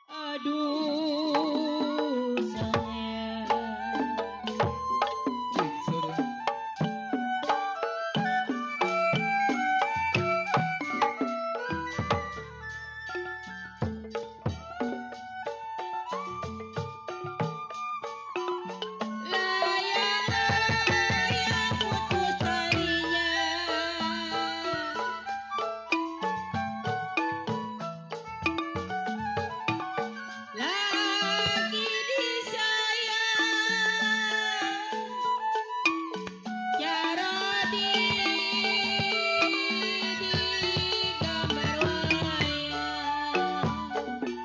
Aduh sayang. Layang-layang putus talinya, lagi disayang Jarodi di gambar wayang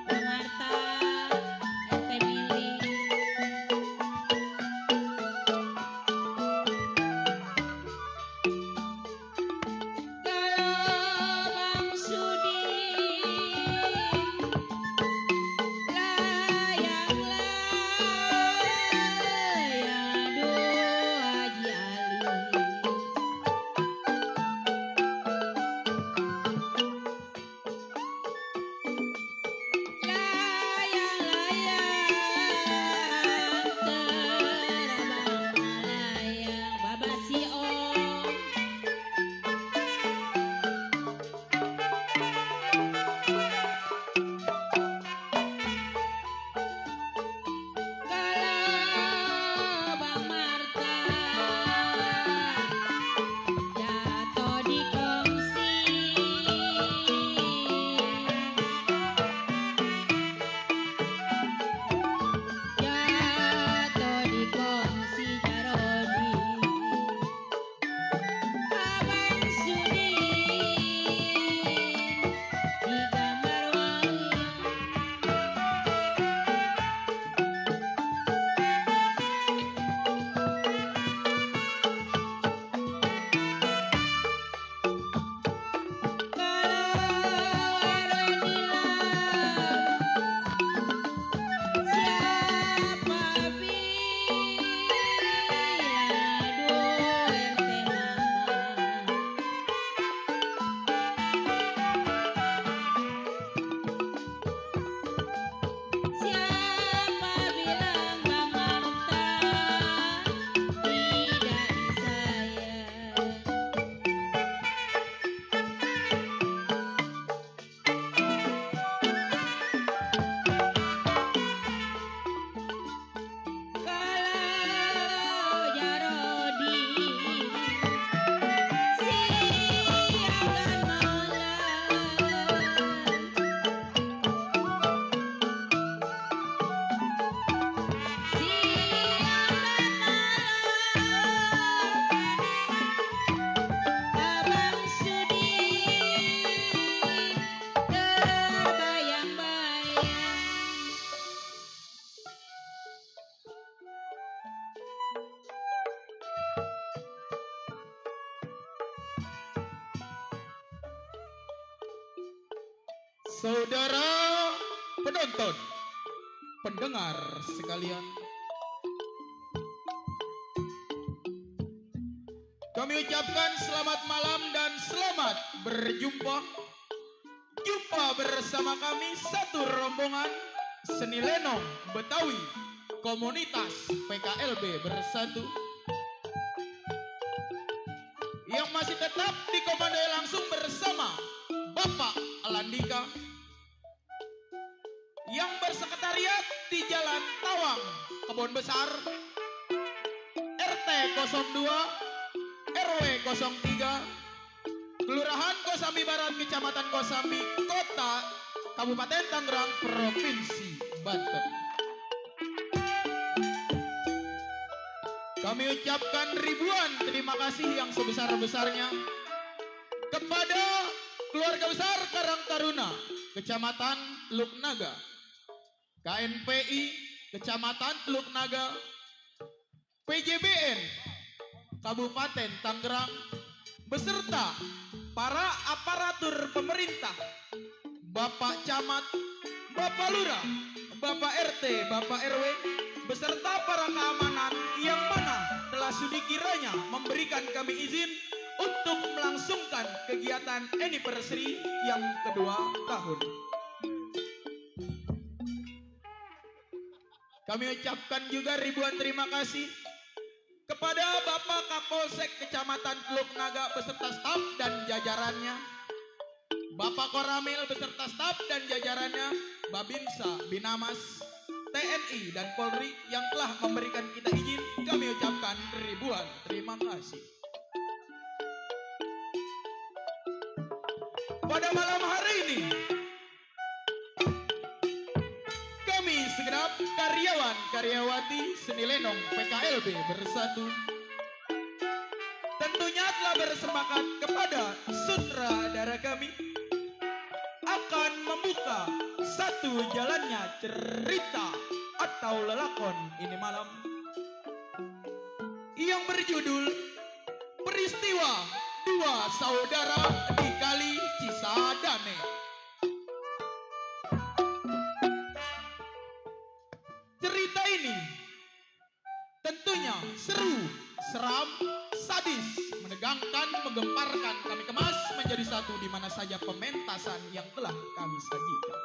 Marta ente milih kalau Bang Sudin layang-layang aduh Haji Ali layang-layang terabang layang babasi om kalau Bang Marta jatuh di kongsi jatuh di kongsi Jarodi Abang Sudin di gambar wayang kalau RW nilam siapa bilang aduh ente mama siapa bilang Bang Marta tidak disayang kalau Jarodi siang dan malam siang dan malam Abang Sudin terbayang-bayang Saudara penonton, pendengar sekalian, kami ucapkan selamat malam dan selamat berjumpa. Jumpa bersama kami satu rombongan seni lenong Betawi komunitas PKLB Bersatu yang masih tetap dikomandoi langsung bersama Bapak Alandika yang bersekretariat di Jalan Tawang, Kebon Besar, RT 02, RW 03, Kelurahan Kosambi Barat, Kecamatan Kosambi, Kota Kabupaten Tangerang, Provinsi Banten. Kami ucapkan ribuan terima kasih yang sebesar-besarnya kepada keluarga besar Karang Taruna, Kecamatan Teluk Naga, KNPI Kecamatan Teluk Naga, PJBN Kabupaten Tangerang, beserta para aparatur pemerintah, Bapak Camat, Bapak Lurah, Bapak RT, Bapak RW, beserta para keamanan yang mana telah sudi kiranya memberikan kami izin untuk melangsungkan kegiatan anniversary yang kedua tahun. Kami ucapkan juga ribuan terima kasih kepada Bapak Kapolsek Kecamatan Teluk Naga beserta staf dan jajarannya, Bapak Koramil beserta staf dan jajarannya, Babinsa, Binamas, TNI dan Polri yang telah memberikan kita izin. Kami ucapkan ribuan terima kasih. Pada malam hari ini, kami segenap karyawan-karyawati Seni Lenong PKLB Bersatu tentunya telah bersepakat kepada sutradara kami akan membuka satu jalannya cerita atau lelakon ini malam yang berjudul Peristiwa Dua Saudara di Kali Cisadane. Cerita ini tentunya seru, seram, sadis, menegangkan, menggemparkan. Kami kemas menjadi satu di mana saja pementasan yang telah kami sajikan.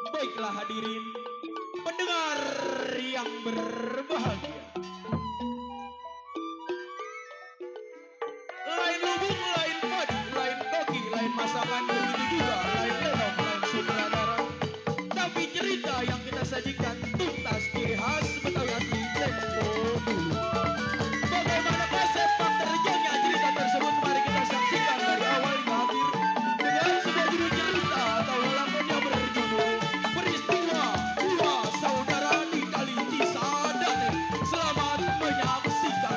Baiklah hadirin pendengar yang berbahagia. Lain lubuk, lain padi, lain koki, lain masakan, begitu juga lain lenong, lain sutradara. Tapi cerita yang kita sajikan tuntas ciri khas Betawi asli tempo dulu. Bagaimana sepak terjangnya cerita tersebut? Mari kita saksikan dari awal hingga akhir dengan sebuah judul cerita atau lelakon yang berjudul Peristiwa Dua Saudara di Kali Cisadane. Selamat menyaksikan.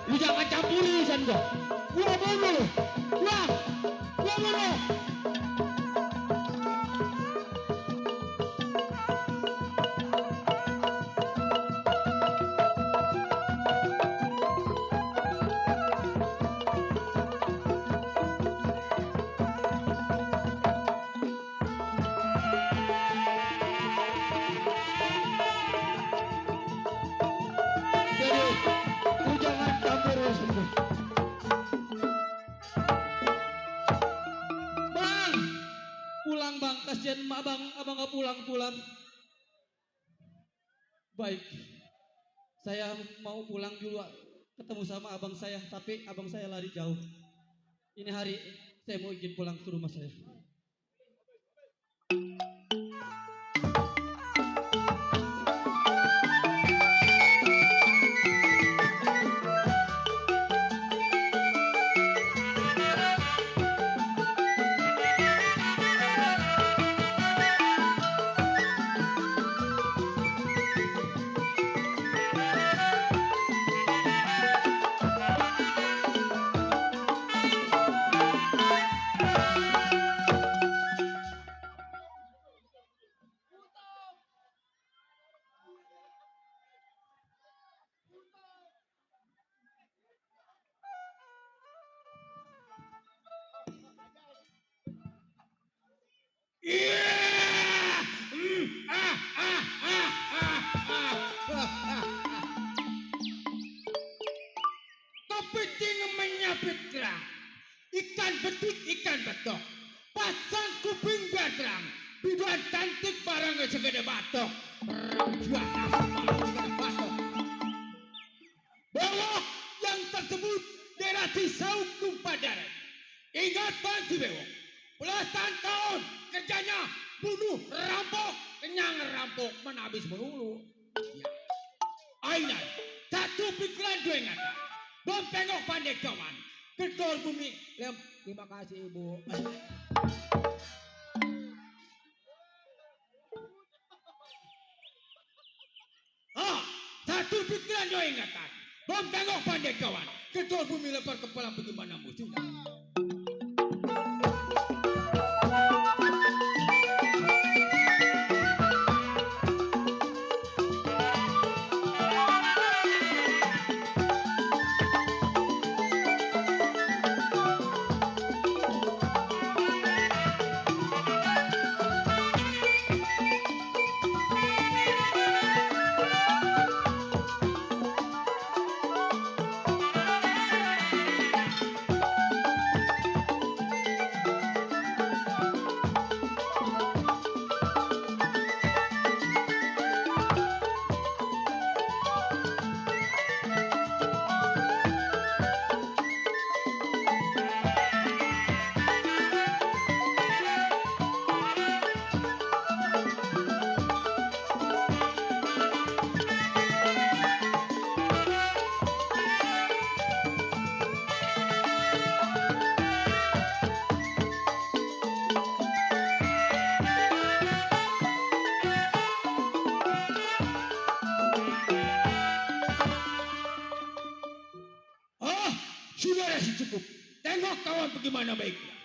Lu jangan campuri urusan gua. Gua bunuh. Gua bunuh. Jadi, lu jangan campur urusan gua. Bang, pulang bang, kasihan abang nggak pulang. Baik, saya mau pulang dulu ketemu sama abang saya, tapi abang saya lari jauh. Ini hari saya mau izin pulang ke rumah saya. bibit kerang, ikan betik, ikan betok, pasang kuping bedrang, bidan cantik barangnya segede batok, perempuan asal segede batok. Bewok yang tersebut daerah Cisauk tumpah darah. Ingatan si bewok, belasan tahun kerjanya bunuh, rampok, kenyang rampok, menabis melulu. Ya. Ainan, satu pikiran dua ingatan. Bom tengok pandai kawan, gedor bumi. Terima kasih ibu. Satu pikiran dua ingatan. Bom tengok pandai kawan, gedor bumi lebar kepala bagaimana musuhnya. Sudah cukup. Tengok kawan bagaimana baiknya.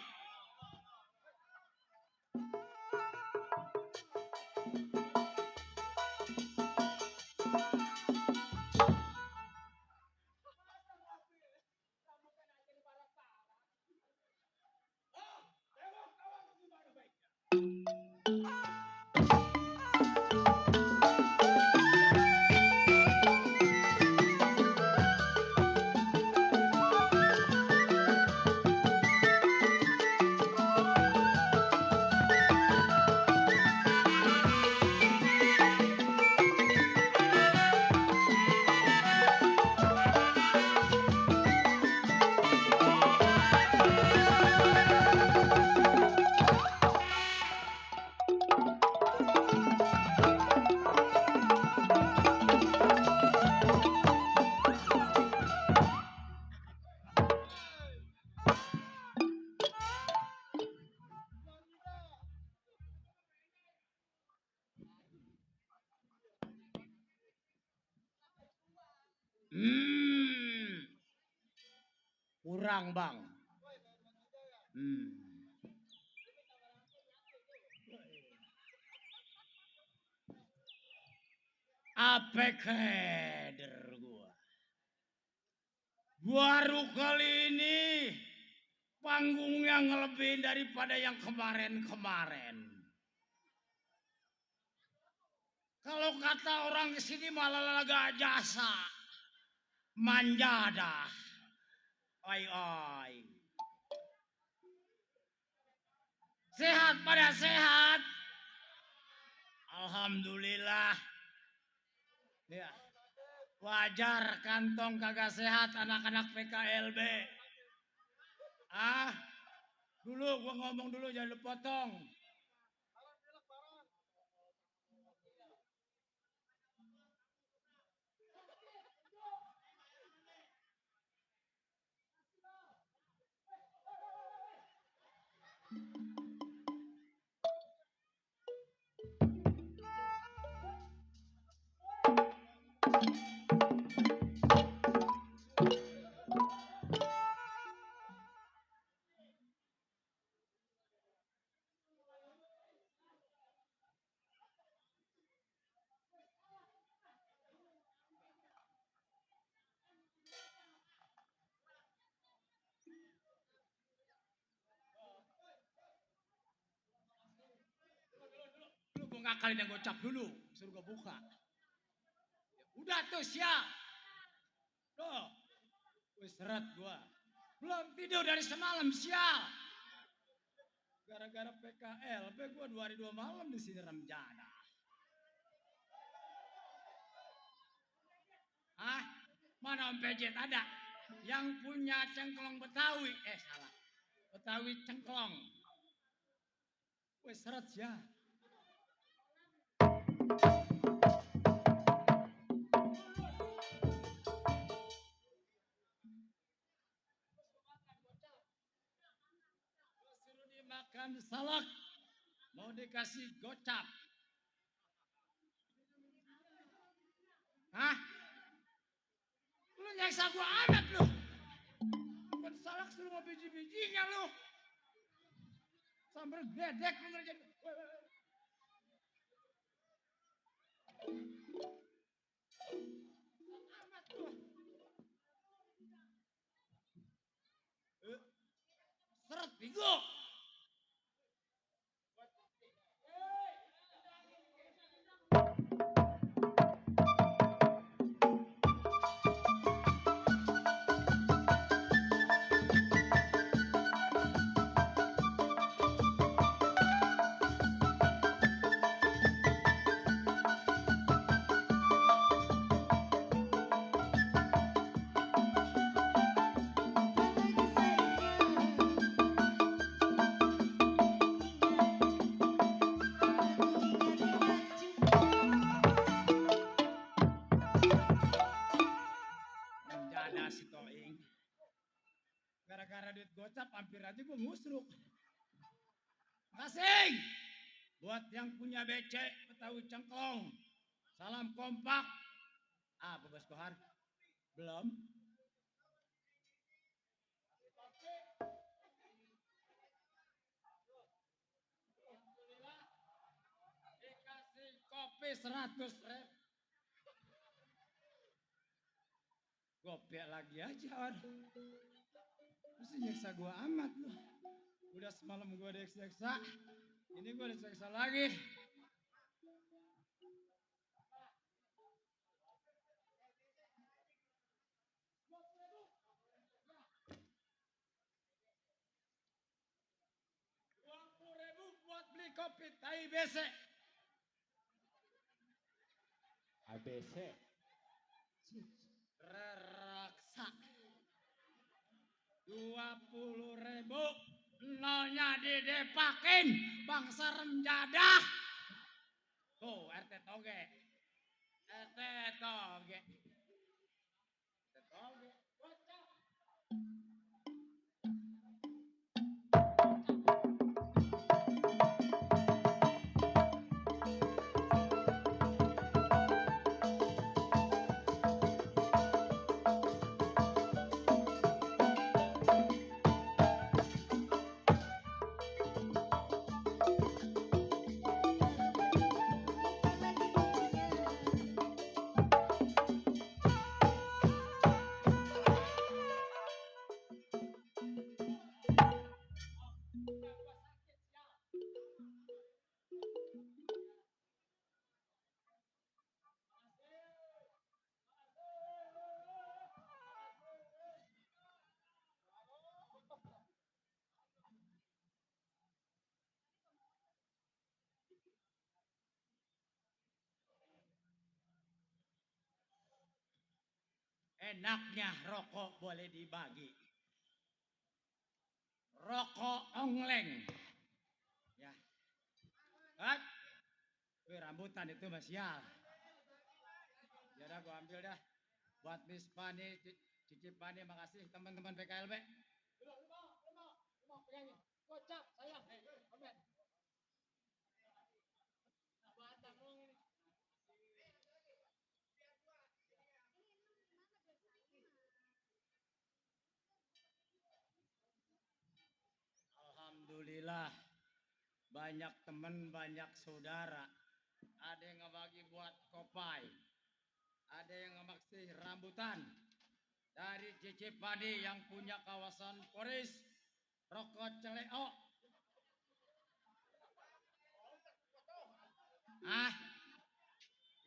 Kurang bang. Apa keder gua? Baru kali ini panggungnya ngelebihin daripada yang kemarin-kemarin. Kalau kata orang di sini malah laga jasa, manja dah. Oi. Sehat pada sehat. Alhamdulillah. Ya. Wajar kantong kagak sehat anak-anak PKLB. Dulu gua ngomong dulu jangan lu potong. Lu gua ngakalin yang gocap dulu, suruh gua buka. Udah tuh siap. Tuh, gue seret gua. Belum tidur dari semalam, sial. Gara-gara PKLP gua 2 hari 2 malam di sini remjana. Hah? Mana Om Pejet ada? Yang punya cengklong Betawi. Salah. Betawi cengklong. Wes seret ya. Suruh dimakan salak. Mau dikasih gocap. Hah? Lu nyeksa gua amat lu. Bukan salak suruh mau biji-bijinya lu. Sambal gedek lu ngerjain. Amat lu. Seret bigo. Menjada si Toing. Gara-gara duit gocap hampir aja gue musruk. Makasih buat yang punya becek Betawi cengklong. Salam kompak. Bebas Kohar? Belum. Dikasih kopi 100.000. Gopek lagi aja orang. Mesti nyeksa gua amat loh. Udah semalam gua diseksa. Ini gua diseksa lagi. Rp20.000 buat beli kopi tai BC. ABC. Reraksa. 20.000. Nolnya didepakin. Bangsa remjadah. Tuh RT Toge. RT Toge. RT Toge. Enaknya rokok boleh dibagi. Rokok ongleng. Ya. Hah? Rambutan itu Mas ya. Ya udah gua ambil dah. Buat Miss Pani, Cici Pani, makasih teman-teman PKLB. Lu mau pegangin. Kocak sayang. Amen. Nah, batang dong ini. Alhamdulillah banyak teman, banyak saudara. Ada yang ngebagi buat kopai, ada yang ngemaksa rambutan dari Cici Padi yang punya kawasan Poris, rokok celeo.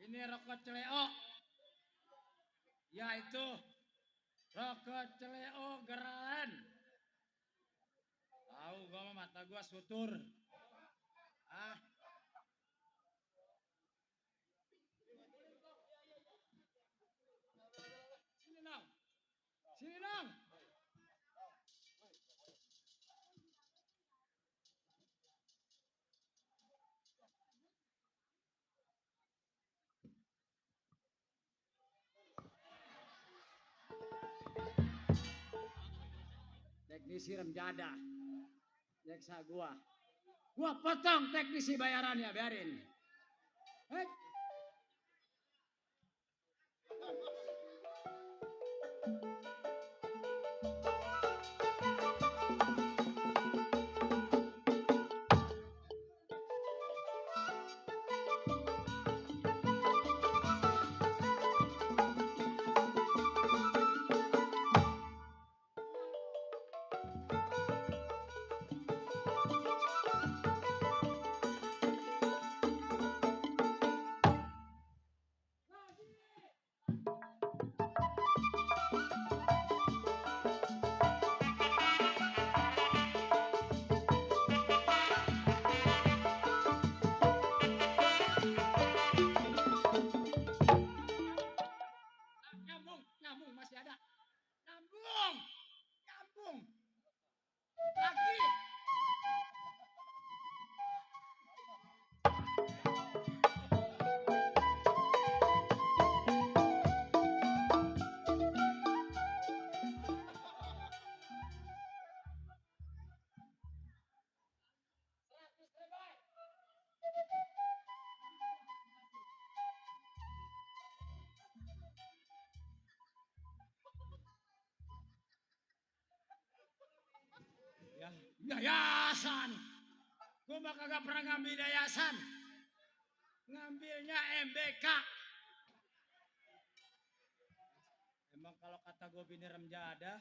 Ini rokok celeo, yaitu Rokok celeo geran. Tahu gua mah mata gua sutur. Ah, sini nang. Sini nang. Teknisi rem jadah. Nyeksa gua. Gua potong teknisi bayarannya, biarin. Hei. Nyambung, nyambung masih ada. Nyambung, nyambung. Lagi. Ya, yayasan. Gua mah kagak pernah ngambil yayasan. Ngambilnya MBK. Emang kalau kata gua bini rem jadah,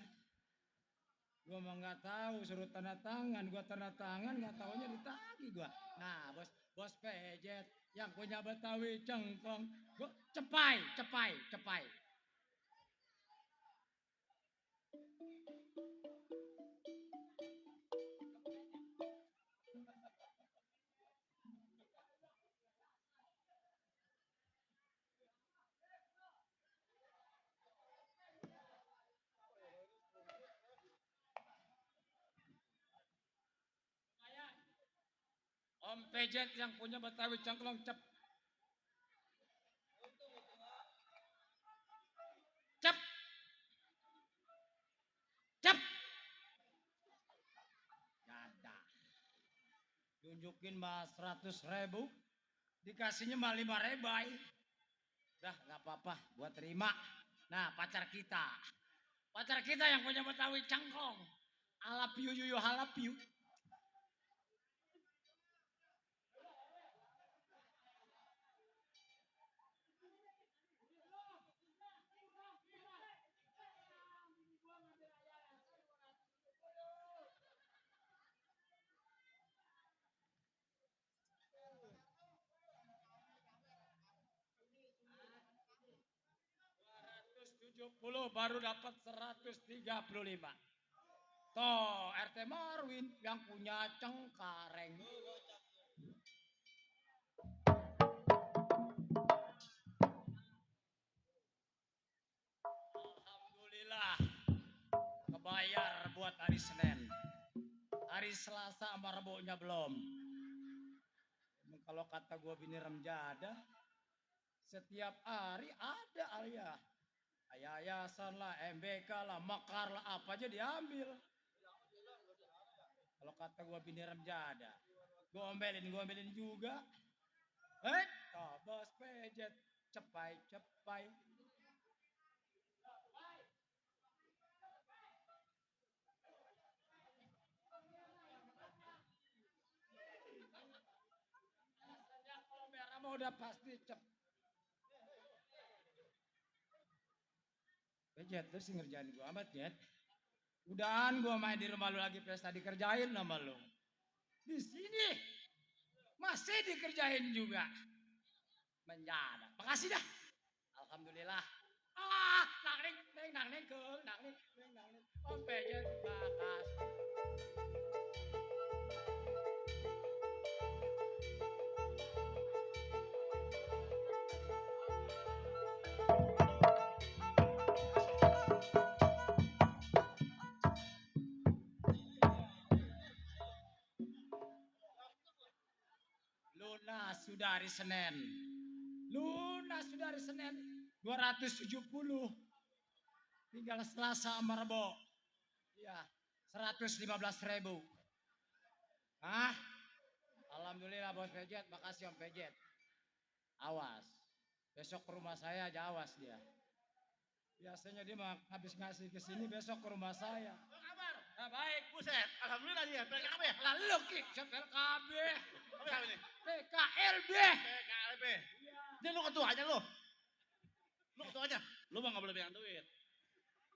gua mah nggak tahu suruh tanda tangan, gua tanda tangan nggak taunya ditagih gua. Nah, bos pejet yang punya Betawi cengkong, gua cepai, cepai, cepai. Om pejet yang punya Betawi cengkong cep. Cep. Cep. Jadah. Tunjukin mah 100.000, dikasihnya mah 5 rebai. Dah nggak apa-apa, gua terima. Nah pacar kita yang punya Betawi cengkong. I love you, you, I love you. Puluh baru dapat 135. Toh RT Marwin yang punya Cengkareng. Alhamdulillah kebayar buat hari Senin. Hari Selasa sama Rebonya belum. Emang kalau kata gua bini rem jadah, setiap hari ada alia. Yayasan lah, MBK lah, Mekar lah, apa aja diambil. Kalau kata gua bini rem jadah, gua omelin juga. Toh bos pejet, cepai, cepai. Kalau merah mah udah pasti cep. Jet terus ngerjain gua amat Jet. Udahan gua main di rumah lu lagi pesta dikerjain sama lu. Di sini masih dikerjain juga. Menjadak. Makasih dah. Alhamdulillah. Nang neng ke, nang neng Om Pejet bakas. Lunas sudah hari Senin. Lunas sudah hari Senin. 270. Tinggal Selasa sama Rebo. Iya, 115.000. Hah? Alhamdulillah Bos Pejet, makasih Om Pejet. Awas. Besok ke rumah saya aja awas dia. Biasanya dia mah habis ngasih ke sini besok ke rumah saya. Apa kabar? Nah, baik, buset. Alhamdulillah dia. PKB ya? Lalu Ki, PKB, Apa ini? PKLB. PKLB. Ini lu ketuanya lu. Lu ketuanya. Lu mah nggak boleh pegang duit.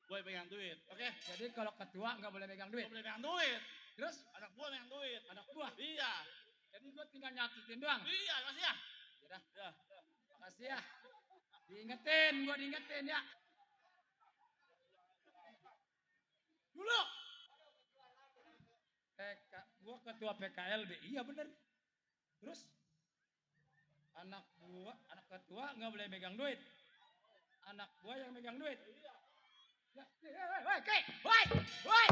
Gue pegang duit, oke? Jadi kalau ketua nggak boleh megang duit. Gue boleh pegang duit. Terus Anak gua pegang duit. anak buah. Iya. Jadi gue tinggal nyakitin doang. Iya, makasih ya. Yaudah, Ya. makasih ya. Diingetin ya. Dulu. Gua ketua PKLB. Iya bener. Terus anak ketua nggak boleh megang duit. Anak gua yang megang duit. Woi, woi.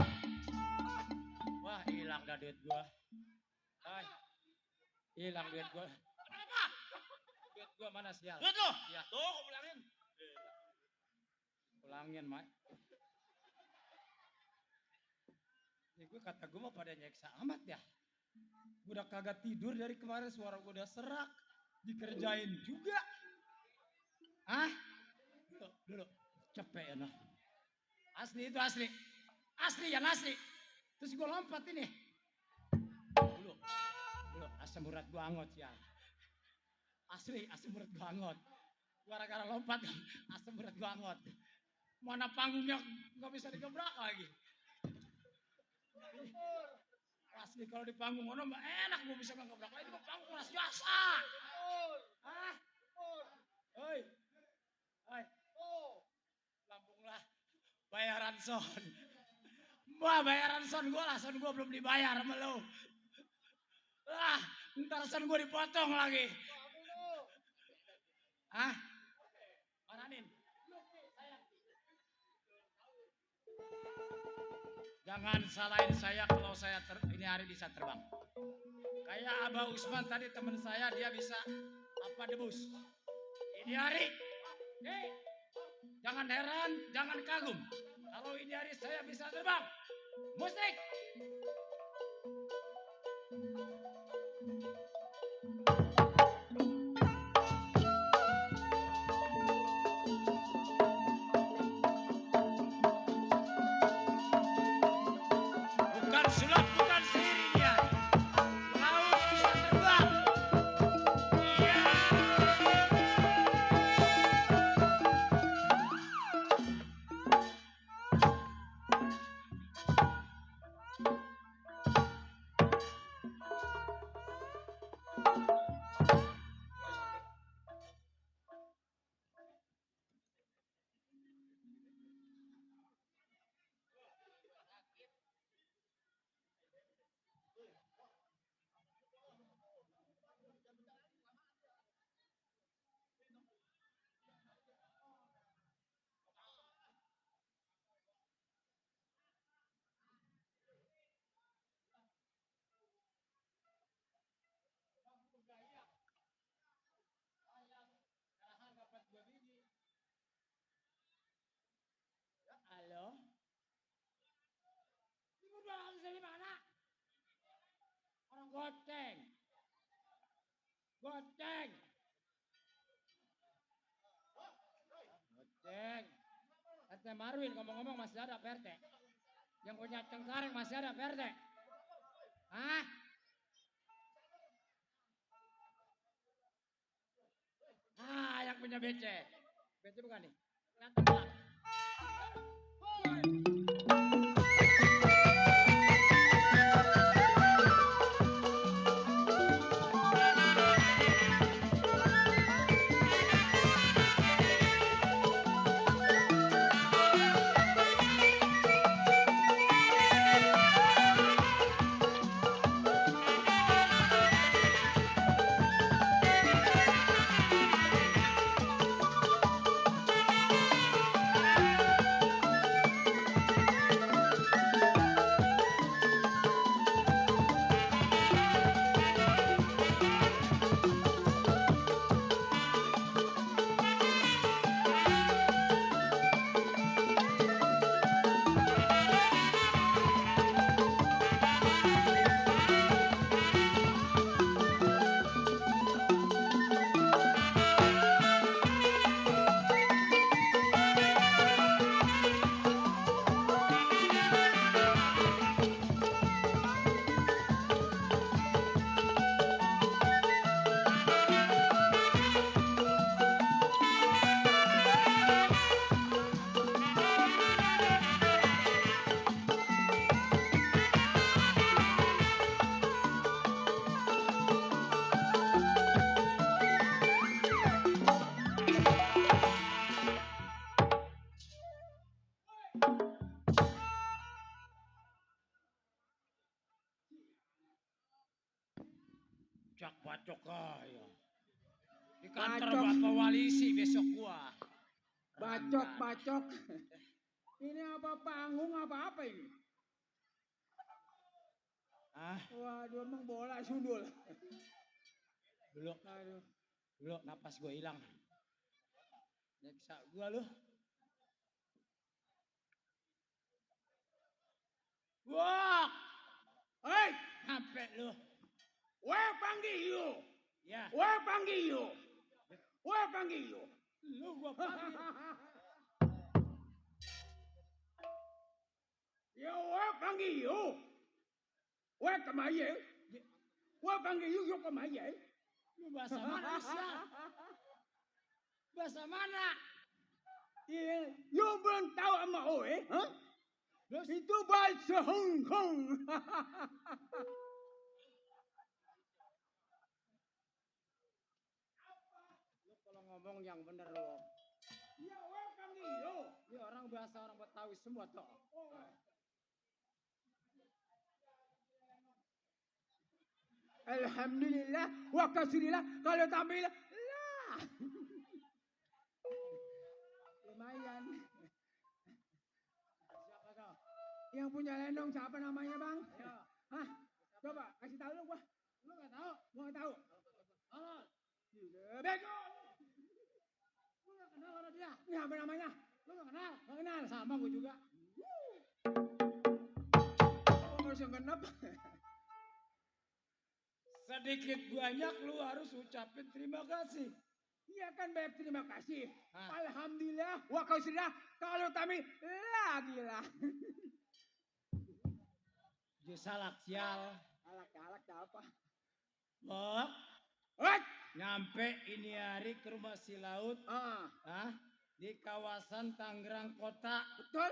Wah, hilang dah duit gua. Hai. Hilang duit gua. Kenapa? Duit gua mana sial? Duit lu? Iya. Tuh, gua bilangin. Pulangin, Mak. Ya gue kata gue mau pada nyeksa amat ya. Gue udah kagak tidur dari kemarin, suara gue udah serak. Dikerjain juga. Hah? Dulu. Capek ya noh. Asli itu asli. Asli yang asli. Terus gue lompat ini. Dulu. Asam urat gue angot ya. Asli, asam urat gue angot. Gara-gara lompat, asam urat gue angot. Mana panggungnya nggak bisa digebrak lagi. Asli kalau di panggung ono mah enak gue bisa ngebrak lagi. Ini panggung kelas biasa. Hah? Hoi. Lampung lah. Bayaran son. Wah, bayaran son gue lah. Son gue belum dibayar sama lo. Ntar son gue dipotong lagi. Hah? Mananin. Jangan salahin saya kalau saya ini hari bisa terbang. Kayak Abah Usman tadi teman saya, dia bisa apa debus. Ini hari, jangan heran, jangan kagum. Kalau ini hari saya bisa terbang. Musik. Bukan sulap, bukan sihir ini ya. Laut bisa terbang. Iya. Halo. Ibu 200 dari mana? Orang goceng. Goceng. RT Marwin ngomong-ngomong masih ada PRT. Yang punya Cengkareng masih ada PRT. Hah? Yang punya BC. BC bukan nih? Kelihatan nggak? Cak bacok kaya. Di kantor Bacok. Bapak Walisi besok gua. Bacok, bacok. Ini apa panggung apa ini? Ah, Waduh, emang bola sundul. belum, Aduh. belum napas gua hilang. Nyeksa gua lu. Wah, Hei, sampai lu. panggil you. Ya, Panggil you. Panggil you. lu gua panggil. Yo, panggil you. Kemana? Panggil you kemana? Lu bahasa mana bisa? Bahasa mana? Iya, you belum tahu sama Oe, huh? Terus Itu bahasa Hong Kong. lu kalau ngomong yang bener lu. Ya, panggil you. Ini orang bahasa orang Betawi semua toh. Alhamdulillah, wa kasrillah, kalau tampil lah. Lumayan. Siapa toh? Yang punya lenong siapa namanya, Bang? Ya. Hah? Coba kasih tahu lu gua. Lu nggak tahu? Gua nggak tahu. Halo. Bego. Lu nggak kenal orang dia? Ini apa namanya? Lu nggak kenal? Nggak kenal. Sama gua juga. Kok harus yang genep? Sedikit banyak lu harus ucapin terima kasih. Iya kan banyak terima kasih. Hah. Alhamdulillah, wa kasrillah, kalau tampil lagi lah. Jadi salak sial. Alak apa? Bok, Hei! nyampe ini hari ke rumah si Laut. Ah, Di kawasan Tangerang Kota. betul.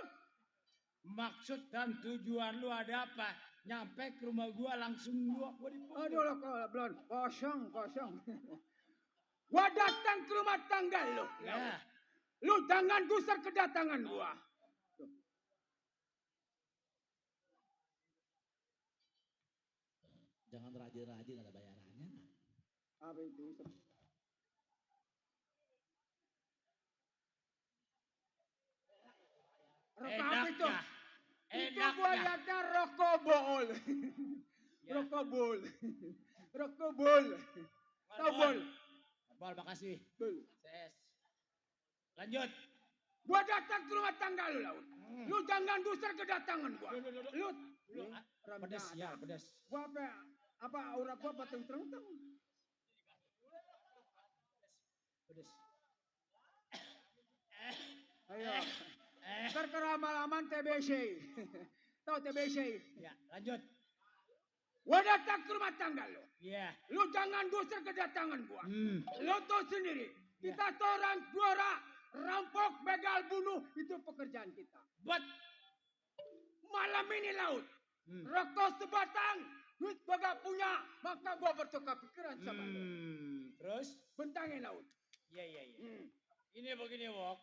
Maksud dan tujuan lu ada apa? Nyampe ke rumah gua langsung gua dipukul. Aduh lo belum kosong. Gua datang ke rumah tangga lo. Ya. Lu jangan gusar kedatangan gua. Jangan rajin-rajin ada bayarannya. Apa itu? Rokok apa itu? Itu gua Enaknya. lihatnya rokok bol. Ya. Rokok bol. Rokok bol. Tahu bol? Bol, makasih. Bol. CS. Lanjut. Gua datang ke rumah tangga lu, Laut. Lu jangan gusar kedatangan gua. Lu Lu, pedes ya, pedes. Gua apa aura gua pateng terung. Pedes. Ayo. Ntar kelama-lamaan TBC. Tahu TBC? Ya, lanjut. Gua datang ke rumah tangga lu. Iya. Lu jangan gusar kedatangan gua. Hmm. Lu tahu sendiri. Kita seorang juara rampok, begal, bunuh. Itu pekerjaan kita. Buat. Malam ini, Laut. Hmm. Rokok sebatang. Duit gua gak punya. Maka gua bertukar pikiran sama lu. Terus? Bentangin, Laut. Iya. Ini begini, Wok.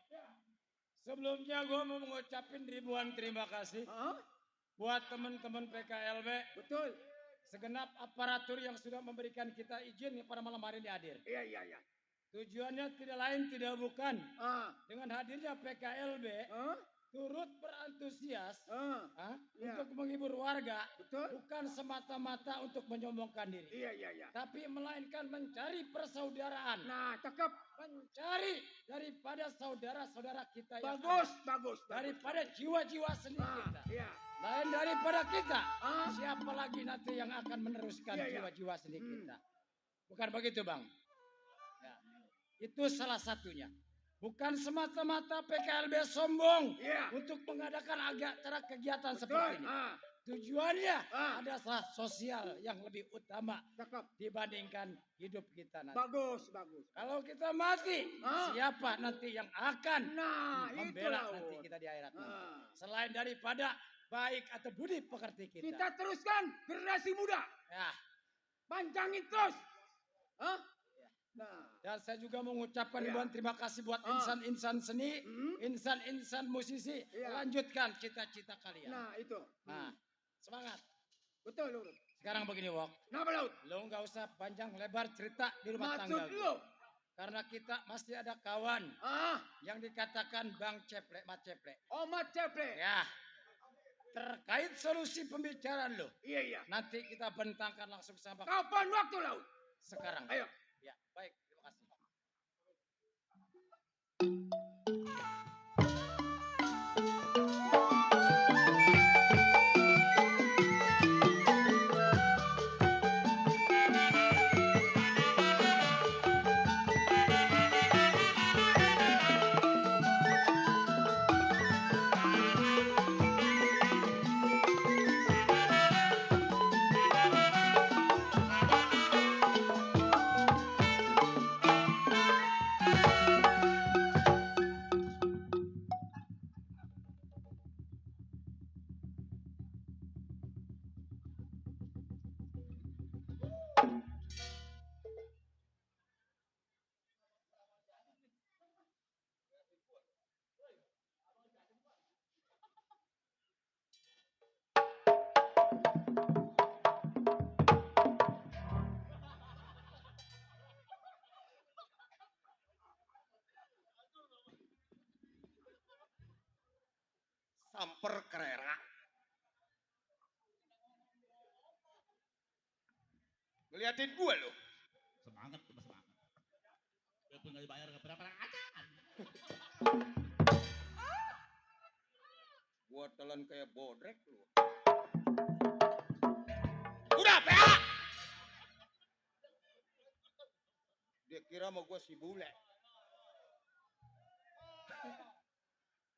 Sebelumnya gue mau mengucapin ribuan terima kasih Hah? buat teman-teman PKLB, Betul. segenap aparatur yang sudah memberikan kita izin pada malam hari ini hadir. Iya. Tujuannya tidak lain tidak bukan Ah. dengan hadirnya PKLB Hah? turut berantusias Iya. untuk menghibur warga, Betul. bukan semata-mata untuk menyombongkan diri, Iya. tapi melainkan mencari persaudaraan, Nah, cakep. mencari daripada saudara-saudara kita yang Bagus, ada, bagus. daripada jiwa-jiwa seni kita. Iya. Lain daripada kita, Ah. siapa lagi nanti yang akan meneruskan Iya. jiwa-jiwa seni kita? Bukan begitu, Bang? Ya. Itu salah satunya. Bukan semata-mata PKLB sombong Iya. untuk mengadakan acara kegiatan Betul. seperti ini. Tujuannya Ah. adalah sosial yang lebih utama Cakep. dibandingkan hidup kita nanti. Bagus. Kalau kita mati, Ah. siapa nanti yang akan Nah, itu membela Laut. nanti kita di akhirat nanti? Ah. Selain daripada baik atau budi pekerti kita. Kita teruskan generasi muda. Ya, Panjangin terus. Hah? Nah, Dan saya juga mengucapkan Iya. ribuan terima kasih buat Ah. insan-insan seni, Hmm? insan-insan musisi. Iya. Lanjutkan cita-cita kalian. Nah itu. Nah, semangat. Betul Laut. Sekarang begini, Wok. Kenapa Laut? Lo nggak usah panjang lebar cerita di rumah tangga Maksud gue. lo? Karena kita masih ada kawan Ah, yang dikatakan Bang Ceplek, Mat Ceplek. Omat Ceple. Ya, terkait solusi pembicaraan lo. Iya iya. Nanti kita bentangkan langsung sama Kapan waktu Laut? sekarang. Ayo. Ya, baik. Terima kasih. Samper kerera. Ngeliatin gue lo. Semangat tuh semangat. Walaupun nggak dibayar nggak pernah aja. Gue telan kayak bodrek lo. Udah, PA! Dia kira mau gue si bule.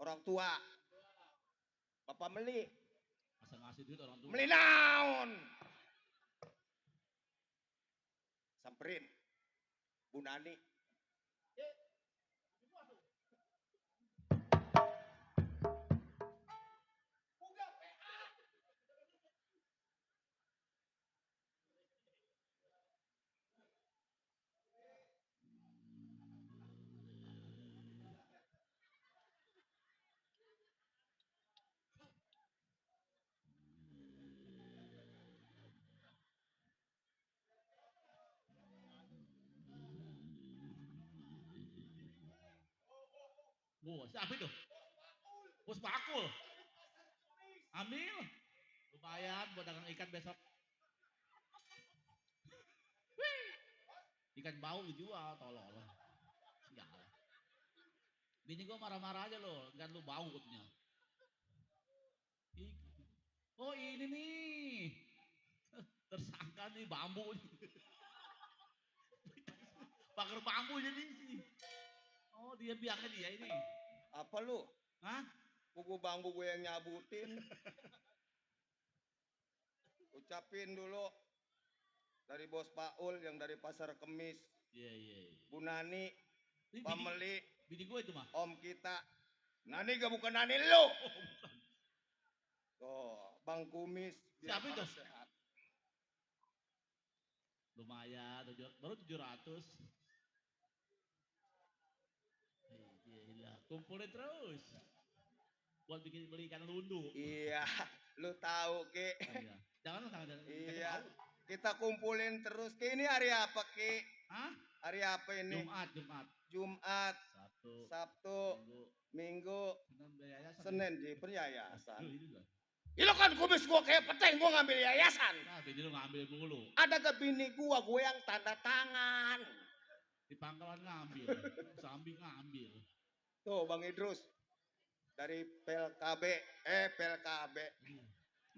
Orang tua. Bapak Meli. Masa ngasih duit orang tua. Meli naon. Samperin. Bu Nani. Wah, siapa itu? Bos bakul. Ambil. Lumayan buat dagang ikan besok. Wih. Ikan bau dijual, tolol. Sial. Bini gua marah-marah aja loh, kan lu bau katanya. Oh ini nih. Tersangka nih bambu. Pagar bambu jadi sih. Oh dia biangnya dia ini. Apa lu? Hah? Buku bambu gue yang nyabutin. Ucapin dulu dari Bos Paul yang dari Pasar Kemis. Iya iya. Bu Nani, Ini Pak Meli, bini gue itu mah. Om kita. Nani gak bukan Nani lu. Oh, bukan. Tuh, Bang Kumis. biar Siapa itu? harus sehat. Lumayan, baru 700. Gila, kumpulin terus. Buat bikin beli ikan lundu. Iya, lu tahu Ki. Iya. Jangan jangan. Iya, kita kumpulin terus. Ki ini hari apa Ki? Hah? Hari apa ini? Jumat. Jumat, Sabtu, Minggu, Senin di peryayasan. Ilo kan kumis gua kayak peteng, gua ngambil yayasan. Nah, bini lu ngambil mulu. Ada ke bini gua yang tanda tangan. Di pangkalan ngambil, samping ngambil. Tuh Bang Idrus. Dari PLKB.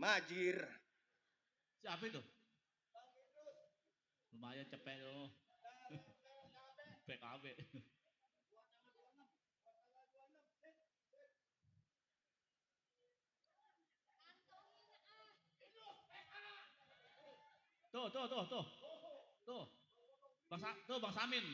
Majir. Siapa itu? Lumayan cepet loh. PKB. Tuh. Bang Samin.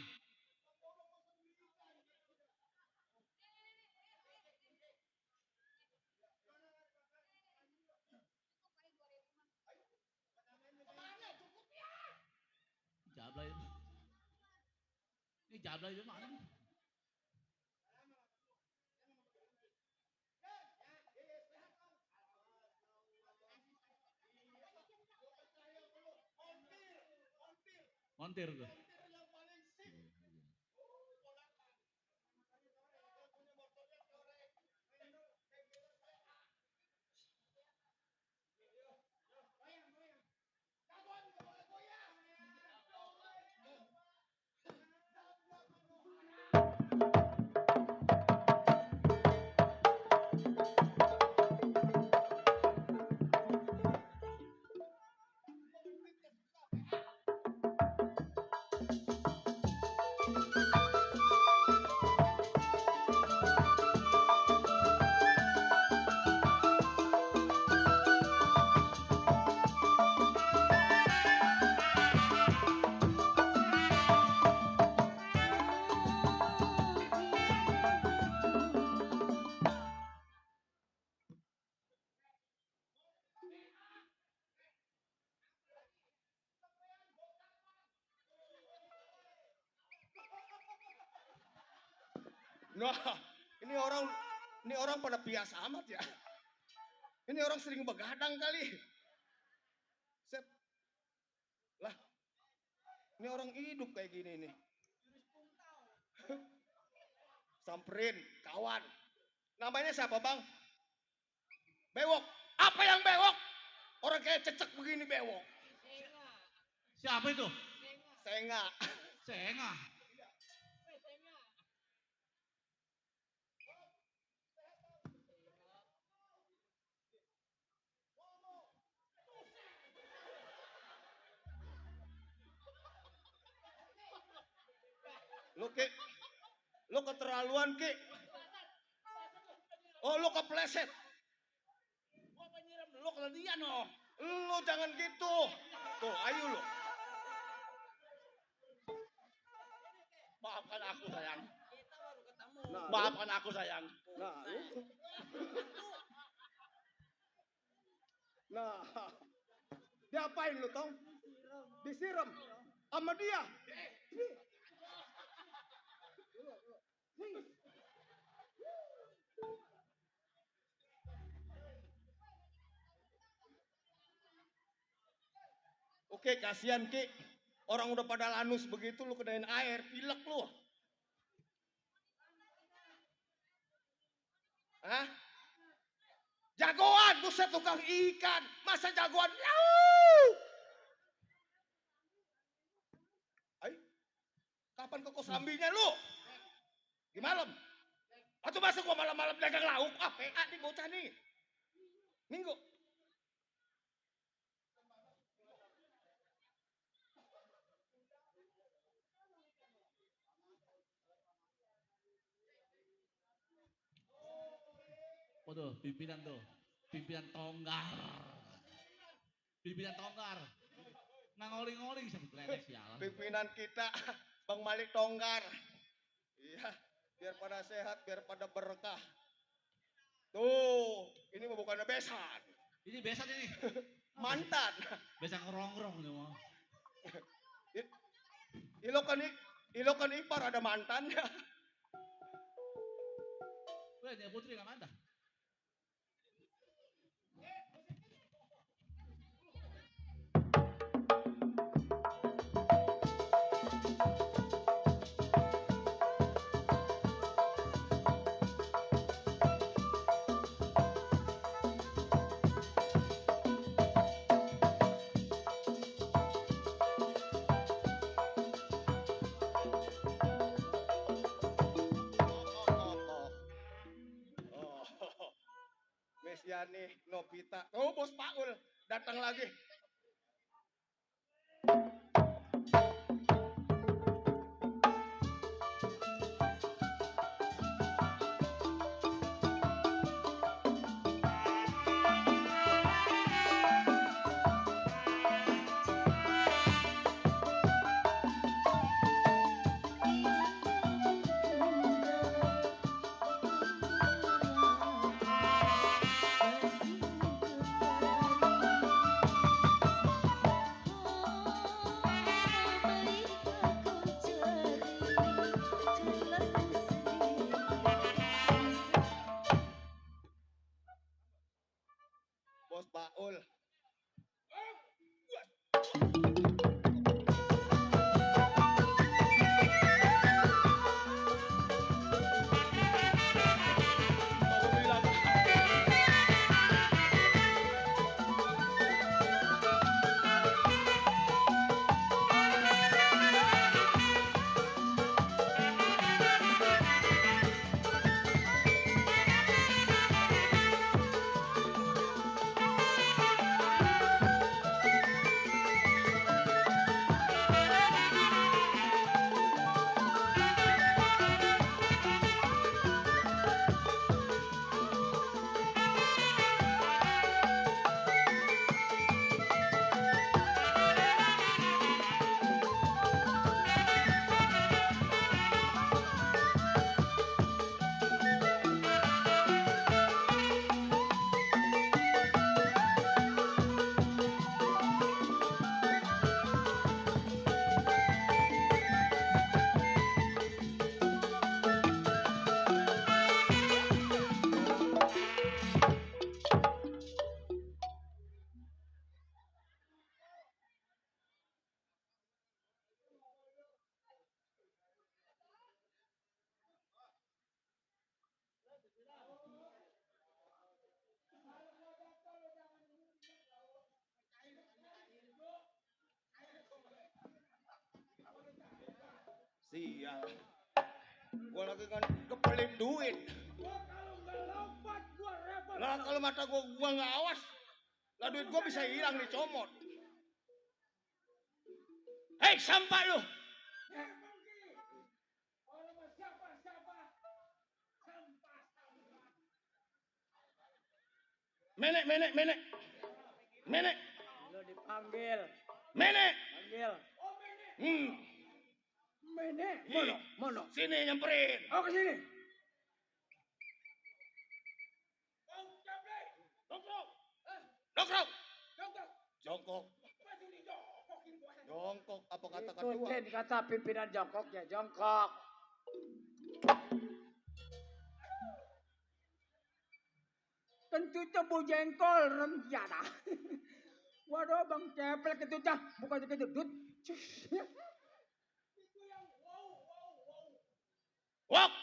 Jablay. Ini jablay di mana nih? Montir tuh. Nah, ini orang pada biasa amat ya. Ini orang sering begadang kali. Sep. Lah, ini orang hidup kayak gini nih. Samperin, kawan. Namanya siapa bang? Bewok. Apa yang bewok? Orang kayak cecek begini bewok. Siapa itu? Senga. Senga. Lu keterlaluan Ki. Oh lu kepleset. Gua penyiram dulu kalau dia no. Lu jangan gitu. Tuh ayo lu. Maafkan aku sayang. Nah, Maafkan aku sayang. Nah, lu. Nah, diapain lu Tong? Disiram sama dia. Oke, kasihan Ki. Orang udah pada lanus begitu lu kedain air, pilek lu. Hah? Jagoan, buset tukang ikan. Masa jagoan? Yau! Ayo, kapan ke Kosambinya lu? Gimana? Atau masa gua malam-malam dagang lauk? Ah, PA nih bocah nih. Minggu. Oh tuh, pimpinan tuh. Pimpinan Tonggar. Pimpinan Tonggar. Nah ngoling-ngoling sebetulnya sialan. Pimpinan kita, Bang Malik Tonggar. Iya, biar pada sehat, biar pada berkah. Tuh, ini mah bukannya besan. Ini besan ini. Mantan. Besan ngerongrong nih mau. Ilokan ipar ada mantannya. Weh, dia putri nggak mantah. Oh, Mesiani, Nobita. Oh, Bos Paul datang lagi. Bos Baul. Baru bilang. Sial. Gua lagi kan kepelin duit. Lah kalau mata gua nggak awas, lah duit gua bisa hilang dicomot. Hei, sampah lu. Menek, menek, menek. Menek. Lu dipanggil. Menek. Panggil. Menek. Mono. Sini nyamperin. Oh, ke sini. Dongkrok. Jongkok. Jongkok apa kata kedua? Ikutin kata pimpinan jongkok ya, jongkok. Tentu cebu jengkol remjana. Waduh bang ceplek itu cah, bukan itu dut. Wok.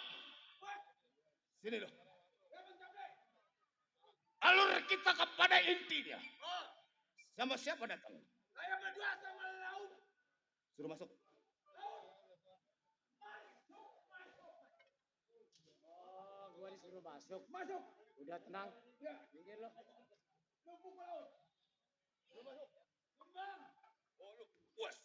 Sini loh. Alur kita kepada intinya. Sama siapa datang? Saya berdua sama laut. Suruh masuk. Oh, gua disuruh masuk. Masuk. Udah tenang. Ya. Minggir lo. Lumpuk ke laut. Lu masuk. Kembang. Oh, lu puas.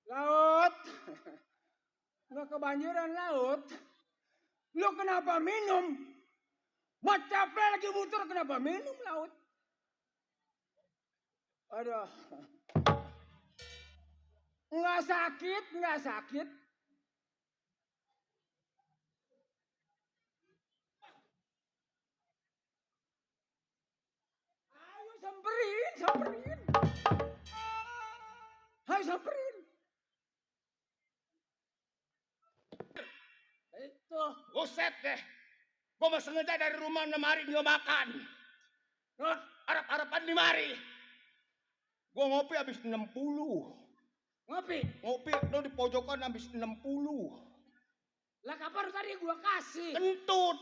Laut. Nggak kebanjiran laut. Lu kenapa minum? Macape lagi muter kenapa minum laut? Aduh. Nggak sakit, nggak sakit. Ayo samperin, samperin. Ayo samperin. Itu. Buset deh. Gue mau sengaja dari rumah nemari dia makan. Harap-harapan di mari. Gue ngopi habis 60. Ngopi. Ngopi lo di pojokan habis 60. Lah kapan tadi gua kasih? Kentut.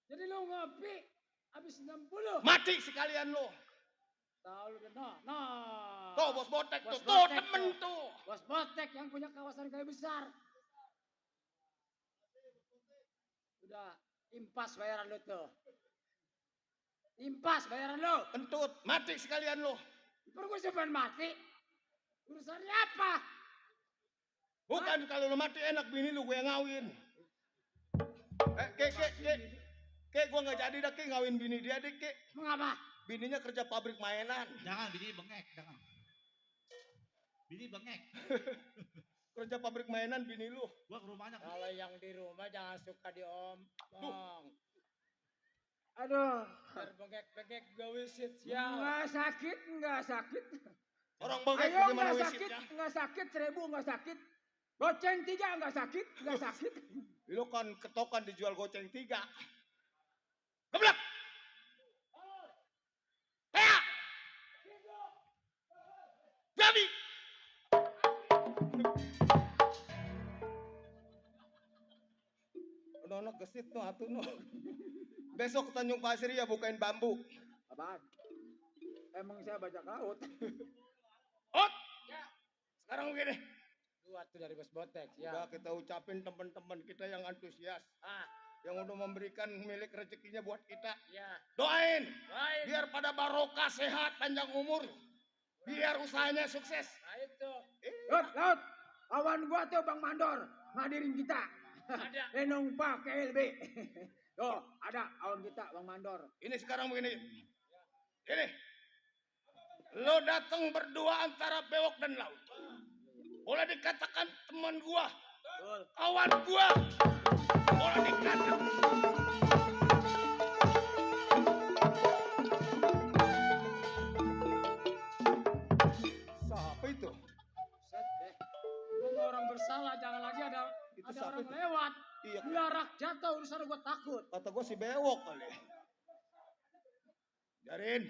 Jadi lo ngopi habis 60. Mati sekalian lo. Tahu lu nah. Tuh bos botek Bos tuh. Tuh Botek temen tuh. tuh. Bos Botek yang punya kawasan kayu besar. Udah impas bayaran lo tuh. Impas bayaran lo. Kentut. Mati sekalian lo. Perlu gue simpan mati. Urusannya apa? Bukan kalau lo mati enak bini lu gue yang ngawin. Kek gue gak jadi dah kek ngawin bini dia deh kek. Mengapa? Bininya kerja pabrik mainan. Jangan, bini bengek, jangan. Bini bengek. Kerja pabrik mainan bini lu. Gua ke rumahnya. Ah. Kalau yang di rumah jangan suka diomong. Aduh. Biar bengek-bengek gak wisit sial. Nggak sakit, nggak sakit. Orang bengek Ayo gimana nggak sakit, wisitnya? nggak sakit 1000 nggak sakit. Goceng 3 nggak sakit, nggak sakit. Lu kan ketokan dijual goceng 3. Geblek! Tea! Jadi! Anak gesit no atuh no. Besok ke Tanjung Pasir ya bukain bambu. Apaan? Emang saya bajak laut. Ot! Ya. Sekarang begini. Dua tuh dari Bos Botek Ya ya. kita ucapin teman-teman kita yang antusias. Ah, Yang udah memberikan milik rezekinya buat kita. ya. Doain. Baik. Biar pada barokah, sehat, panjang umur. Biar usahanya sukses. Nah itu. Laut. Kawan gua tuh Bang Mandor ngadirin kita. Ada. Lenong Pak KLB. Tuh, ada kawan kita Bang Mandor. Ini sekarang begini. Ini. Lo datang berdua antara bewok dan laut. Boleh dikatakan teman gua. Betul. Kawan gua. Boleh dikatakan. Siapa itu? Set deh. Gua mau orang bersalah, jangan lagi ada Itu ada siapa orang itu? lewat. Iya. Biarak jatuh urusan gua takut. Kata gua si bewok kali. Jarin.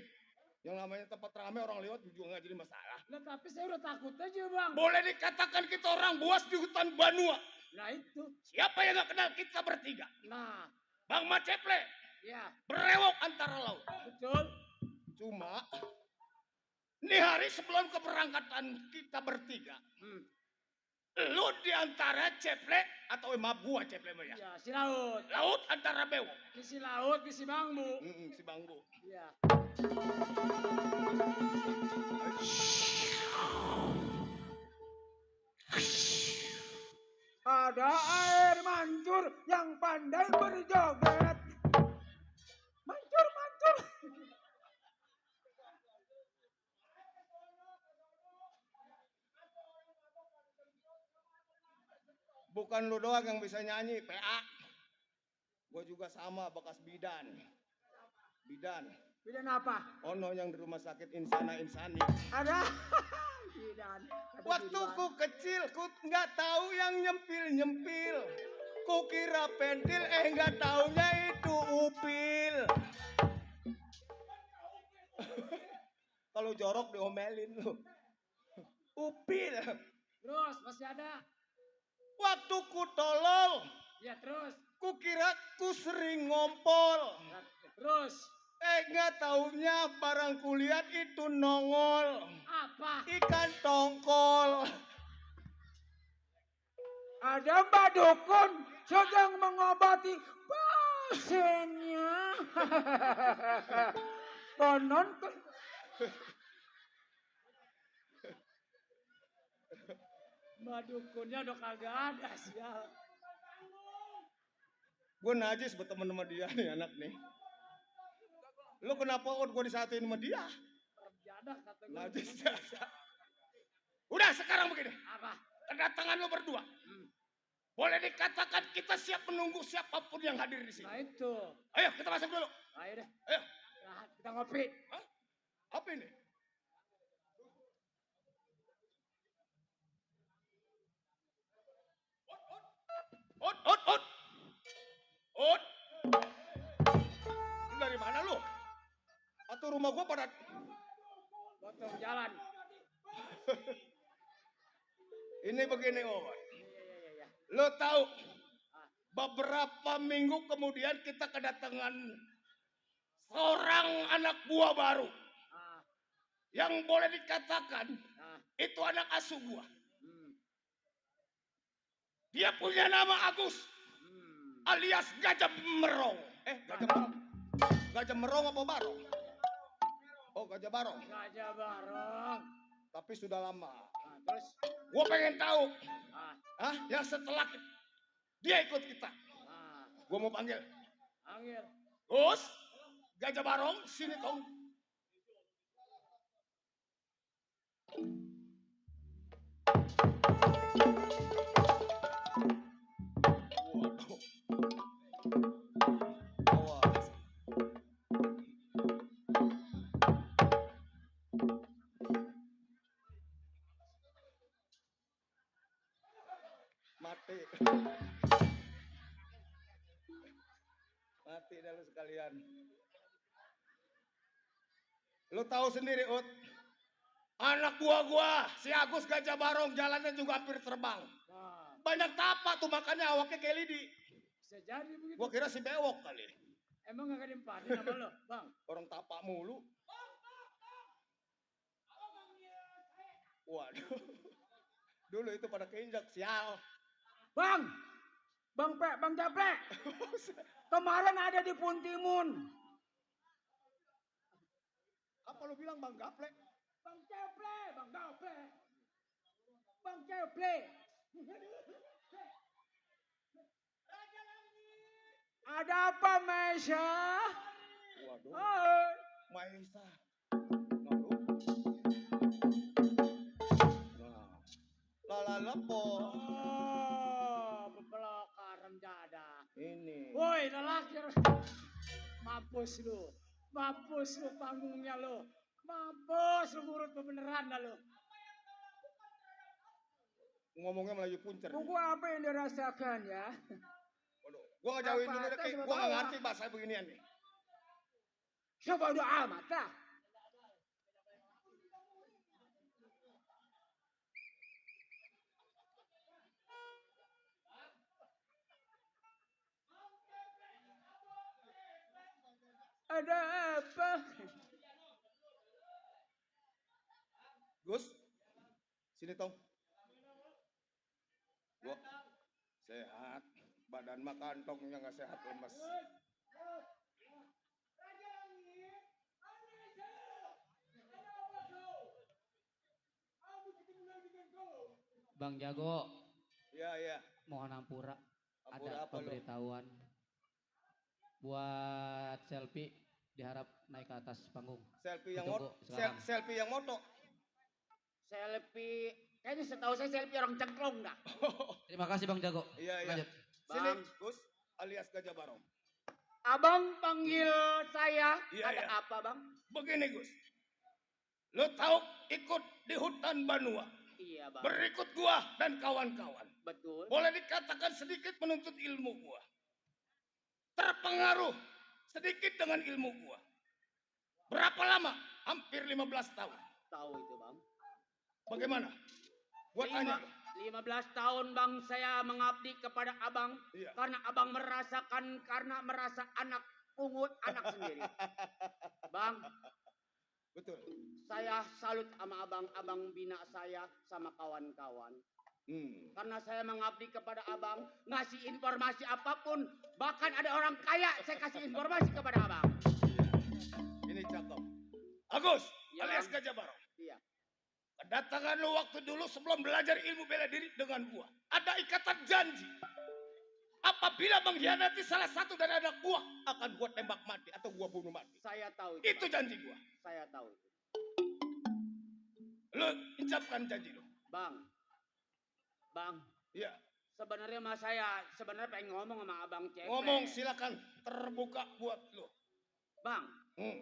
Yang namanya tempat ramai orang lewat juga nggak jadi masalah. Lah tapi saya udah takut aja Bang. Boleh dikatakan kita orang buas di hutan Banua. Nah itu. Siapa yang nggak kenal kita bertiga? Nah, Bang Maceple. ya Berewok antara laut. betul. Cuma ini hari sebelum keberangkatan kita bertiga, lu di antara Ceple atau emab gua Ceple mah ya. Ya, si laut. Laut antara bewok. Kisi laut, kisi bangbu. Si Bangbu. Iya. Ada air mancur yang pandai berjoget. Mancur, mancur. Bukan lu doang yang bisa nyanyi, PA. Gua juga sama bekas bidan. Bidan. Bidan apa? Ono yang di rumah sakit Insana Insani. Ada. Bidan. Ada Waktu bidan. ku kecil, ku nggak tahu yang nyempil-nyempil. Ku kira pentil, nggak taunya itu upil. Kalau jorok diomelin lu. Upil. Terus masih ada. Waktu ku tolol, Ya terus. ku kira ku sering ngompol. Ya, terus. Nggak taunya barang kulihat itu nongol. Apa? Ikan tongkol. Ada Mbak Dukun sedang mengobati pasiennya. Konon Mbak Dukunnya udah kagak ada sial. Gue najis berteman sama dia nih anak nih. Lu kenapa gue disatuin sama dia? Jadah kata gue. Najis jasa. Udah sekarang begini. Apa? Kedatangan lu berdua. Boleh dikatakan kita siap menunggu siapapun yang hadir di sini. Nah itu. Ayo kita masuk dulu. Ayo deh. Ayo. Nah, kita ngopi. Hah? Apa ini? Ut, ut, ut. Ut. Lu dari mana lu? Atau rumah gua pada Potong jalan. ini begini, oh. Iya. Lu tahu beberapa minggu kemudian kita kedatangan seorang anak buah baru Ah, yang boleh dikatakan nah. itu anak asuh gua. Hmm. Dia punya nama Agus alias Gajah Merong. Gajah Merong. Gajah Merong apa Barong? Oh, Gajah Barong. Gajah Barong. Tapi sudah lama. Nah, terus. Gua pengen tahu, Ah, yang setelah dia ikut kita. ah. Gua mau panggil. Angin. Gus, Gajah Barong, sini tong. Waduh. Awas. Mati. Mati dah lu sekalian. Lu tahu sendiri, Ut. Anak buah gua, si Agus Gajah Barong, jalannya juga hampir terbang. Nah, Banyak tapak tuh, makanya awaknya kayak lidi. bisa jadi begitu. Gua kira si bewok kali. Emang gak ada empatin sama lo, Bang? Orang tapak mulu. Waduh. Dulu itu pada keinjak, sial. Bang! Bang Japle! Kemarin ada di Puntimun. Apa lu bilang Bang Gaplek? Bang Japle! Bang Japle! Bang Japle! Ada apa, Mesya? Waduh, Hai. Maisa. Nah, lala lepo. Oh, bebelokar dada. Ini. Woi, lelaki. Mampus lu. Mampus lu panggungnya lu. Mampus lu urut kebeneran dah lu. Ngomongnya Melayu puncer. Buku apa yang dirasakan ya? Waduh, gua nggak jauhin Apa dulu deh, atas Ki. sama Gua nggak bawah? ngerti bahasa beginian nih. Coba doa amat lah. Ada apa? Gus, sini tong. Gua sehat, badan mah kantongnya nggak sehat, lemes. Bang Jago, Iya. mohon ampura. Ampura Ada apa lu? pemberitahuan. Buat selfie diharap naik ke atas panggung. Selfie yang Ditunggu moto, sekarang. selfie yang moto. Selfie. Kayaknya setahu saya selfie orang cengklong enggak? Terima kasih Bang Jago. Iya. Lanjut. Sini, Bang. Gus, alias Gajah Barong. Abang panggil saya. Iya, Ada iya. apa, Bang? Begini, Gus. Lo tahu ikut di hutan Banua. Iya, Bang. Berikut gua dan kawan-kawan. Betul. Boleh dikatakan sedikit menuntut ilmu gua. Terpengaruh sedikit dengan ilmu gua. Berapa lama? Hampir 15 tahun. Tahu itu, Bang. Bagaimana? Gua tanya. 15 tahun, Bang, saya mengabdi kepada Abang. Iya. Karena Abang karena merasa anak pungut anak sendiri. Bang, Betul. saya salut sama Abang. Abang bina saya sama kawan-kawan. Karena saya mengabdi kepada Abang, ngasih informasi apapun. Bahkan ada orang kaya, saya kasih informasi kepada Abang. Ini cakep. Agus, Iya, alias Bang. Gajah Barong. Iya. Kedatangan lu waktu dulu sebelum belajar ilmu bela diri dengan gua. Ada ikatan janji. Apabila mengkhianati salah satu dari anak gua, akan gua tembak mati atau gua bunuh mati. Saya tahu Itu Bang. janji gua. Saya tahu. Lu ucapkan janji lu. Bang, bang, Iya. sebenarnya mas saya sebenarnya pengen ngomong sama abang Ceple. Ngomong silakan, terbuka buat lo. Bang, Hmm.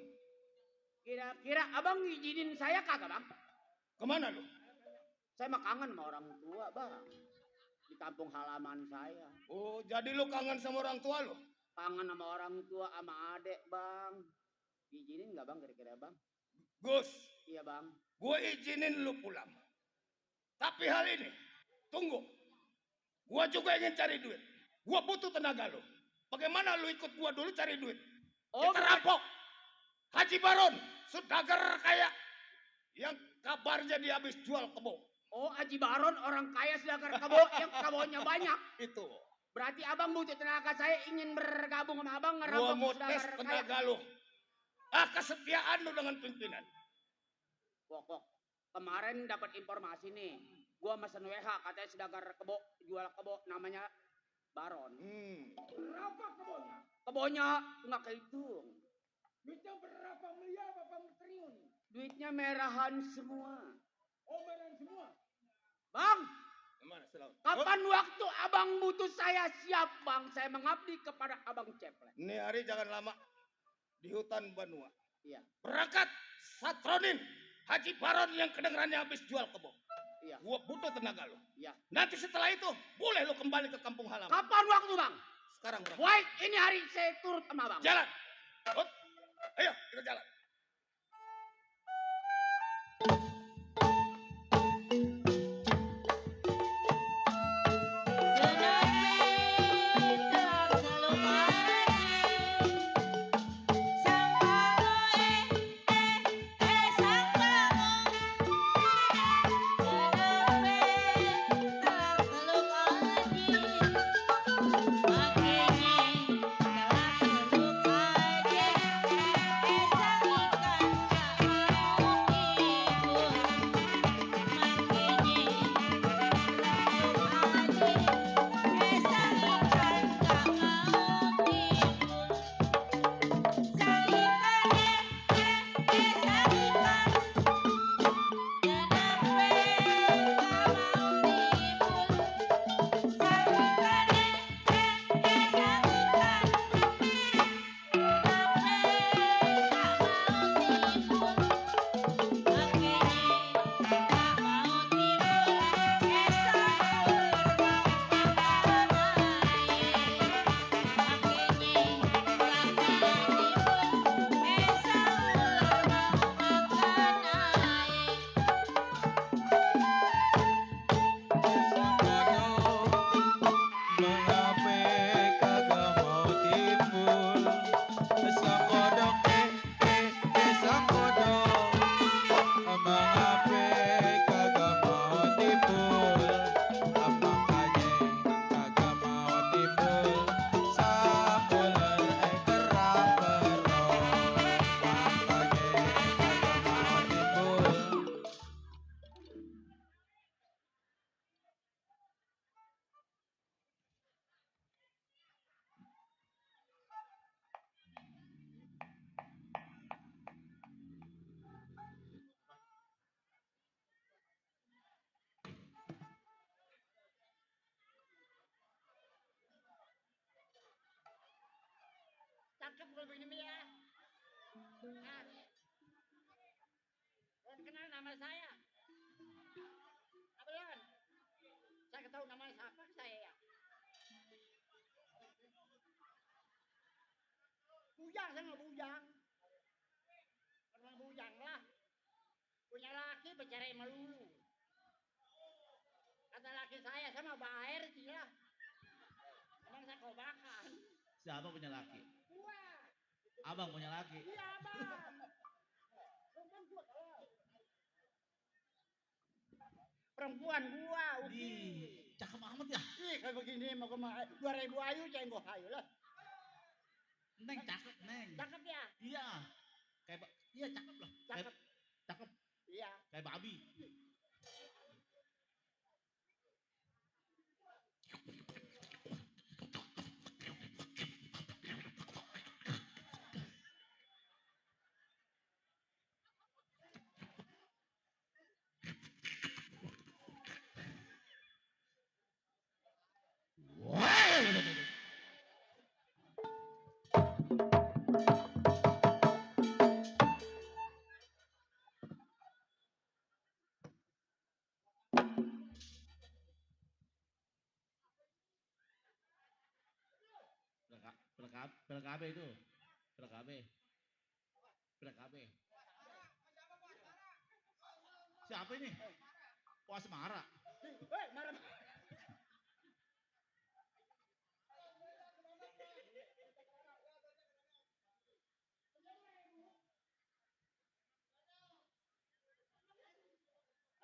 kira-kira abang izinin saya kagak bang? Kemana lo? Saya mah kangen sama orang tua bang. Di kampung halaman saya. Oh, jadi lo kangen sama orang tua lo? Kangen sama orang tua sama adek bang. Izinin nggak bang kira-kira bang? Gus, Iya bang. gue izinin lo pulang. Tapi hal ini, tunggu. Gue juga ingin cari duit. Gue butuh tenaga lo. Bagaimana lo ikut gue dulu cari duit? Oh, Kita rampok. Haji Baron, saudagar kaya. Yang kabarnya dia habis jual kebo. Oh, Haji Baron orang kaya sedangkan kebo yang kebonya banyak. Itu. Berarti abang butuh tenaga saya ingin bergabung sama abang Gue ngerampok mau tes sedangkan kaya. tenaga lo. Kesetiaan lo dengan pimpinan. Pokok kemarin dapat informasi nih. Gua mesen WH katanya sedangkan kebo jual kebo namanya Baron. Berapa kebonya? Kebonya nggak kehitung. Duitnya berapa miliar apa triliun? Duitnya merahan semua. Oh, beran semua. Bang, Gimana selalu? kapan waktu abang butuh saya siap bang. Saya mengabdi kepada abang Ceple. Ini hari jangan lama. Di hutan Banua. Iya, Berangkat Satronin. Haji Baron yang kedengerannya habis jual kebo. iya, Gua butuh tenaga lo. iya. Nanti setelah itu boleh lo kembali ke kampung halaman. Kapan waktu bang? Sekarang berangkat. Baik, ini hari saya turut sama bang. Jalan. Hut. Ayo kita jalan. Cakep kalau begini ya. Nah, kenal nama saya. Abelon. Saya ketahui nama siapa saya ya. Bujang sama bujang. Orang bujang lah. Punya laki bercerai melulu. Kata laki saya sama Baer gila. Emang saya kau makan. Siapa punya laki? Gua. Abang punya laki. Iya abang. Perempuan gua, Uki. Cakep amat ya. Ih, kayak begini mau kemana? 2000 ayu cenggoh ayo lah. Neng cakep, Neng. Cakep ya? Iya. Iya cakep lah. Cakep. Cakep. Iya. Kayak babi. PLKB itu. PLKB. PLKB. Siapa ini? Oh, Asmara. Marah.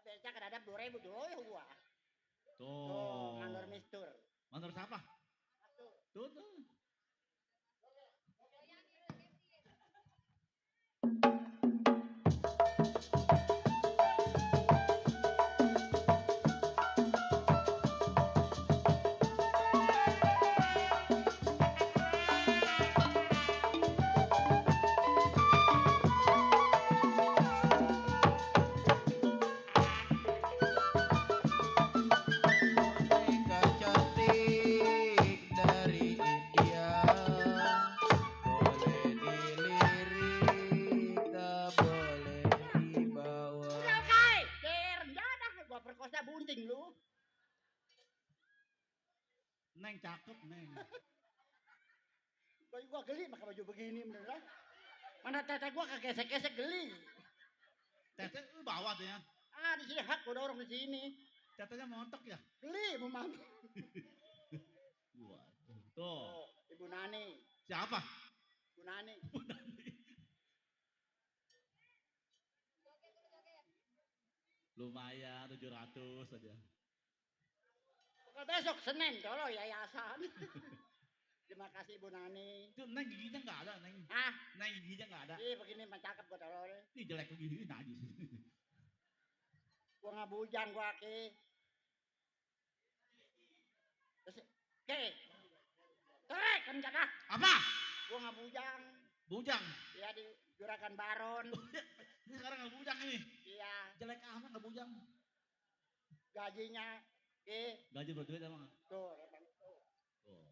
Becak kadang 2.000 dulu ya gua. Tuh, mandor mistur. Mandor siapa? Tuh. Boneka cantik dari India, boleh dilirik, tak boleh dibawa. Udah kai, rendah dah gua perkosa bunting lu. Neng cakep, Neng. Gua geli pakai baju begini beneran. Mana tete gua kegesek-gesek geli. Tete lu bawa tuh ya. Ah di sini hak gua dorong di sini. Tetenya montok ya. Geli mau mampu. Waduh. Tuh. Oh, Ibu Nani. Siapa? Ibu Nani. Lumayan 700 aja. Pokoknya besok Senin kalau yayasan. Terima kasih Ibu Nani. Itu Neng giginya nggak ada, Neng. Ah, Neng giginya nggak ada. ih begini mah cakep gua tolol. Ini jelek begini najis. Gua ngabujang gua ke. Terus, ke. Terek kan kata. Apa? Gua ngabujang. Bujang. Ya di Juragan Baron. Ini sekarang nggak bujang ini. Iya, Jelek amat nggak bujang. gajinya ke Gaji berduit emang. tuh. Oh.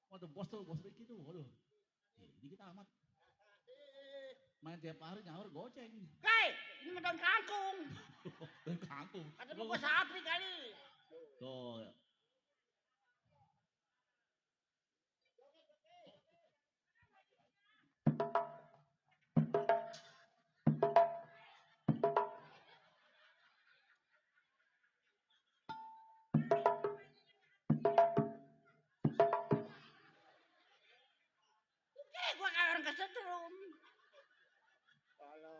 Waduh bos Ricky tuh, waduh. Dikit amat. Main tiap hari nyaur goceng. Hei, ini mah daun kangkung. Dan kangkung. Ada buku sapi kali. Tuh. Gua kayak orang kesetrum. Kalau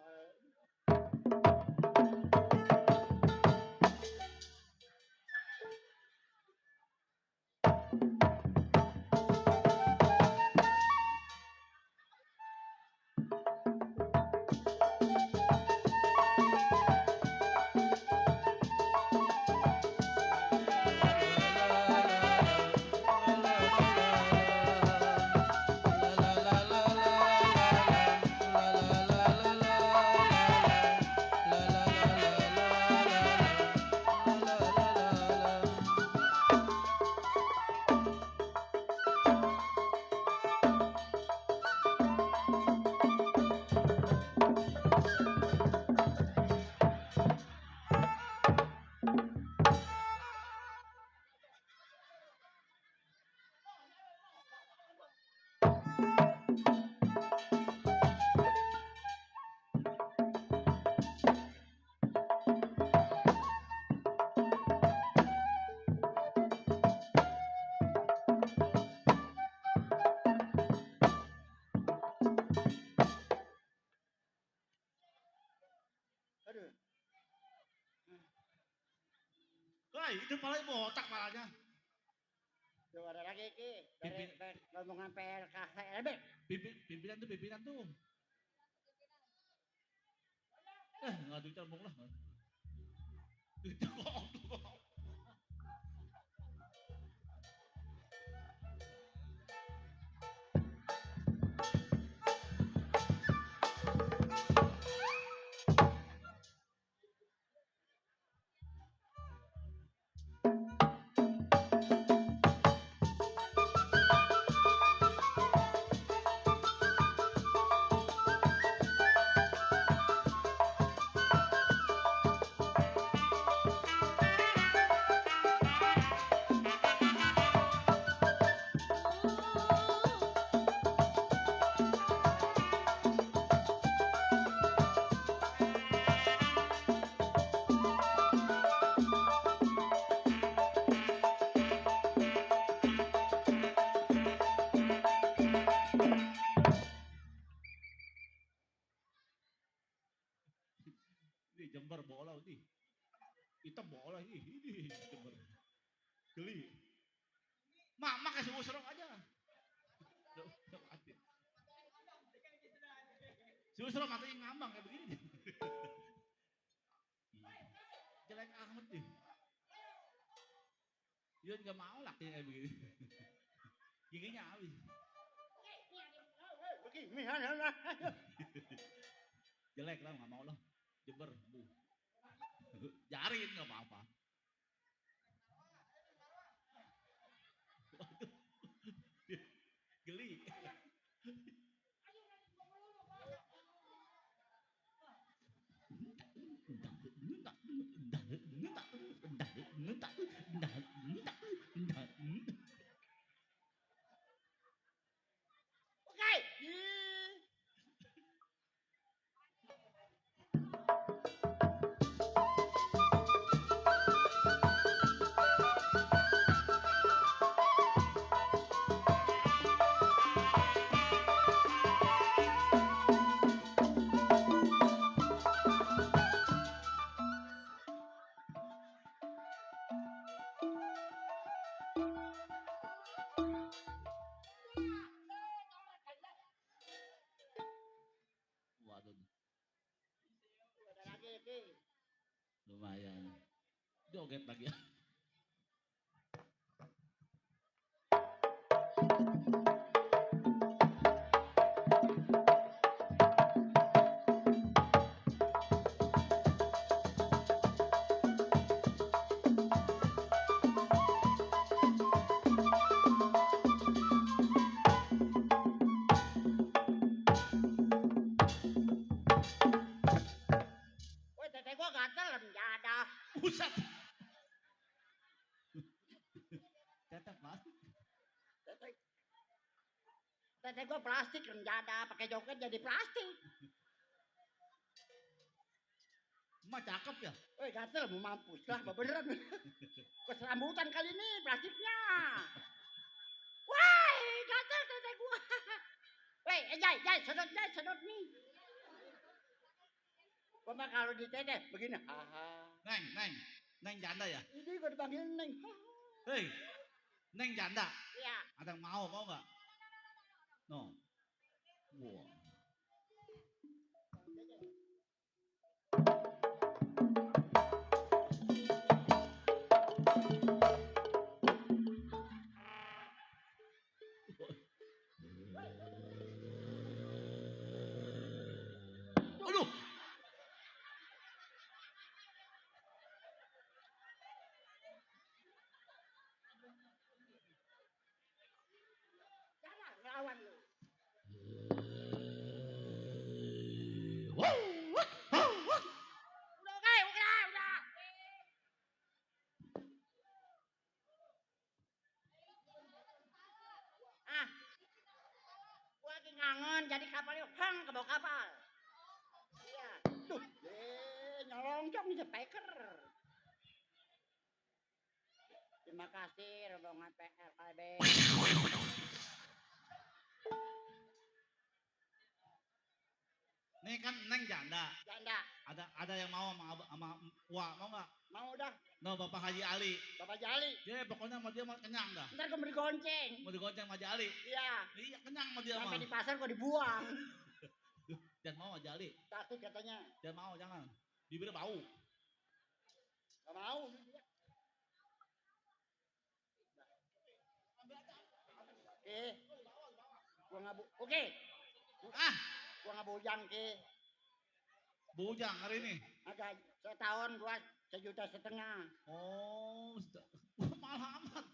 aduh. Woi, itu palanya botak palanya. Tuh ada lagi ki dari rombongan PLKHLB. Pimpinan tuh. Nggak dicambung lah. Dicambung. Hitam bola ini Jember. Geli. Mak kasih serong aja. Si serong matanya ngambang kayak begini. Jelek amat nih. Dia nggak mau lakinya kayak begini. Giginya habis. Begini, Jelek lah nggak mau lah. Jember. Jarin nggak apa-apa. Geli. Oke. Waduh, Ada lagi, Ki. lumayan. Joget lagi ya. Woi, tete gua gatel mendadak. Pusat. Cetak plastik. Tete Tete gua plastik mendadak, pakai joget jadi plastik. Emak cakep ya. Woi, gatel mau mampus lah, beneran. Gua serambutan kali ini plastiknya. Woi, gatel tete gua. Woi, jai, sedot nih. Gua mah kalau di tete begini, haha. Neng janda ya. Ini gua dipanggil Neng. Hei, Neng janda. Iya. Ada yang mau nggak? No. Wow. Aduh. Jangan ngelawan lu. Udah, oke, udah. Ah, gua lagi ngangen jadi kapal yuk, hang ke bawah kapal. Iya. Tuh, nyolongcong di speaker. Terima kasih rombongan PLKB. Nih kan Neng janda. Janda, Ada yang mau sama Wak mau nggak? mau dah, No, Bapak Haji Ali. Bapak Jali. Dia pokoknya sama dia mau kenyang dah. Ntar gua beli gonceng. Mau digonceng sama Haji Ali. Iya. Iya kenyang sama dia mah. Sampai di pasar gua dibuang. Jangan mau Haji Ali. Takut katanya. Jangan mau jangan. Bibirnya bau. Gak mau. Oke. Gua nggak Oke. Ah, Gua nggak bujang ke. bujang hari ini. Agak setahun gua 1,5 juta. Oh, mahal amat.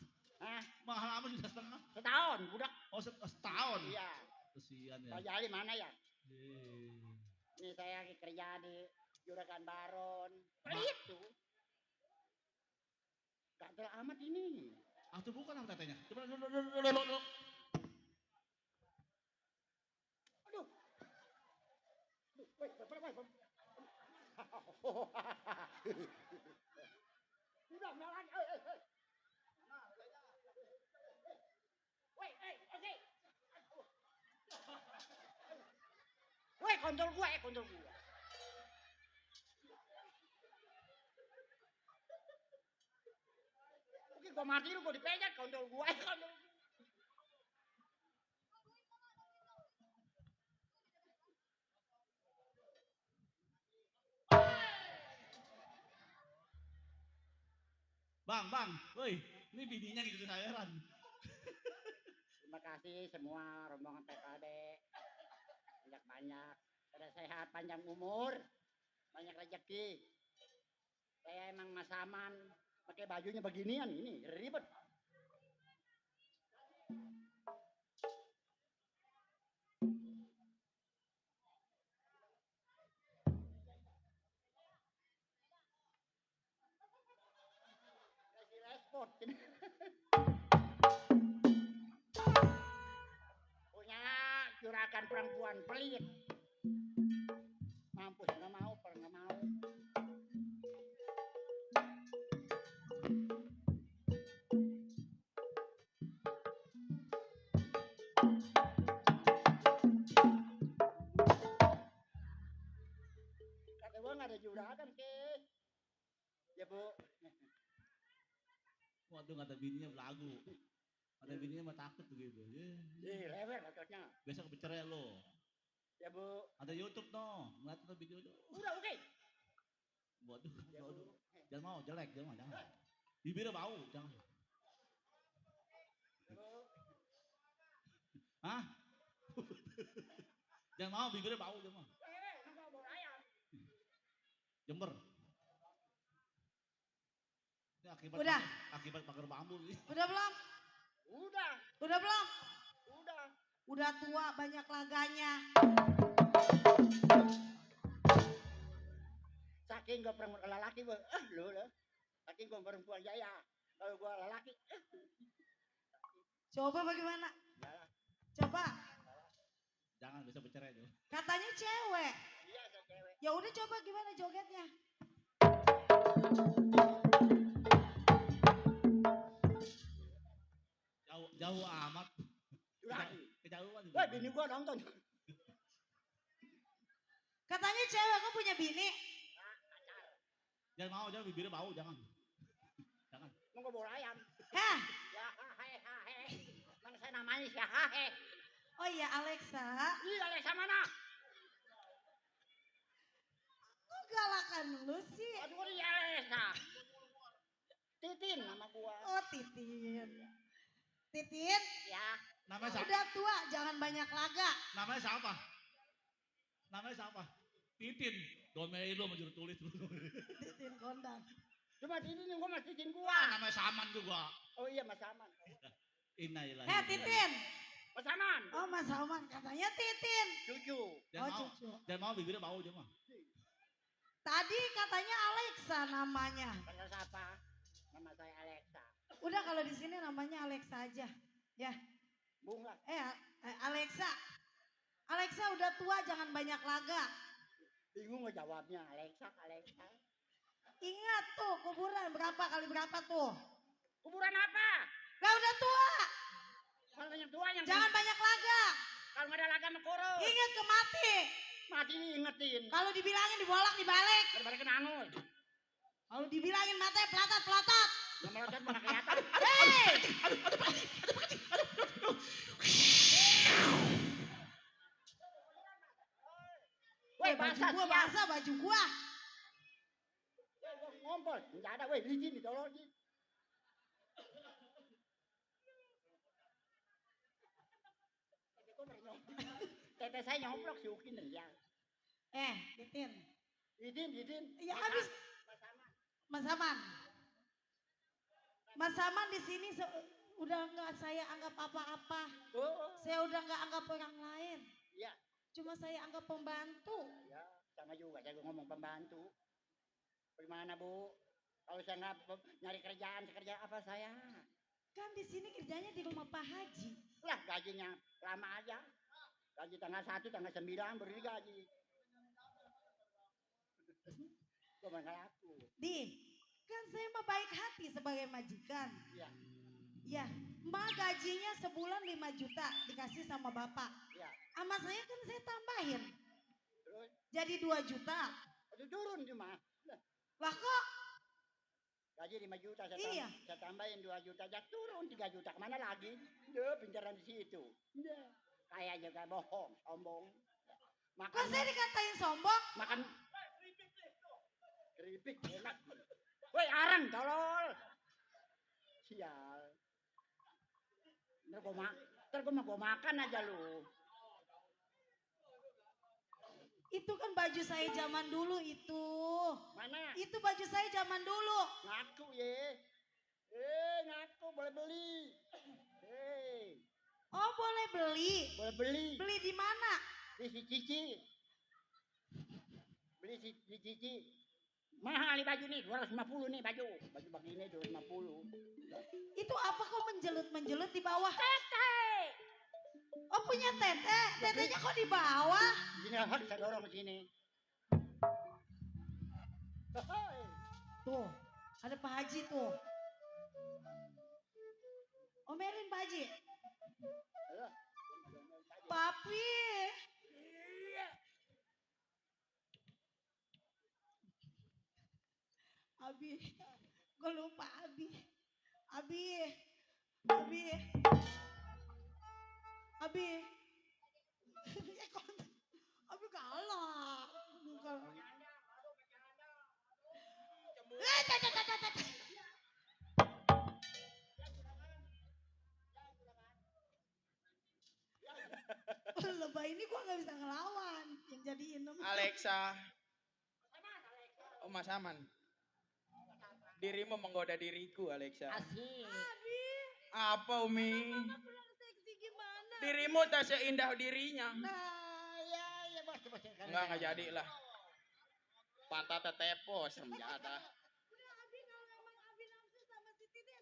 Hah? Mahal amat juta setengah. Setahun, budak. Oh, setahun. Iya. Kesian ya. Pak Jali mana ya? Eh. Ini saya lagi kerja di Juragan Baron. Pelit tuh. Gatel amat ini. Ah, tuh bukan apa tetenya. Coba dulu. Aduh. Woi. Udah, jalan. Woi, oke. Woi, kontrol gua. gua mati lu gua dipegang kondol gua. Kondol. Bang, woi, ini bininya gitu heran. Terima kasih semua rombongan PKD. Banyak-banyak. Pada sehat, panjang umur, banyak rezeki. Saya emang Mas Aman, pakai bajunya beginian ini ribet. Kasih respon. Punya juragan perempuan pelit. Mampus nggak mau, nggak mau. Kata gua nggak ada juragan ke. Ya bu. Waduh, kata bininya belagu. Kata bininya mah takut begitu. Lewer maksudnya. Besok bercerai lo. Ya bu. Ada YouTube no, ngeliat tuh video itu. Udah oke. Waduh, Ya, waduh. Bu. Jangan mau, jelek, jangan. Bibirnya bau, jangan. Ya, bu. Hah? Jangan mau, bibirnya bau, jangan mau. Nggak mau ayam. Jember. Ini Udah. akibat bakar bambu nih. Udah belum? Udah. Udah belum? Udah. Udah tua banyak laganya. Saking gue perempuan lelaki gue, lu. Saking gue perempuan jaya. Kalau gue lelaki, Coba bagaimana? Yalah. Coba. Jangan bisa bercerai tuh. Katanya cewek. Iya, ada cewek. Ya udah coba gimana jogetnya? Jauh amat. Lagi. Kejauhan. Wah, bini gue nonton. Katanya cewek, kok punya bini? Jangan mau, jangan bibirnya bau, jangan. Jangan. Mau gue bawa ayam. Hah? Ya, hahe. Mana saya namanya si hahe. Oh iya Alexa. Iya, Alexa mana? Kok galakan lu sih? Aduh, iya Alexa. Titin nama gua. Oh Titin. Titin, Ya. Namanya siapa? udah tua jangan banyak laga. Namanya siapa? Namanya siapa? Titin. Domain lu menjuru tulis. Titin kondang. Cuma Titin gua masih Titin gua. Namanya Saman juga. Oh iya, Mas Aman. Innalillahi. Titin. Mas Aman. Oh Mas Salman katanya Titin. Cucu. Jangan Oh mau. cucu. Jangan mau bibirnya bau jangan. Tadi katanya Alexa namanya. Panggil siapa? Nama saya Alexa. Udah kalau di sini namanya Alexa aja. Ya. Bung lah. Alexa. Alexa udah tua jangan banyak laga. Bingung ngejawabnya. Alexa. Ingat tuh kuburan berapa kali berapa tuh. Kuburan apa? Lah udah tua. Kalau banyak tua yang Jangan banyak laga. kalau nggak ada laga kurus. Ingat ke mati. Mati nih ingetin. Kalau dibilangin dibolak dibalik. Daripada kena angus. Kalau dibilangin matanya pelatat. Yang meloncat mana kelihatan. Hei. Woi, Baju gua basah baju gua. Ngompol. Enggak ada, woi, izin ditolong. Tete saya nyomplok si Ukin ya. Titin. Izin. Ya habis Mas Aman. Mas Aman di sini udah nggak saya anggap apa-apa. Oh, Saya udah nggak anggap orang lain. iya. Cuma saya anggap pembantu. Ya, sama juga saya ngomong pembantu. Bagaimana, Bu? Kalau saya nggak nyari kerjaan apa saya? Kan di sini kerjanya di rumah Pak Haji. Lah, gajinya lama aja. Gaji tanggal 1, tanggal 9 baru digaji. Gue nggak laku. Kan saya mah baik hati sebagai majikan. Iya. Ya, Mbak gajinya sebulan 5 juta dikasih sama Bapak. Iya. Sama saya kan saya tambahin. Terus, Jadi 2 juta. aduh turun cuma. Lah kok Gaji 5 juta, Iya. saya tambahin 2 juta, aja turun 3 juta. Kemana lagi? Duh, pinjaran di situ. Kayak juga bohong, sombong. Kok saya dikatain sombong? Makan keripik enak. Woi, arang tolol. Sial. Ntar gua makan aja lu. Itu kan baju saya zaman dulu itu. Mana? Itu baju saya zaman dulu. Ngaku ye. Ngaku boleh beli. Oh, boleh beli. Boleh beli. Beli di mana? Di si Cici. Beli si Cici. Mahal nih baju nih, 250 nih baju. Baju begini 250. Itu apa kok menjelut-menjelut di bawah? Tete. Oh, punya tete. Tetenya kok di bawah? Sini hak saya dorong ke sini. Tuh, ada Pak Haji tuh. Omelin Pak Haji. Papi. Abi, gue lupa Abi. Abi. Abi galak. Lebah ini gua nggak bisa ngelawan. Yang jadiin Alexa. Mas Aman. Dirimu menggoda diriku, Alexa. Asik. Apa, Umi? seksi gimana? Dirimu tak seindah dirinya. Nah, ya bos. Enggak jadi lah. Pantat tetepo, senjata. Udah Abi, kalau emang Abi nafsu sama si Titin,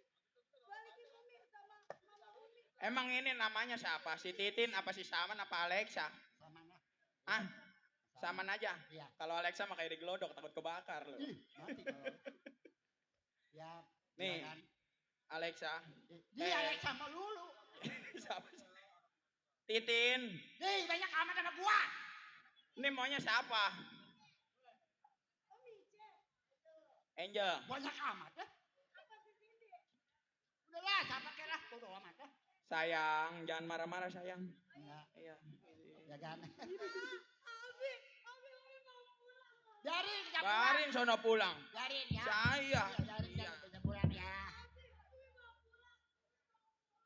balikin Umi sama Mama Umi. Emang ini namanya siapa? Si Titin, apa si Saman, apa Alexa? Samana. Ah, Saman aja. Iya. Kalau Alexa mah kayak digelodok, takut kebakar loh. Mati kalau. Ya. Nih, Silakan. Alexa. Dia Alexa sama lulu. Siapa sih? Titin. Nih, banyak amat sama gua. Ini maunya siapa? Angel. Banyak amat ya. Udahlah, siapa kira? Bodo amat ya. Sayang, jangan marah-marah sayang. Enggak. Iya. Ya kan. Abi mau pulang. Biarin, jangan pulang. Barin sono pulang. Biarin ya. Saya. Biarin, jangan pulang ya.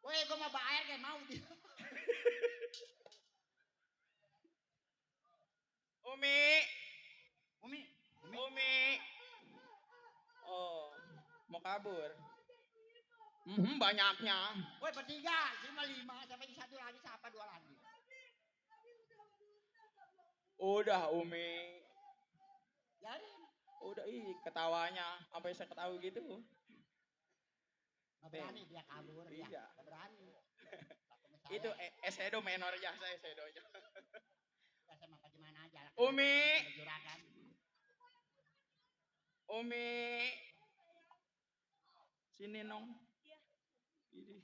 Woi, gua mau bayar kayak mau dia. Umi. Oh, mau kabur. Banyaknya. Woi, bertiga, 5, sampai di satu lagi siapa 2 lagi. Udah, Umi. Biarin. Udah, ketawanya. Sampai saya ketawa gitu. Nggak berani dia kabur ya. Iya. Nggak berani. Itu Esedo menor aja, saya Esedonya. Udah sama bagaimana aja. Umi. Juragan. Umi. Sini nong. Iya. Ini.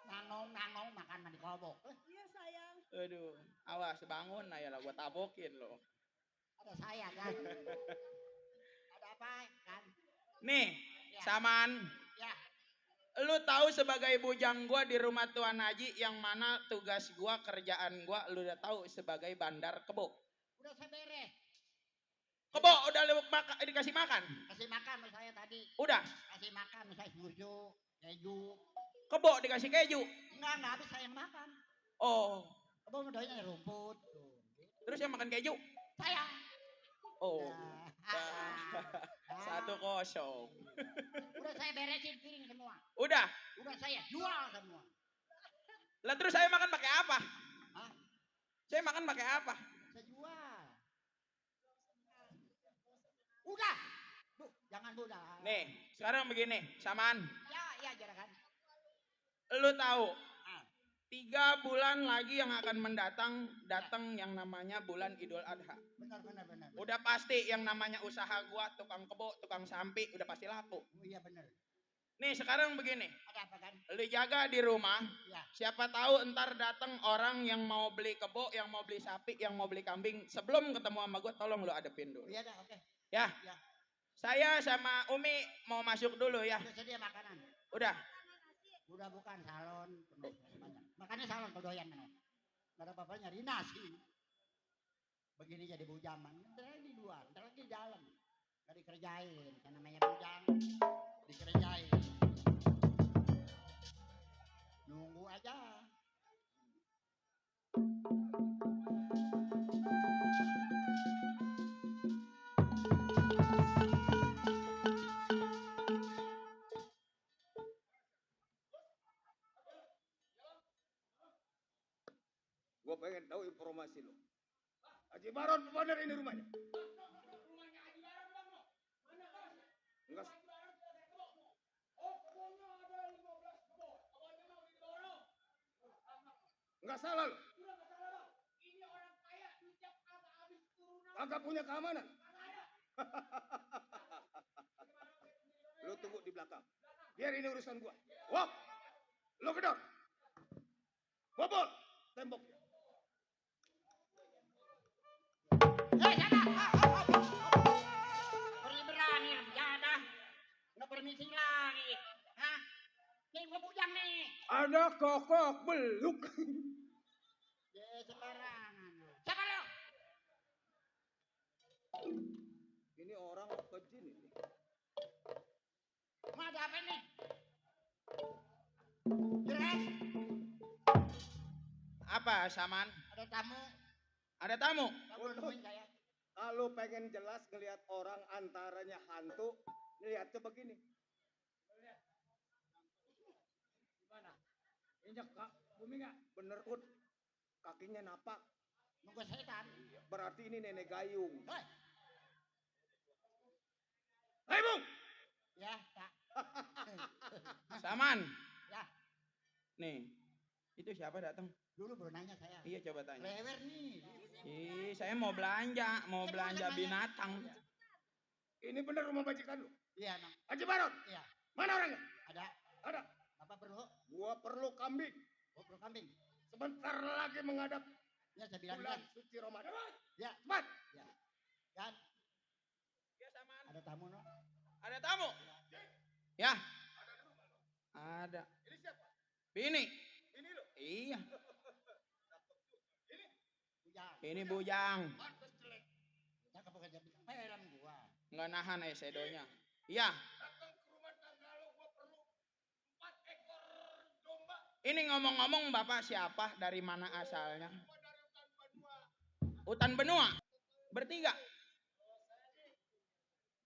Nangong makan mandi kobok. Iya sayang. Aduh, awas bangun lah ya lah, gua tabokin lo. Ada saya kan. Ada apa kan? Nih, Ya. Saman. Ya. Lu tahu sebagai bujang gua di rumah Tuan Haji yang mana tugas gua, kerjaan gua, lu udah tahu sebagai bandar kebo. Udah saya beres. Kebo udah lu dikasih makan? Kasih makan sama saya tadi. Udah. Kasih makan saya susu, keju. Kebo dikasih keju. Enggak habis saya yang makan. Oh, Abang doanya rumput. Tuh. terus yang makan keju? Saya. Oh. Ya. 1-0. Udah saya beresin piring semua. Udah. Udah saya jual semua. Lah terus saya makan pakai apa? Hah? Saya makan pakai apa? Saya jual. Udah. Duh, jangan udah. Nih, sekarang begini, Saman. Ya, juragan. Lu tahu 3 Ah. bulan lagi yang akan datang yang namanya bulan Idul Adha. Benar. Udah pasti yang namanya usaha gua, tukang kebo, tukang sampi, udah pasti laku. Oh, iya benar. Nih sekarang begini, Ada apa kan? lu jaga di rumah. Ya. Siapa tahu ntar datang orang yang mau beli kebo, yang mau beli sapi, yang mau beli kambing. Sebelum ketemu sama gua, tolong lu adepin dulu. Iya dah, oke. Ya. Ya. Saya sama Umi mau masuk dulu ya. Udah sedia makanan. Udah. Udah bukan salon penuh banyak. Makanya salon kedoyan mana. Enggak ada apa-apa nyari nasi. Begini jadi bujangan. Ntar di luar, ntar lagi jalan. Enggak dikerjain, kan namanya bujang. Dikerjain. Nunggu aja. Gua pengen tahu informasi lo. Haji Baron bener ini rumahnya. Enggak. Enggak salah lo. Ini orang kaya, duitnya kagak habis turunan. Kagak punya keamanan. Lo tunggu di belakang. Biar ini urusan gua. Wah, lo gedor. Bobol tembok. Berani menjada. Nggak permisi lagi. Hah? Ini gua bujang nih. Ada kokok beluk. Ya sembarangan. Siapa lo? Ini orang apa jin ini? Mau ada apa nih? Jelas. Apa Saman? Ada tamu. Ada tamu? Kamu nemuin saya. Kalau pengen jelas ngelihat orang antaranya hantu, lihatnya begini. Gimana? Injak kak, bumi nggak? Bener Ud. Kakinya napak. Nunggu setan. Berarti ini nenek gayung. Hei. Hei Bung! Ya, Kak. Saman. Ya. Nih, itu siapa datang? Dulu baru nanya saya. Iya coba tanya. Lewer nih. Ih, saya mau belanja binatang. Ini bener rumah majikan lu? Iya, Nang. Haji Baron? Iya. Mana orangnya? Ada. Ada. Bapak perlu? Gua perlu kambing. Oh, perlu kambing. Sebentar lagi menghadap Ya, saya bilang bulan kan. suci Ramadan. Ya. Cepat. Ya. Kan. Ya Saman. Ada tamu, no? Ada tamu? Ya. Ada. Ini siapa? Bini. Ini lo. Iya. Bujang. Ini bujang. Pantes jelek. Saya bukan jadi film gua. Nggak nahan sedonya. Iya. Datang ke rumah tangga lo, gua perlu 4 ekor domba. Ini ngomong-ngomong Bapak siapa? Dari mana asalnya? Gua dari hutan Banua. Hutan benua. Bertiga.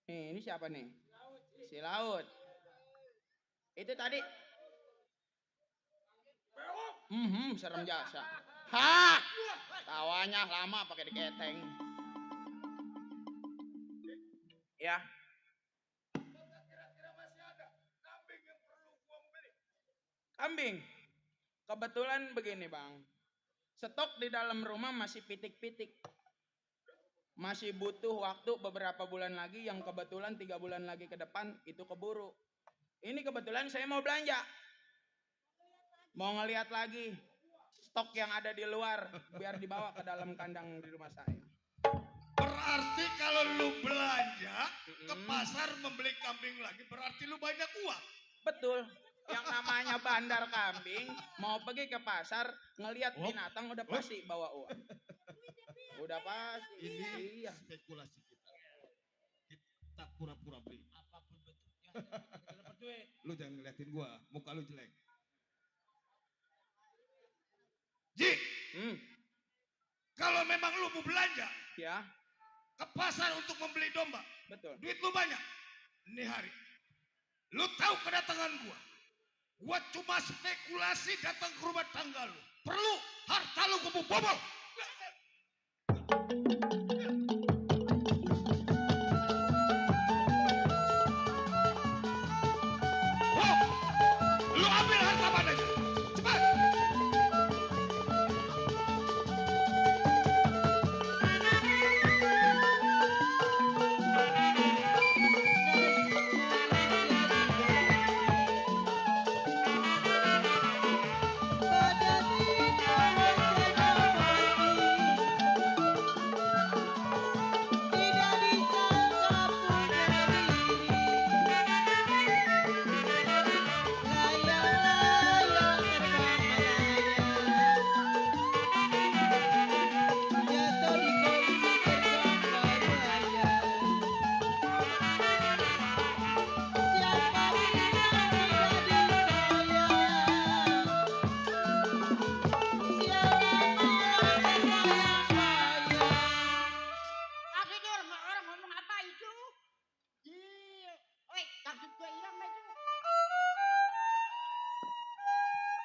Nih, ini siapa nih? Si Laut. Itu tadi. Serem jasa. Ha! Tawanya lama pakai diketeng. Ya. Kira-kira masih ada kambing yang perlu gua beli. Kambing. Kebetulan begini, Bang. Stok di dalam rumah masih pitik-pitik. Masih butuh waktu beberapa bulan lagi, yang kebetulan 3 bulan lagi ke depan itu keburu. Ini kebetulan saya mau belanja. Mau ngeliat lagi stok yang ada di luar biar dibawa ke dalam kandang di rumah saya. Berarti kalau lu belanja ke pasar membeli kambing lagi, berarti lu banyak uang. Betul. Yang namanya bandar kambing, mau pergi ke pasar ngeliat binatang udah pasti bawa uang. Udah pasti. Ini Iya. spekulasi kita. Kita pura-pura beli. Apapun bentuknya, kita dapat duit. Lu jangan ngeliatin gua, muka lu jelek. Ji, kalau memang lu mau belanja Ya, ke pasar untuk membeli domba, betul. duit lu banyak. Ini hari, lu tahu kedatangan gua. Gua cuma spekulasi datang ke rumah tangga lu. Perlu harta lu gua mau bobol. Oh, lu ambil harta padanya. Cepat. Tidak disangka pun jadi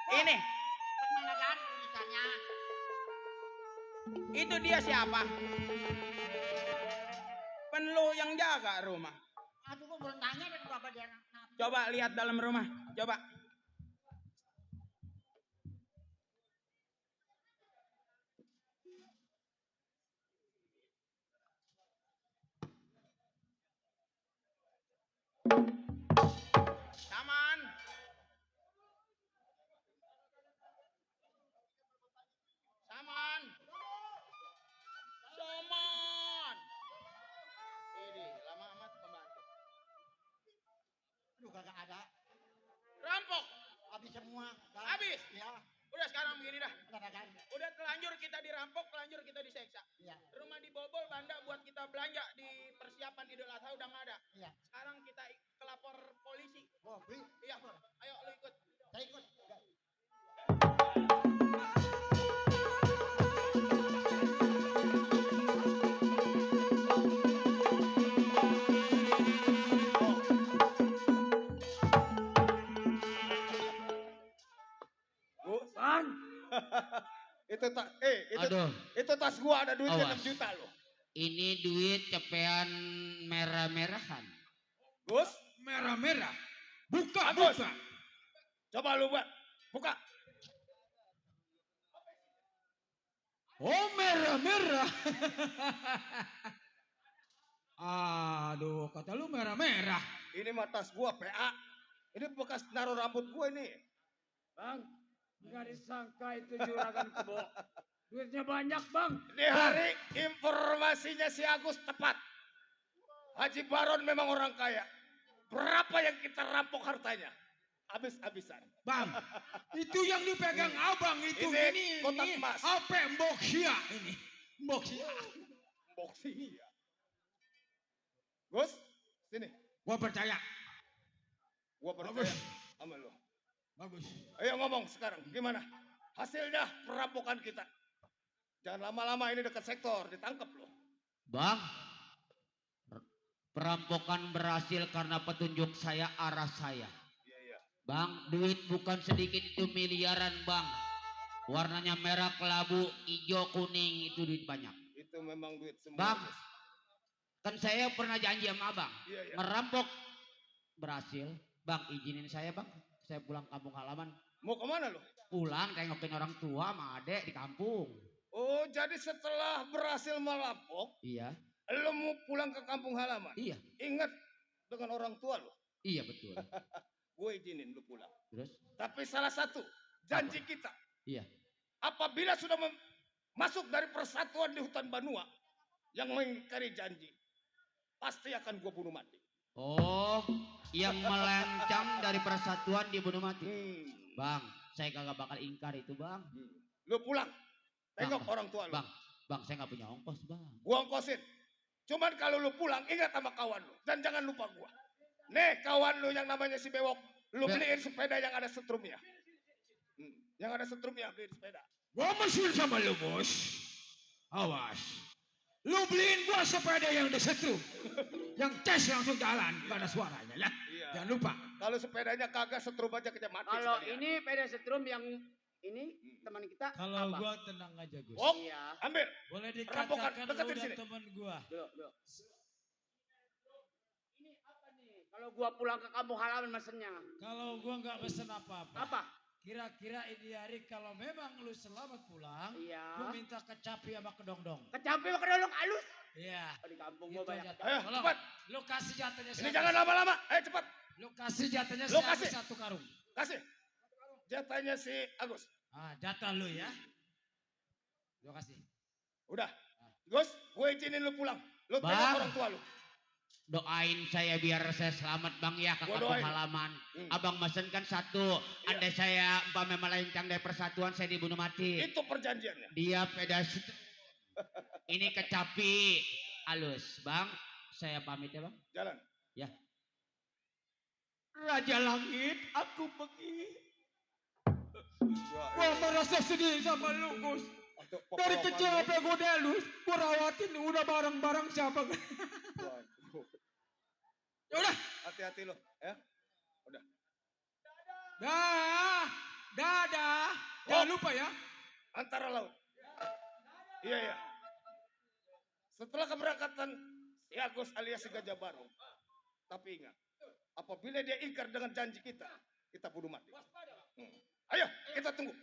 Ini, Bagaimana kan tulisannya? itu dia siapa? Pen lu yang jaga rumah. Aduh, gua belum tanya dari berapa dia. Coba lihat dalam rumah, coba. Saman. Saman. Saman. Ini lama amat pembantu. Aduh, kagak ada. Rampok. Habis semua. Dah. Habis? Iya. Udah sekarang begini dah. Kagak kan? Udah telanjur kita dirampok, telanjur kita diseksa. Iya. Rumah dibobol, banda buat kita belanja di persiapan Idul Adha udah nggak ada. Iya. Sekarang kita kelapor polisi. Oh, beli. Iya, ayo lu ikut. Saya ikut. Bang. itu tak Aduh, itu tas gua ada duitnya Awas. 6 juta loh. ini duit cepean merah-merahan. Gus, Merah-merah. Buka, Agus. buka. coba lu buat. Buka. Oh, merah-merah. Aduh, kata lu merah-merah. Ini mah tas gua PA. Ini bekas naruh rambut gua ini. Bang, nggak disangka itu juragan kebo. Duitnya banyak bang. Di hari informasinya si Agus tepat. Haji Baron memang orang kaya. Berapa yang kita rampok hartanya? Habis-habisan. Bang, itu yang dipegang abang itu. Ini kotak emas. Apa mbok sia ini? Mbok sia. Boxing ya. Gus, sini. Gua percaya. Gua percaya sama lu. Bagus. Ayo ngomong sekarang, gimana? Hasilnya perampokan kita. Jangan lama-lama ini dekat sektor, ditangkap loh. Bang, perampokan berhasil karena petunjuk saya arah saya. Iya, iya. Bang, duit bukan sedikit, itu miliaran bang. Warnanya merah, kelabu, hijau, kuning, itu duit banyak. Itu memang duit semua. Bang, Gus. kan saya pernah janji sama abang. Iya, iya. Ngerampok berhasil. Bang, izinin saya bang. Saya pulang kampung halaman. Mau kemana lo? Pulang tengokin orang tua sama adek di kampung. Oh, jadi setelah berhasil merampok, Iya, lo mau pulang ke kampung halaman? iya, Ingat dengan orang tua lo. iya betul. Gue izinin lo pulang. Terus? Tapi salah satu janji kita. Iya. Apabila sudah masuk dari persatuan di hutan Banua yang mengingkari janji, pasti akan gue bunuh mati. Oh, yang melencang dari persatuan dibunuh mati. Bang, saya kagak bakal ingkar itu bang. Lo pulang, tengok Bang, orang tua lo. Bang, saya nggak punya ongkos bang. Gua ongkosin. Cuman kalau lu pulang, ingat sama kawan lu. Dan jangan lupa gua. Nih kawan lu yang namanya si Bewok. Lu beliin sepeda yang ada setrumnya. Yang ada setrumnya, beliin sepeda. Gua mesul sama lu bos. Awas. Lu beliin gua sepeda yang disetrum. Yang tes langsung jalan, gak ada suaranya ya. Iya. Jangan lupa. Kalau sepedanya kagak setrum aja kita mati. ya. sekalian. Hmm. Kalau ini peda setrum yang ini teman kita Kalau apa? gua tenang aja Gus. Oh, Iya. ambil. Boleh Rampokan, dikatakan deketin lu udah sini. teman gua. Dulu. Ini apa nih? Kalau gua pulang ke kampung halaman mesennya. Kalau gua nggak pesen apa-apa. Apa? Kira-kira ini hari kalau memang lu selamat pulang, Iya. gua minta kecapi sama kedongdong. Kecapi pakai dolong halus. Iya. Oh, di kampung Gitu gua banyak. aja. Ayo, Tolong, cepat. Lu kasih jatahnya Ini jangan lama-lama. Ayo cepat. Lu kasih jatahnya Lu si kasih. Agus 1 karung. Kasih. Jatahnya si Agus. Ah, jatah lu ya. Lu kasih. Udah. Gus, gue izinin lu pulang. Lu tengok Bang. orang tua lu. Doain saya biar saya selamat bang ya ke Gua kampung doain. halaman. Hmm. Abang mesen kan satu. Iya. Andai saya umpama melencang dari persatuan saya dibunuh mati. Itu perjanjiannya. Dia pedas. Ini kecapi halus bang. Saya pamit ya bang. Jalan. Ya. Raja Langit, aku pergi. Gua merasa sedih sama lu, Gus. Dari kecil sampai gue delus, gue rawatin udah barang-barang siapa. Ya udah, Hati-hati lo, ya. dah. Dadah. Jangan lupa ya. Antara laut. Iya, iya. Setelah keberangkatan si Agus alias si Gajah Barong. Tapi ingat, apabila dia ingkar dengan janji kita bunuh mati. Ayo, kita tunggu.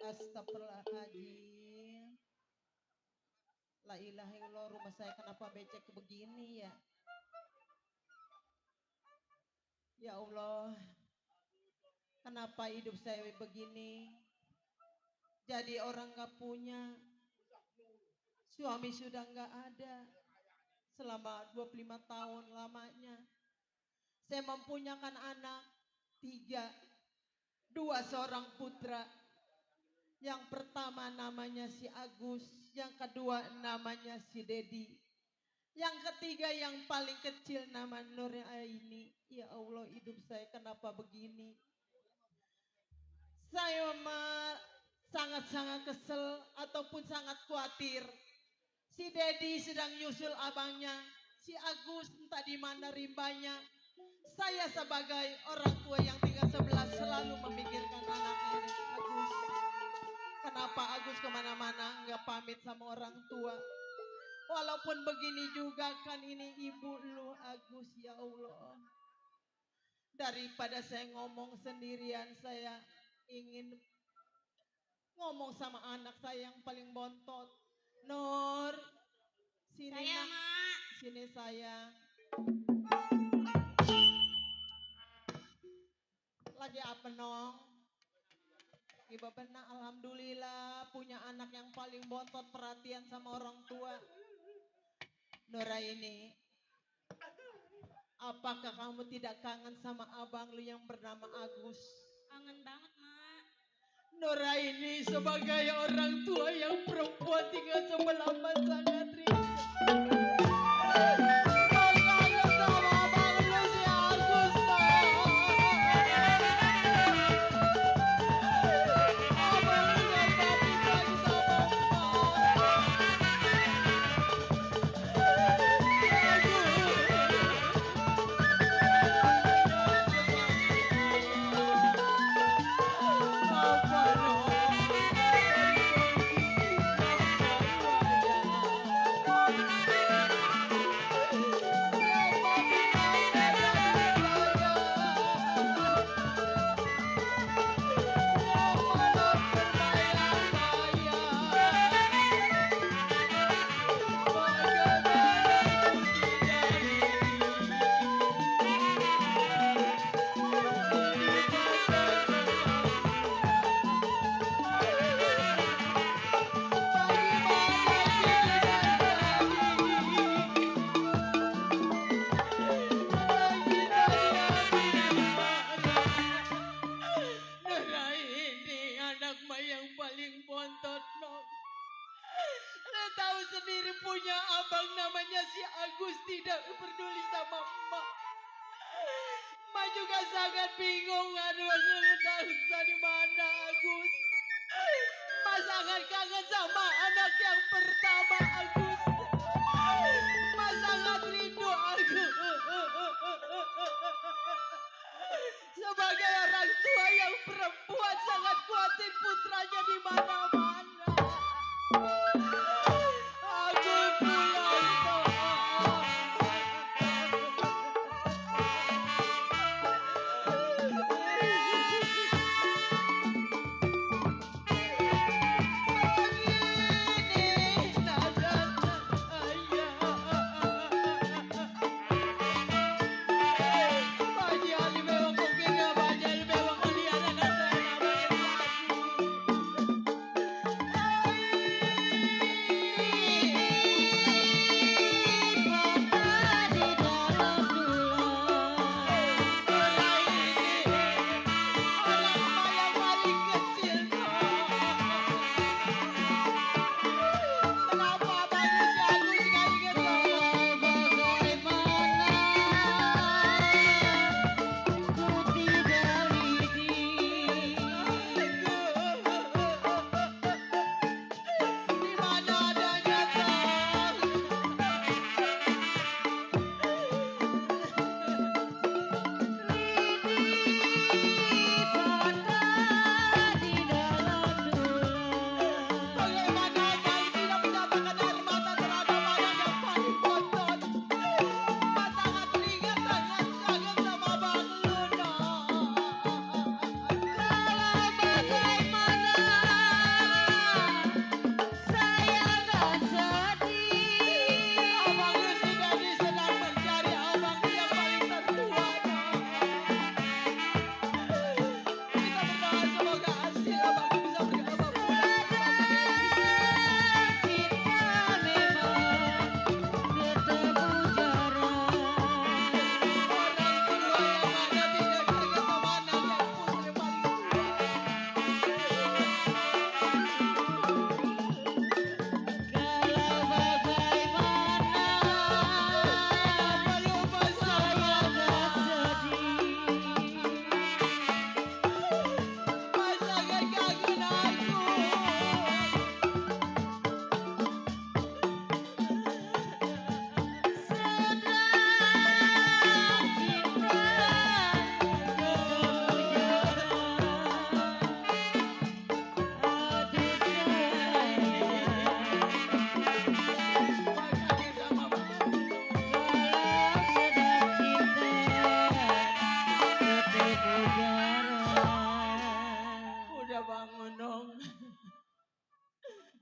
Astagfirullahaladzim. La ilaha illallah, rumah saya kenapa becek begini ya? Ya Allah, kenapa hidup saya begini? Jadi orang gak punya, suami sudah gak ada selama 25 tahun lamanya. Saya mempunyakan anak 3, 2 seorang putra. Yang pertama namanya si Agus, yang kedua namanya si Dedi. Yang ketiga yang paling kecil nama Nur Aini. Ya Allah, hidup saya kenapa begini? Saya sangat-sangat kesel ataupun sangat khawatir. Si Dedi sedang nyusul abangnya, si Agus entah di mana rimbanya. Saya sebagai orang tua yang tinggal sebelah selalu memikirkan anaknya Agus. Kenapa Agus kemana-mana nggak pamit sama orang tua? Walaupun begini juga kan ini ibu lu Agus, ya Allah. Daripada saya ngomong sendirian, saya ingin ngomong sama anak saya yang paling bontot. Nur, sini saya, Mak. Sini sayang. Lagi apa Nong? Ibu benar, alhamdulillah punya anak yang paling bontot, perhatian sama orang tua. Nora ini, apakah kamu tidak kangen sama abang lu yang bernama Agus? Kangen banget, Mak. Nora ini sebagai orang tua yang perempuan tinggal sebelah sangat rindu. Sebagai orang tua yang perempuan sangat khawatir putranya di mana-mana. Aku pulang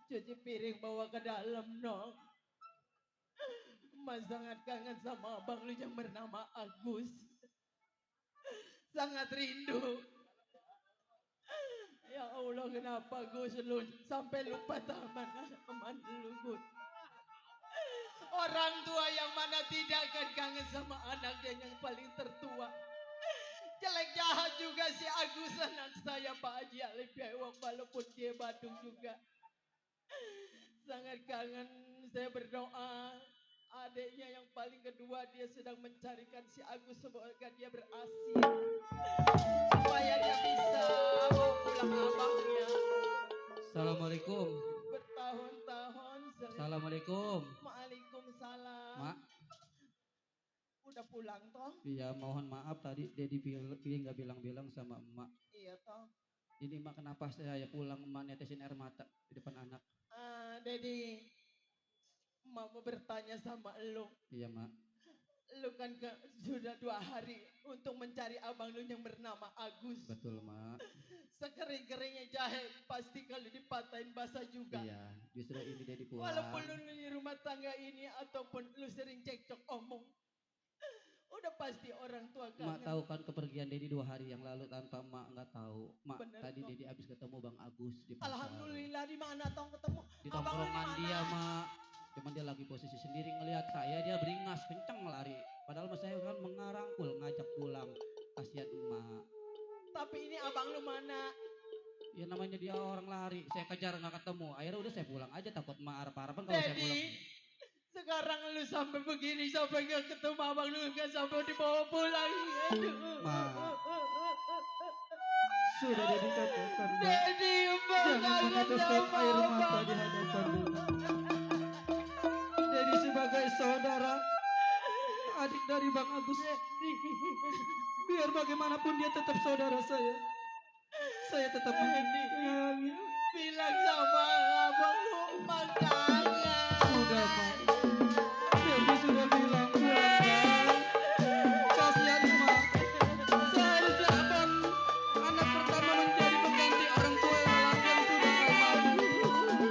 Cuci piring bawa ke dalam, Nong. Mas sangat kangen sama abang lu yang bernama Agus. Sangat rindu. Ya Allah, kenapa Gus lu sampai lupa taman aman lu, Gus. Orang tua yang mana tidak akan kangen sama anaknya yang paling tertua. Jelek jahat juga si Agus anak saya Pak Haji Alif Bewok walaupun dia Badung juga. Sangat kangen, saya berdoa adiknya yang paling kedua dia sedang mencarikan si Agus semoga dia berhasil. Supaya dia bisa bawa pulang abangnya. Assalamualaikum. Bertahun-tahun. Assalamualaikum. Waalaikumsalam. Mak. Udah pulang toh? Iya, mohon maaf tadi Dedi nggak bilang-bilang sama emak. Iya toh. Ini emak kenapa saya pulang emak netesin air mata di depan anak? Dedi, emak mau bertanya sama lu. Iya mak. Lu kan sudah 2 hari untuk mencari abang lu yang bernama Agus. Betul mak. Sekering-keringnya jahe pasti kalau dipatahin basah juga. Iya, justru ini Dedi pulang. Walaupun lu di rumah tangga ini ataupun lu sering cekcok omong, udah pasti orang tua kangen. Mak tahu kan kepergian Dedi 2 hari yang lalu tanpa mak nggak tahu. Mak Bener, tadi toh. Dedi habis ketemu Bang Agus di pasar. Alhamdulillah, di mana tong ketemu? Di Abang lu tongkrongan di dia mana? mak. Cuman dia lagi posisi sendiri ngelihat saya dia beringas kenceng lari. Padahal mas saya kan mengarangkul ngajak pulang. Kasihan emak. Tapi ini abang lu mana? Ya namanya dia orang lari. Saya kejar nggak ketemu. Akhirnya udah saya pulang aja takut emak harap-harapan kalau saya pulang. Dedi, sekarang lu sampai begini sampai gak ketemu abang lu gak sampai dibawa pulang. Aduh. Ma. Sudah Dedi katakan. Dedi, jangan meneteskan air mata di hadapan Dedi sebagai saudara, adik dari Bang Agus. Biar bagaimanapun dia tetap saudara saya. Saya tetap menyayangi. Bilang sama abang lu makanya. Sudah Mak. Dedi sudah bilang pulang Bang. Kasihan Mak. Seharusnya abang anak pertama menjadi pengganti orang tua yang lelaki yang sudah almarhum.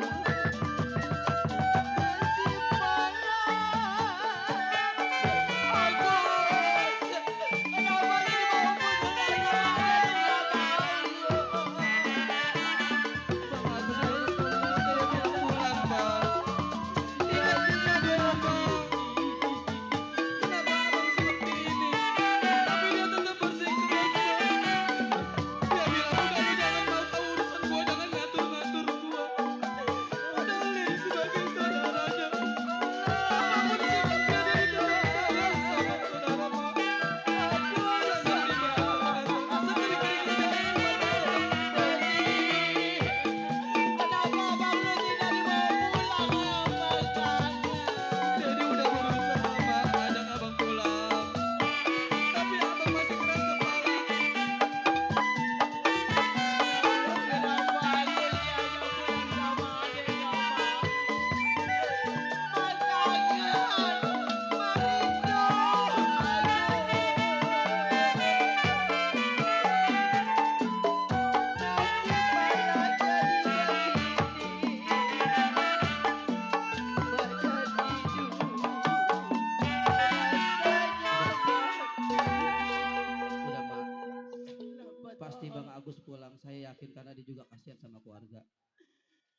Pasti Bang Agus pulang, saya yakin karena dia juga kasihan sama keluarga.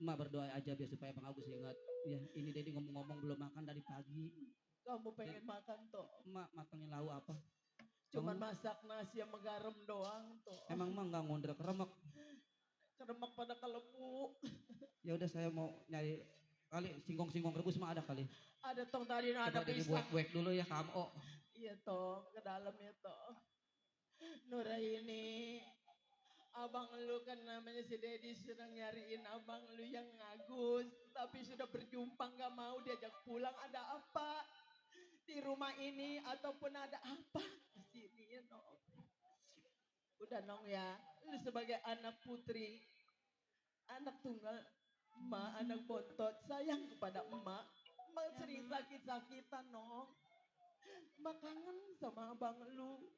Emak berdoa aja biar supaya Bang Agus ingat. Ya ini Dedi ngomong-ngomong belum makan dari pagi. Kamu pengen makan toh? Emak matangin lauk apa? Cuman masak nasi sama garam doang toh. Emang emak nggak ngondrek remek? Keremek pada kelepu. Ya udah saya mau nyari kali singkong-singkong rebus mah ada kali. Ada tong tadi ada Coba Dedi pisang. buek-buek dulu ya kamu. Iya toh, ke dalam ya toh. Nura ini, abang lu kan namanya si Dedi sedang nyariin abang lu yang Agus. Tapi sudah berjumpa gak mau diajak pulang, ada apa? Di rumah ini ataupun ada apa? Di sini ya Nong. Udah Nong ya, lu sebagai anak putri, anak tunggal, emak anak bontot, sayang kepada emak. Emak sering sakit-sakitan Nong. Emak kangen sama abang lu.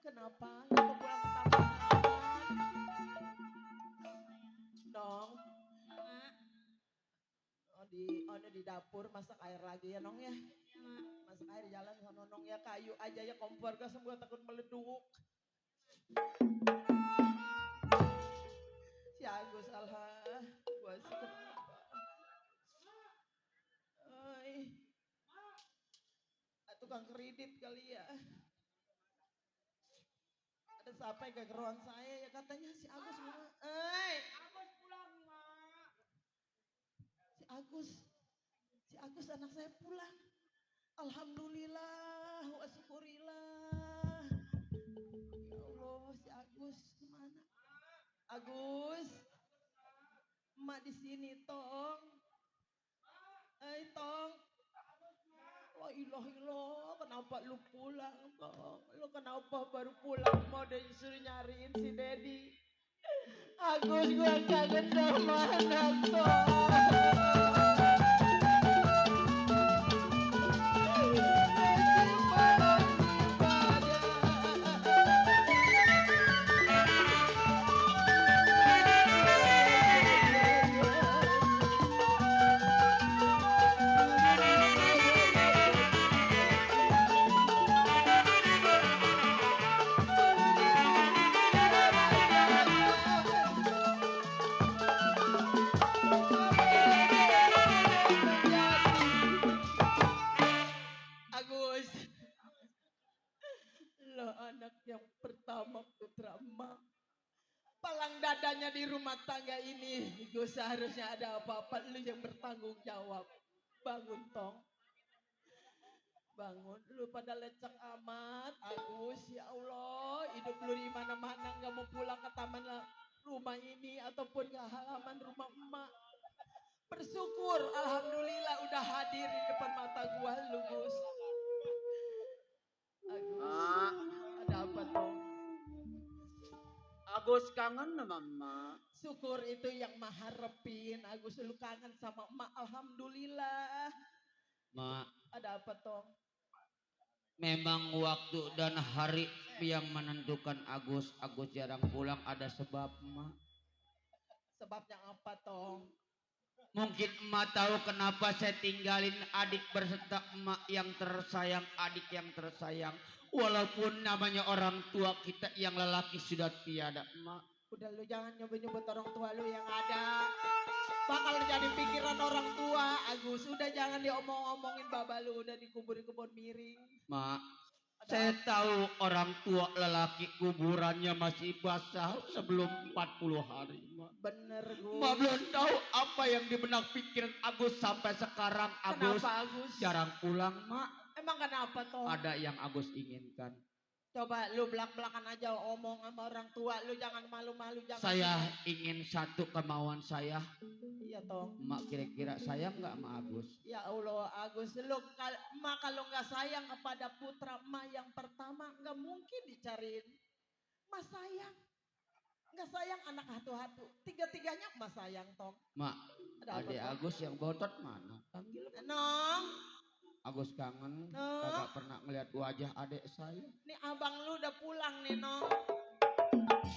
Kenapa? Nggak mau pulang ke taman. Nong, Mak. di dapur masak air lagi ya Nong ya. Ya, Mak. Masak air jalan sana Nong ya, kayu aja ya, kompor ke semua takut meleduk. Si Agus gua sih kenapa? Ay, tukang kredit kali ya. Ada siapa yang ke ruang saya ya, katanya si Agus mana? Agus pulang, Mak. Si Agus anak saya pulang. Alhamdulillah wa syukurillah. Ya Allah, si Agus kemana? Agus, emak di sini Tong. Tong. La ilaha illallah, kenapa lu pulang Tong? Lu kenapa baru pulang, mau disuruh nyariin si Dedi? Agus, gua kangen sama anak Tong. Agus, lo anak yang pertama putra emak. Palang dadanya di rumah tangga ini. Gue seharusnya ada apa-apa, lu yang bertanggung jawab. Bangun Tong. Bangun, lu pada lecek amat. Agus, ya Allah, hidup lu di mana-mana nggak mau pulang ke taman rumah ini ataupun ke halaman rumah emak. Bersyukur, alhamdulillah udah hadir di depan mata gua lu, Gus. Agus, ada apa Tong? Agus kangen sama emak. Syukur itu yang maharepin. Agus, lu kangen sama emak, alhamdulillah. Mak, Ada apa Tong? memang waktu dan hari yang menentukan Agus jarang pulang ada sebab, Mak. Sebabnya apa Tong? Mungkin emak tahu kenapa saya tinggalin adik berserta emak yang tersayang, adik yang tersayang. Walaupun namanya orang tua kita yang lelaki sudah tiada, emak. Udah lu jangan nyebut-nyebut orang tua lu yang ada. Bakal jadi pikiran orang tua, Agus. Udah jangan diomong-omongin baba lu, udah dikubur di kebun miring. Mak, saya tahu orang tua lelaki kuburannya masih basah sebelum 40 hari, Mak. Bener, Gus. Mak belum tahu apa yang di benak pikiran Agus sampai sekarang. Kenapa Agus? Jarang pulang, Mak. Emang kenapa Tong? Ada yang Agus inginkan. Coba lu belak-belakan aja omong sama orang tua, lu jangan malu-malu, jangan. Saya ingin satu kemauan saya. Iya Tong. Mak kira-kira sayang nggak sama Agus? Ya Allah Agus, lu emak kalau nggak sayang kepada putra emak yang pertama nggak mungkin dicariin. Emak sayang. Nggak sayang anak hatu-hatu. Tiga-tiganya emak sayang Tong. Mak, Ada apa, adik Tong? Agus yang botot mana? Panggil Nong. Agus kangen, Nong. kagak pernah ngeliat wajah adik saya. Nih abang lu udah pulang nih Nong.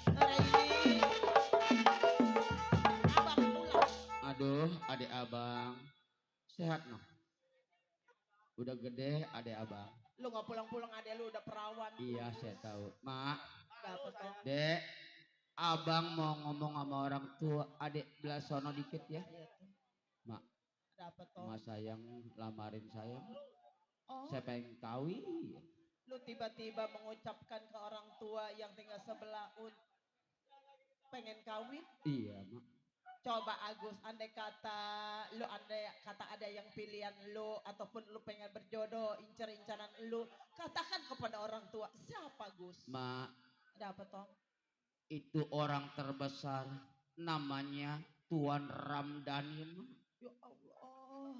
Sore ini. Abang pulang. Aduh, adik abang. Sehat noh? Udah gede adik abang. Lu nggak pulang-pulang, adek lu udah perawan. Iya, saya tahu. Mak, Dapet Tong. Dek, abang mau ngomong sama orang tua adik belah sono dikit ya. Iya Tong. Mak, Dapet Tong. Mas sayang lamarin saya. Oh. Saya pengen kawin. Lu tiba-tiba mengucapkan ke orang tua yang tinggal sebelah pengen kawin. Iya, Mak. Coba Agus, andai kata ada yang pilihan lu ataupun lu pengen berjodoh, incer-incaran lu, katakan kepada orang tua, siapa Gus? Mak, Ada apa Tong? itu orang terbesar namanya Tuan Ramdhani, Mak. Ya Allah,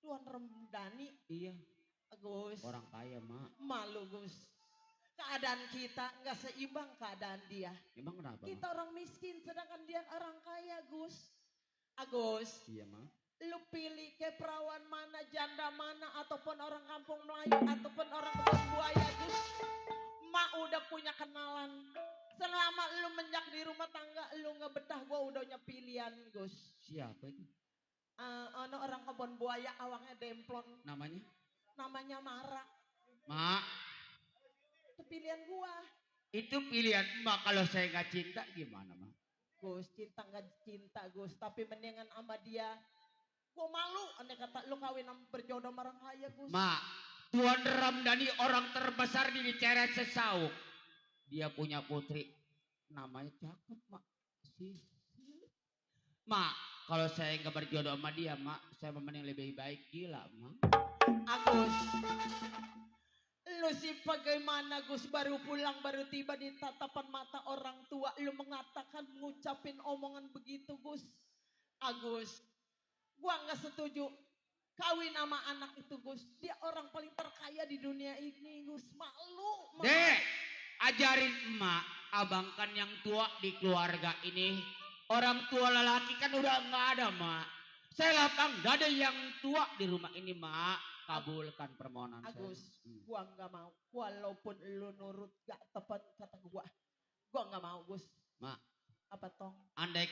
Tuan Ramdhani. Iya. Gus. Orang kaya, Mak. Malu Gus. Keadaan kita nggak seimbang keadaan dia. Emang kenapa? Kita orang miskin sedangkan dia orang kaya Gus. Agus. Iya, Mak. Lu pilih ke perawan mana, janda mana, ataupun orang kampung Melayu, ataupun orang kebun buaya Gus. Mak udah punya kenalan Selama lu menjak di rumah tangga, lu ngebetah gua udah punya pilihan, Gus. Siapa itu? Ono orang kebon buaya awangnya demplon. Namanya? Namanya Mara. Mak, Itu pilihan gua. itu pilihan Mak. Kalau saya nggak cinta gimana Mak? Gus, cinta nggak cinta Gus, tapi mendingan sama dia. Gua malu, andai kata lu kawin sama berjodoh sama orang kaya Gus. Mak, Tuan Ramdhani orang terbesar di Ceret Sesauk. Dia punya putri, namanya cakep Mak. Mak, kalau saya nggak berjodoh sama dia Mak, saya mending lebih baik gila Mak. Agus, lu sih bagaimana Gus, baru pulang baru tiba di tatapan mata orang tua lu mengatakan ngucapin omongan begitu Gus. Agus, gua nggak setuju kawin sama anak itu Gus. Dia orang paling terkaya di dunia ini Gus. Malu. Dek, ajarin emak, abang kan yang tua di keluarga ini. Orang tua lelaki kan udah nggak ada Mak. Saya lapang gak ada yang tua di rumah ini Mak. Kabulkan permohonan Agus, saya. gua nggak mau. Walaupun lu nurut gak tepat kata gua nggak mau Gus. Mak, Apa tong? andai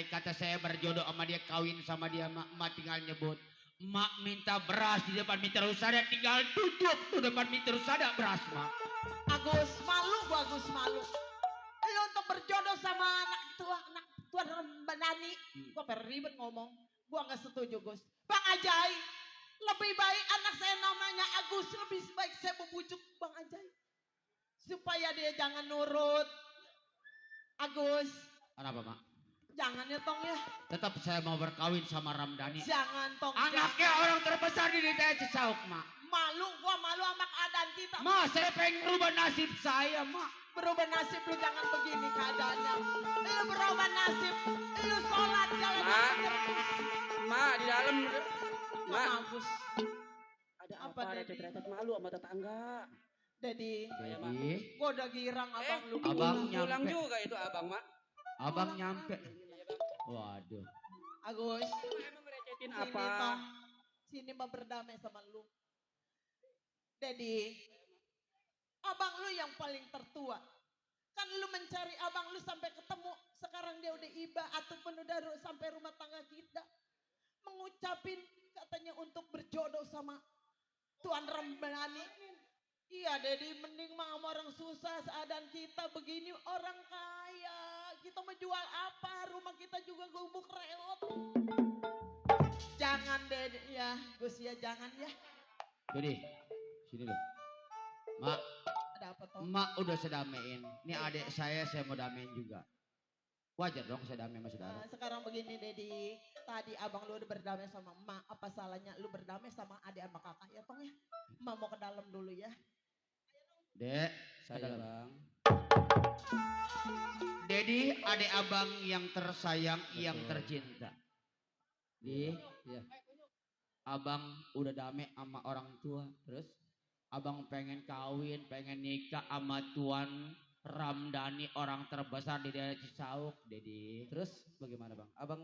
kata saya berjodoh sama dia, kawin sama dia Mak tinggal nyebut. Mak minta beras di depan meter usada, tinggal tutup tuh depan meter usada beras Mak. Agus, malu gua Agus, malu. Lu untuk berjodoh sama anak tua, anak Tuan Ramdhani. Gua ribet ngomong. Gua nggak setuju Gus. Bang Ajay, lebih baik anak saya namanya Agus, lebih baik saya membujuk Bang Ajay supaya dia jangan nurut. Agus, Kenapa Mak? jangan ya tong ya. Tetap saya mau berkawin sama Ramdhani. Jangan tong. Anaknya jangan. orang terbesar di desa Cisauk Mak. Malu, gua malu sama keadaan kita. Ma, saya pengen merubah nasib saya, Ma. Berubah nasib lu jangan begini keadaannya. Lu berubah nasib, lu sholat jalan terus. Ma, di dalam. Ma, Bagus. ada Apa, apa? Ada Dedi? ceceretet malu sama tetangga. Dedi, Jadi, gua udah girang abang lu. abang Pulang nyampe. juga itu abang, Mak. Abang nyampe. Waduh. Agus, Emang ngerecetin sini apa? tong. Sini mau berdamai sama lu. Dedi, abang lu yang paling tertua. Kan lu mencari abang lu sampai ketemu. Sekarang dia udah iba ataupun udah sampai rumah tangga kita. Mengucapin katanya untuk berjodoh sama Tuan Ramdhani. Iya Dedi, mending mah sama orang susah seadaan kita begini orang kaya. Kita mau jual apa? Rumah kita juga gubuk reot. Jangan Dedi ya, Gus ya jangan ya. Jadi, sini loh. Mak, Ada apa toh? Mak udah saya damein. Ini adik saya mau damein juga. Wajar dong saya damai sama saudara. Nah, sekarang begini Dedi, tadi abang lu udah berdamai sama emak, apa salahnya lu berdamai sama adik sama kakak ya tong ya? Emak mau ke dalam dulu ya. Dek, Saya dalam. bang. Dedi, adik abang yang tersayang, yang tercinta. Di, Iya. abang udah damai sama orang tua. Terus, abang pengen kawin, pengen nikah sama Tuan Ramdhani, orang terbesar di daerah Cisauk, Dedi. Terus bagaimana bang? Abang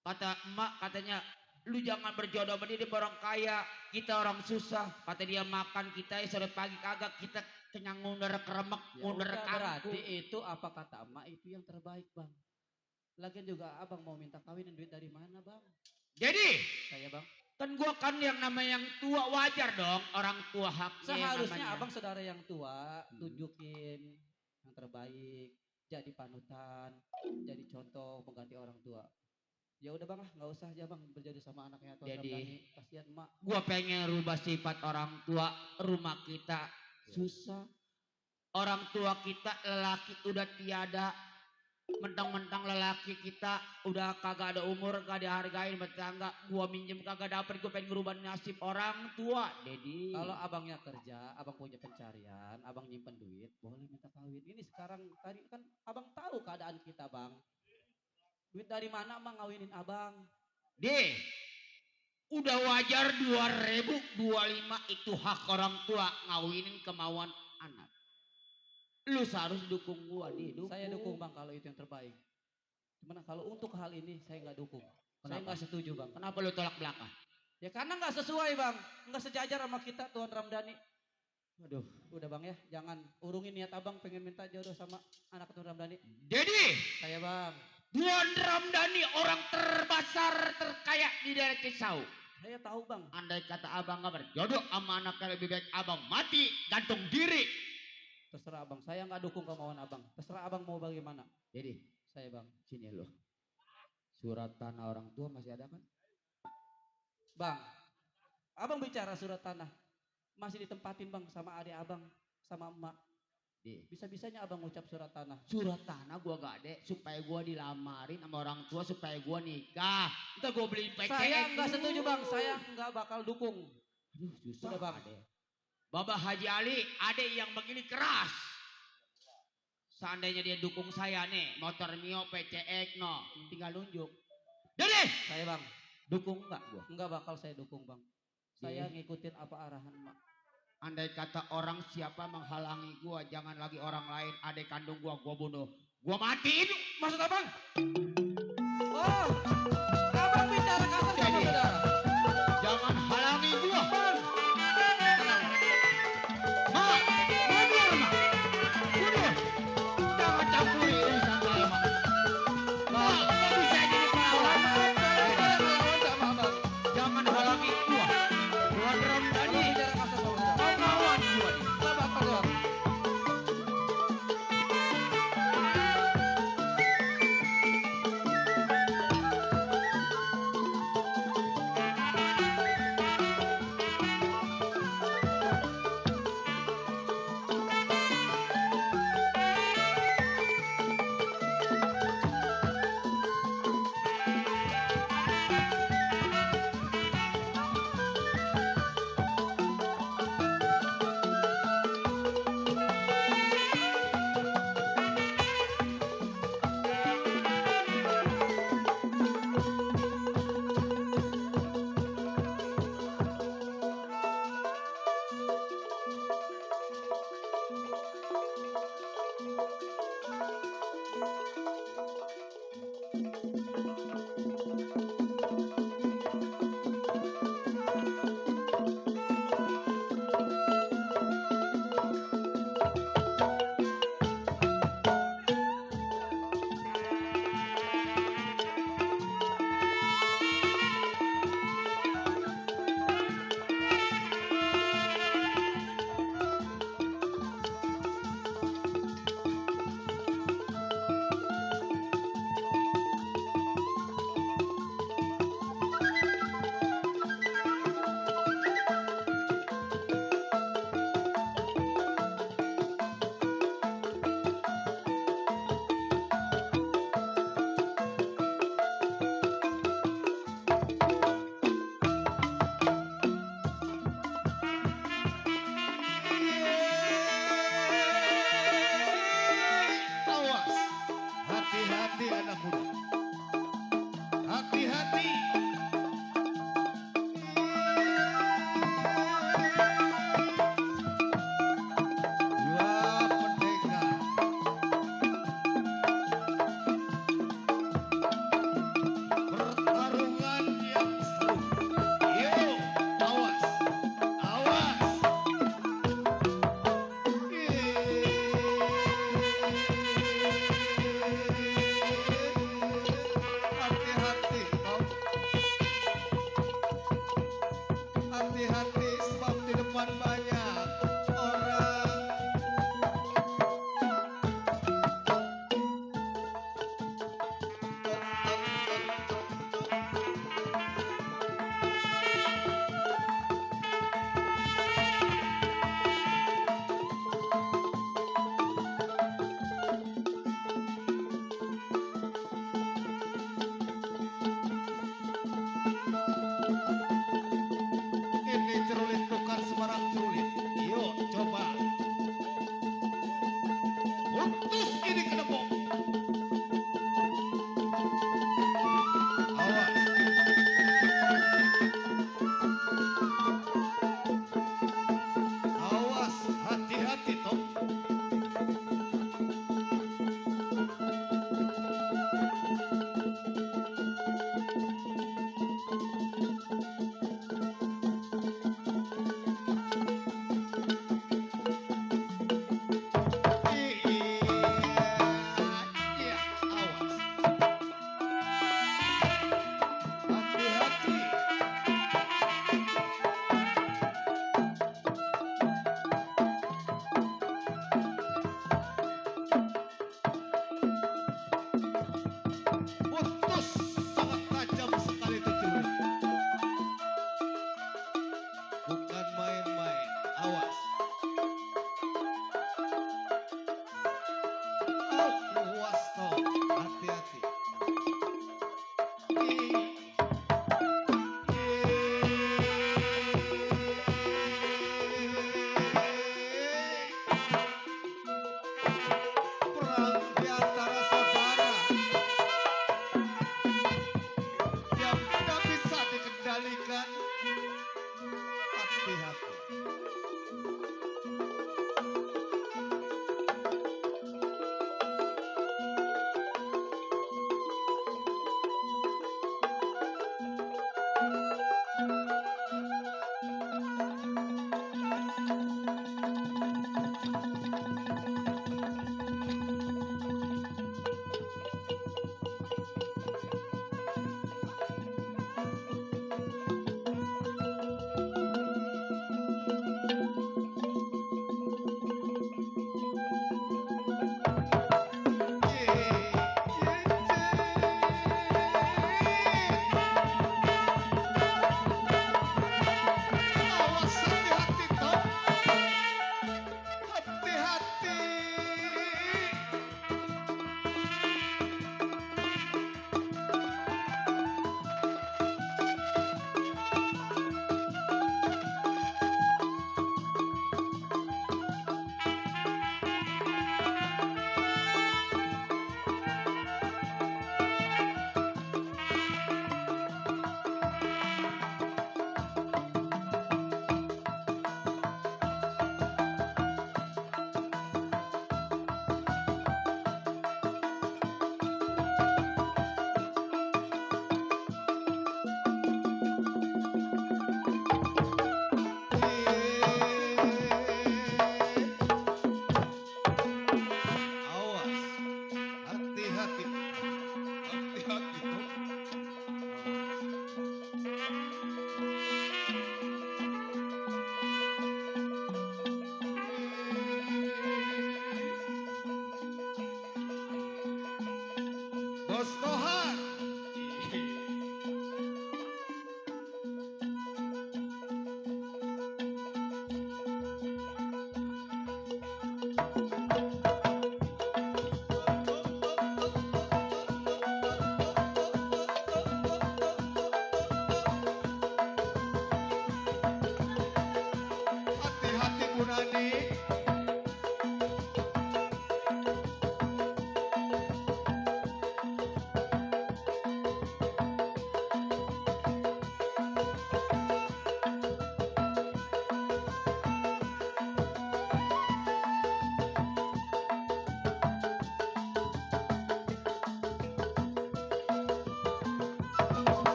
Kata emak, katanya, lu jangan berjodoh sama dia orang kaya, kita orang susah. Kata dia makan kita sore pagi kagak, kita kenyang ngundar keremek, ya ngundar udah, kangkung. berarti itu apa kata emak itu yang terbaik bang. Lagian juga abang mau minta kawinin duit dari mana bang? Jadi, Saya bang. kan gua kan yang namanya yang tua, wajar dong orang tua haknya. Seharusnya namanya. abang saudara yang tua tunjukin yang terbaik, jadi panutan, jadi contoh mengganti orang tua. Ya udah bang, nggak usah aja bang berjodoh sama anaknya Tuan Jadi, Ramdhani. Kasihan emak. Gua pengen rubah sifat orang tua, rumah kita susah. Orang tua kita lelaki udah tiada. Mentang-mentang lelaki kita udah kagak ada umur, kagak dihargain bertangga. Gua minjem kagak dapet, gua pengen ngerubah nasib orang tua, Dedi. Kalau abangnya kerja, abang punya pencarian, abang nyimpen duit, boleh minta kawin. Ini sekarang tadi kan abang tahu keadaan kita bang. Duit dari mana emang ngawinin abang? Deh, udah wajar 2025 itu hak orang tua ngawinin kemauan anak. Lu seharus dukung gua, dukung. Saya dukung bang kalau itu yang terbaik. Cuman kalau untuk hal ini saya nggak dukung. Saya Kenapa? nggak setuju bang. Kenapa lu tolak belakang? Ya karena nggak sesuai bang, nggak sejajar sama kita Tuan Ramdhani. Aduh, udah bang ya, jangan urungin niat abang pengen minta jodoh sama anak Tuan Ramdhani. Jadi, Saya bang, Tuan Ramdhani orang terbesar terkaya di daerah Kisau. saya tahu bang. Andai kata abang gak berjodoh sama anaknya lebih baik abang mati gantung diri. Terserah abang, saya nggak dukung kemauan abang. Terserah abang mau bagaimana. Jadi, Saya bang. sini loh. Surat tanah orang tua masih ada kan? Bang, abang bicara surat tanah. Masih ditempatin bang sama adik abang, sama emak. Bisa-bisanya abang ngucap surat tanah. Surat tanah gua gak ada supaya gua dilamarin sama orang tua supaya gua nikah. Entar gua beli PCX. Saya nggak setuju bang, saya nggak bakal dukung. Aduh, susah Udah, Bang. Ade. Bapak Haji Ali, ada yang begini keras. Seandainya dia dukung saya nih, motor Mio PCX no, tinggal nunjuk. Jadi, Saya bang, dukung nggak gua? nggak bakal saya dukung bang. Saya ngikutin apa arahan emak. Andai kata orang siapa menghalangi gua, jangan lagi orang lain, adik kandung gua bunuh. Gua matiin. Maksud abang? Oh, abang bicara kasar sama Jadi, saudara. jangan halangi gua. Tenang. Ma, mundur ma. Mundur. Jangan campuri urusan saya ma. Ma, nggak bisa jadi pelawan. Saya melawan sama abang. Jangan halangi gua. Tuan Ramdhani, Abang bicara kasar sama saudara. lawan gua nih. Nggak bakal bang.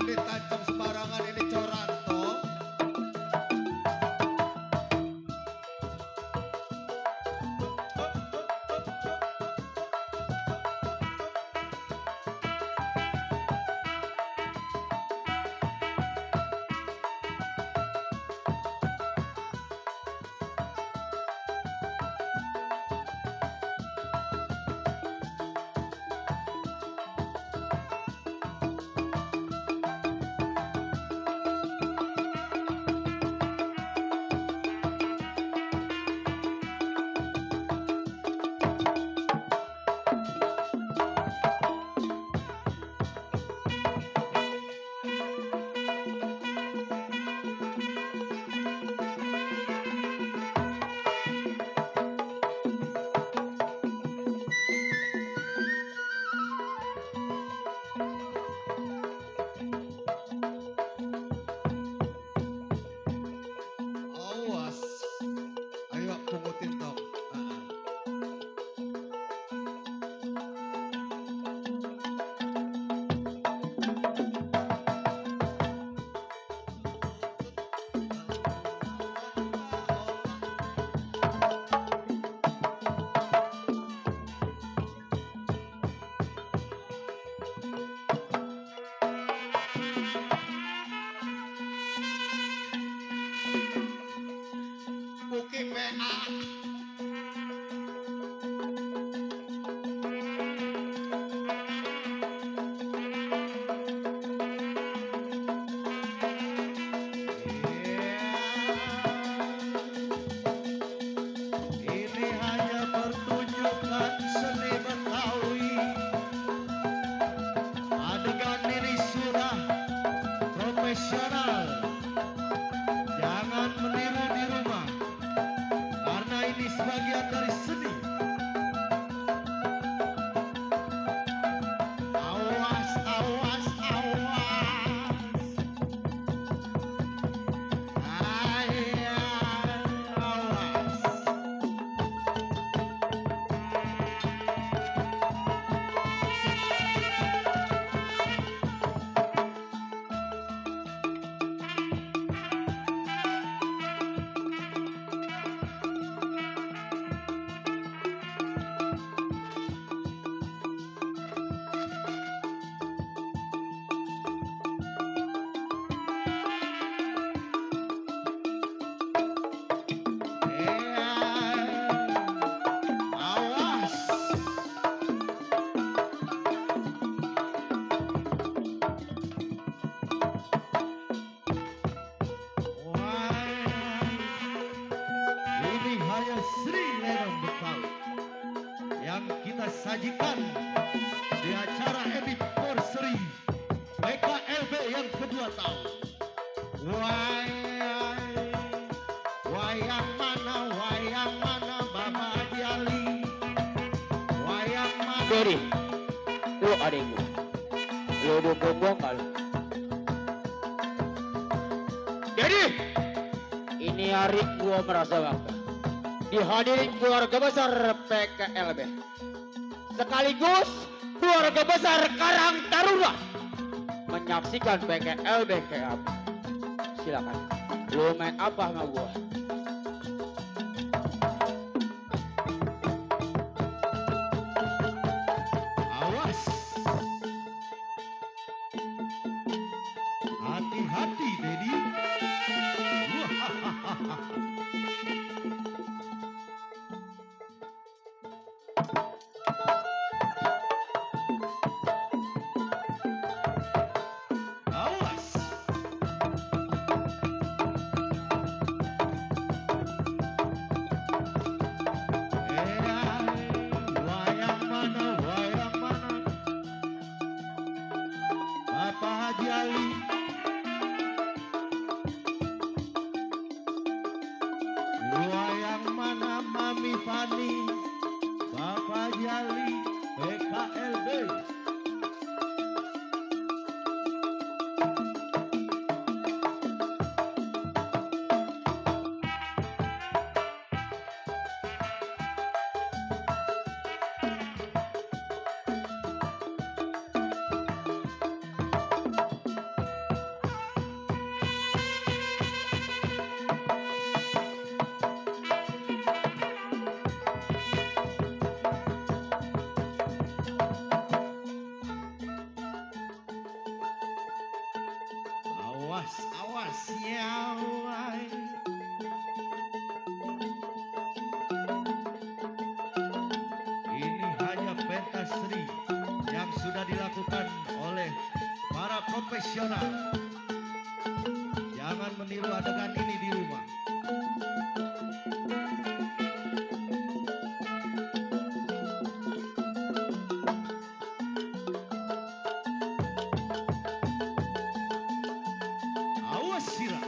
ditancap sembarangan ini Coranto. Awas. Ayo pungutin tok. Buki PA. Ini hanya pertunjukan seni Betawi. Adegan ini sudah profesional. Jangan meniru di rumah, karena ini sebagian dari seni. Awas, awas, awas. Awas. Awas. Ini hanya Sri Lenong Betawi yang kita sajikan di acara anniversary PKLB yang kedua tahun. Wayang mana Bapak Jali? Wayang mana? Jadi, lu adek gua. Lu dukung gua nggak lu? Jadi, ini hari gua merasa bangga dihadirin keluarga besar PKLB. Sekaligus keluarga besar Karang Taruna menyaksikan PKLB kayak apa. Silakan, lu main apa sama gua? Awas. Hati-hati, Dedi. Awas. Wayang mana? Bapak Haji Ali. Wayang mana Mami Fani? Bapak Haji Ali, PKLB. Awas, awas ya. Wai. Ini hanya pentas seni yang sudah dilakukan oleh para profesional. Jangan meniru adegan ini di rumah. Awas sila.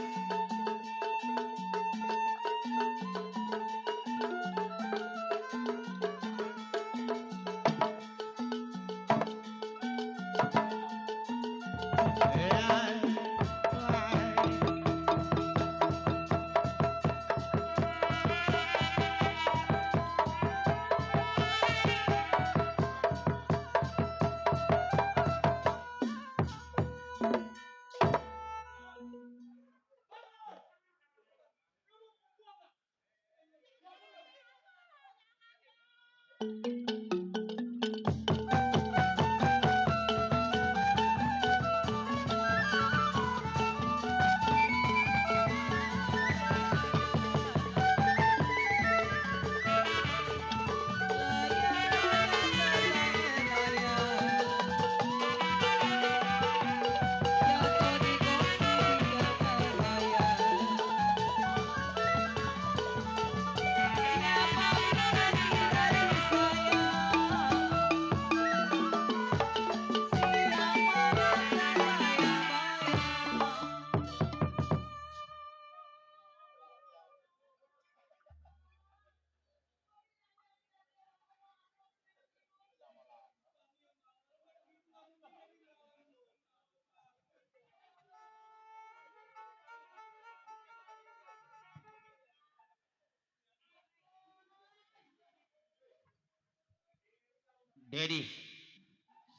Dedi,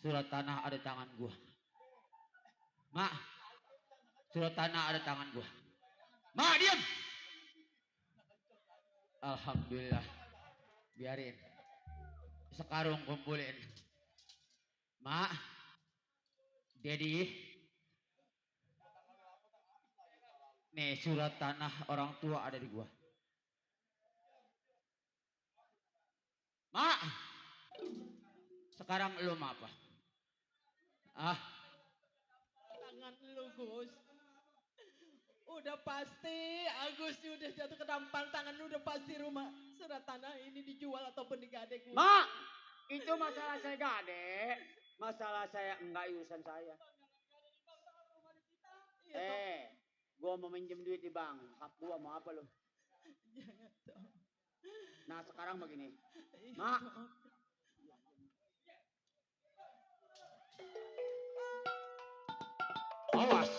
surat tanah ada tangan gua. Mak, surat tanah ada tangan gua. Mak, diam. Alhamdulillah. Biarin. Sekarung kumpulin. Mak, Dedi. Nih surat tanah orang tua ada di gua. Mak, sekarang lu mau apa? Ah, Tangan lu Gus. Udah pasti Agus udah jatuh ke dampar tangan lu, udah pasti rumah surat tanah ini dijual ataupun digade Gus. Mak, itu masalah saya gade. Masalah saya enggak urusan saya. Gua mau minjem duit di bank. Hak gua mau apa lu? Jangan toh. Nah sekarang begini. Mak, awas.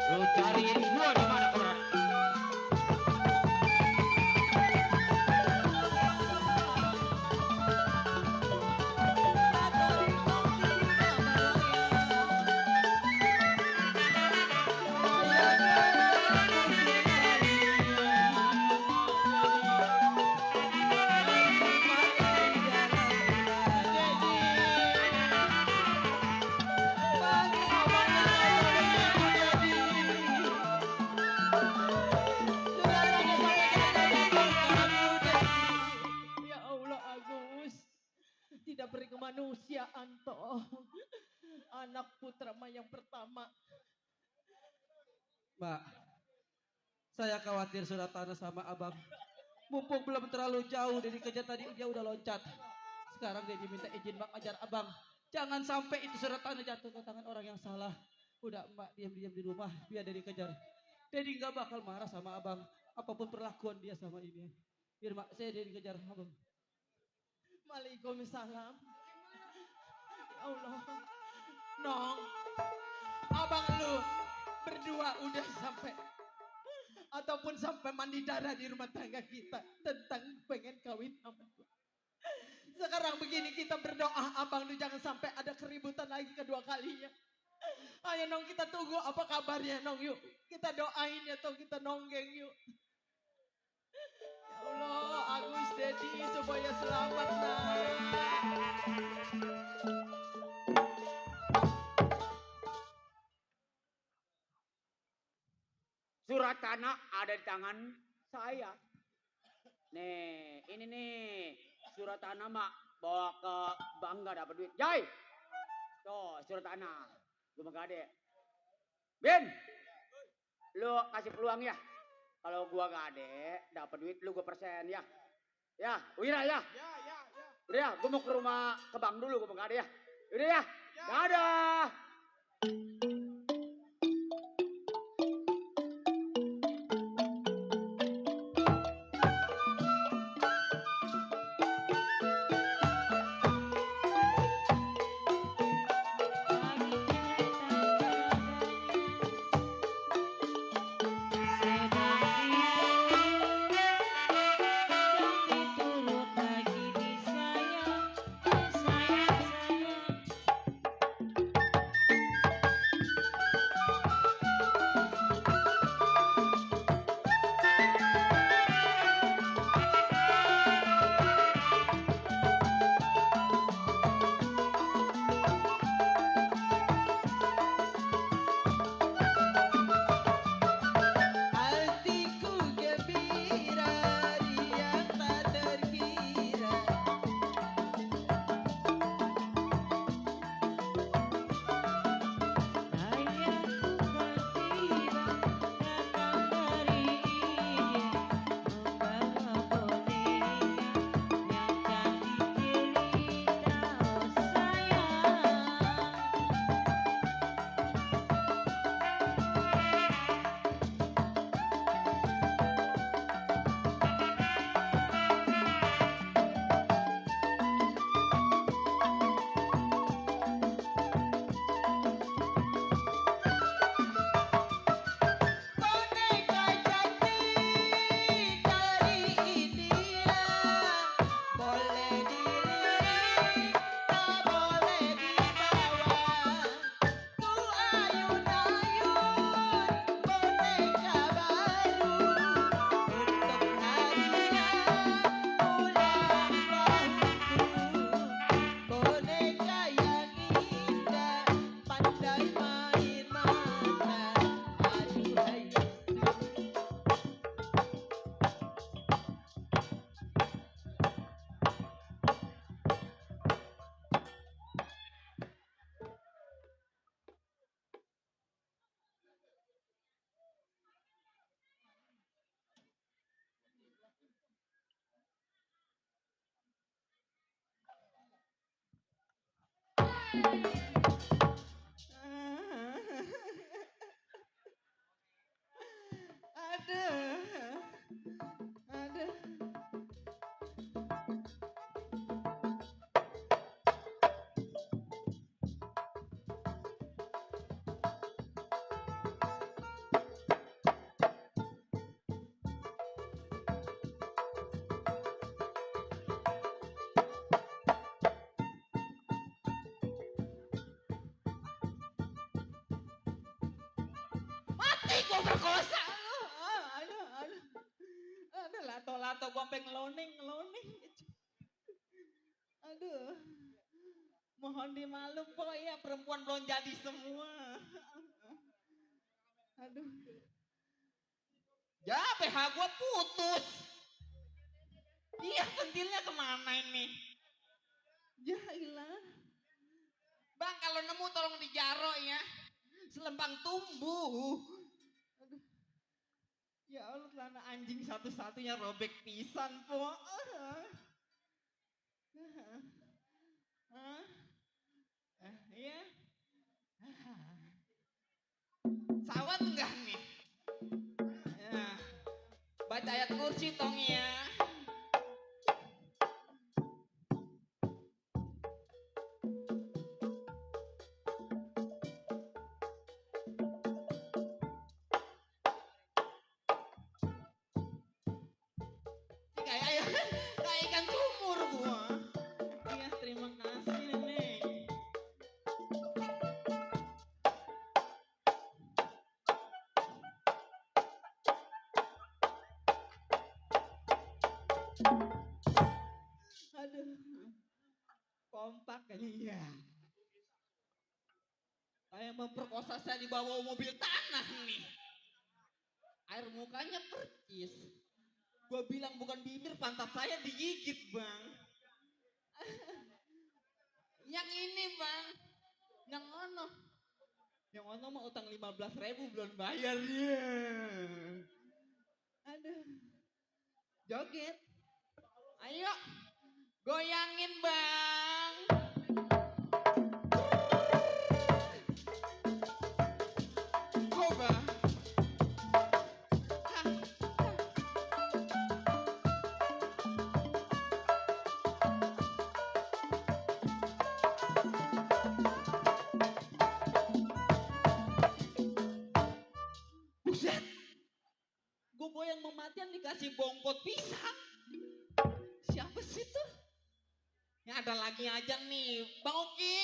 Lu cariin gua di mana kau berada. Ya Allah Agus, tidak beri kemanusiaan toh. Anak putra mah yang pertama. Mbak, saya khawatir surat tanah sama abang. Mumpung belum terlalu jauh dari kejar tadi dia udah loncat. Sekarang dia diminta izin Mbak ajar abang. Jangan sampai itu surat tanah jatuh ke tangan orang yang salah. Udah Mbak diam-diam di rumah biar dia dikejar. Dedi nggak bakal marah sama abang. Apapun perlakuan dia sama ini. Biar Mbak saya dia dikejar abang. Waalaikumsalam. Ya Allah. Nong, abang lu berdua udah sampai ataupun sampai mandi darah di rumah tangga kita tentang pengen kawin sama gua. Sekarang begini kita berdoa abang lu jangan sampai ada keributan lagi kedua kalinya. Ayo Nong kita tunggu apa kabarnya Nong yuk. Kita doain ya toh kita nonggeng yuk. Ya Allah Agus Dedi supaya selamat nah. surat tanah ada di tangan saya. Nih, ini nih surat tanah mak bawa ke bank nggak dapat duit. Jai, tuh surat tanah. Gue mau gade. Bin, lu kasih peluang ya. Kalau gua gade, dapat duit lu gue persen ya. Ya, Wira ya. Udah ya, gue mau ke rumah ke bank dulu, gue mau gade ya. Udah ya, dadah. Hatiku gembira, riang tak terkira. Boneka cantik dari India, boleh dilirik, tak boleh dibawa. Ku ayun-ayun boneka baru untuk hadiah ulang tahunku. Boneka yang indah, pandai main mata. Aduhai. Aduh, aduh. Mati gua berkosa lu. Aduh, aduh. Aduh, lato-lato gua sampai ngeloning. Aduh. Mohon dimaklum po ya, perempuan belum jadi semua. Aduh. Ya, BH gua putus. Iya, sentilnya kemana ini? Ya ilah. Bang, kalau nemu tolong dijaro ya. Selembang tumbuh. Aduh. Ya Allah, celana anjing satu-satunya robek pisan, po. Iya. Sawat enggak nih? Ya. Baca ayat kursi tong ya. Kayak ikan sumur gua. Iya, terima kasih nenek. Aduh. Kompak kayaknya. Kayak memperkosa saya di bawah mobil tanah nih. Air mukanya percis. Gua bilang bukan bibir, pantat saya digigit, Bang. Yang ini, Bang. Yang ono. Yang ono mah utang 15.000 belum bayar dia. Aduh. Joget. Ayo. Goyangin, Bang. Coba. Buset. Gue goyang mematian dikasih bongkot pisang. Siapa sih tuh? Ya ada lagi aja nih, Bang Oki.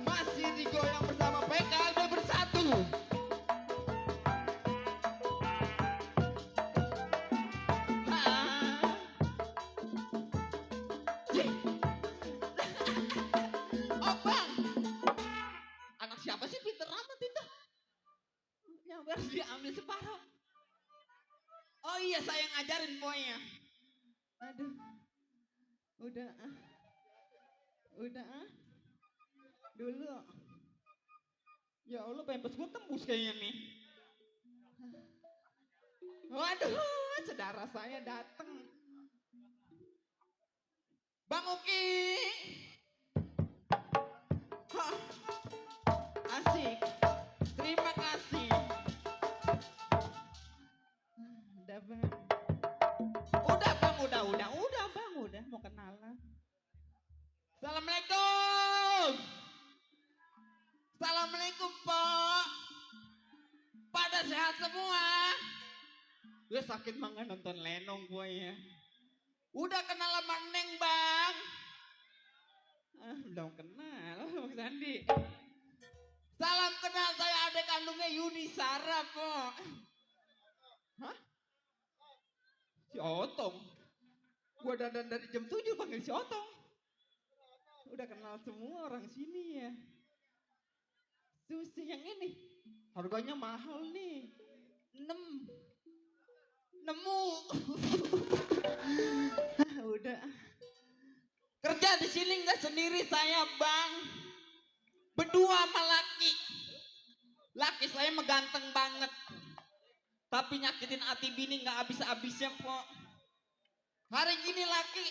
Masih digoyang bersama PKB Bersatu. Oh bang, anak siapa sih pinter amat itu? Yang harus diambil separuh. Oh iya saya ngajarin pokoknya. Aduh, udah dulu. Ya Allah, pempes gue tembus kayaknya nih. Waduh, saudara saya datang. Bang Uki. Hah, asik. Terima kasih. Udah bang. Udah bang, udah mau kenalan. Assalamualaikum. Assalamualaikum Pak. Pada sehat semua. Gue sakit banget nonton Lenong gue ya. Udah kenal sama Neng bang. Belum kenal Bang Sandi. Salam kenal, saya adik kandungnya Yuni Sarah Pak. Hah? Si Otong. Gue dandan dari jam 7 panggil si Otong. Udah kenal semua orang sini ya. Susi yang ini harganya mahal nih. Nemu. Udah. Kerja di sini nggak sendiri saya bang. Berdua sama laki. Laki saya meganteng banget. Tapi nyakitin hati bini nggak habis-habisnya kok. Hari gini laki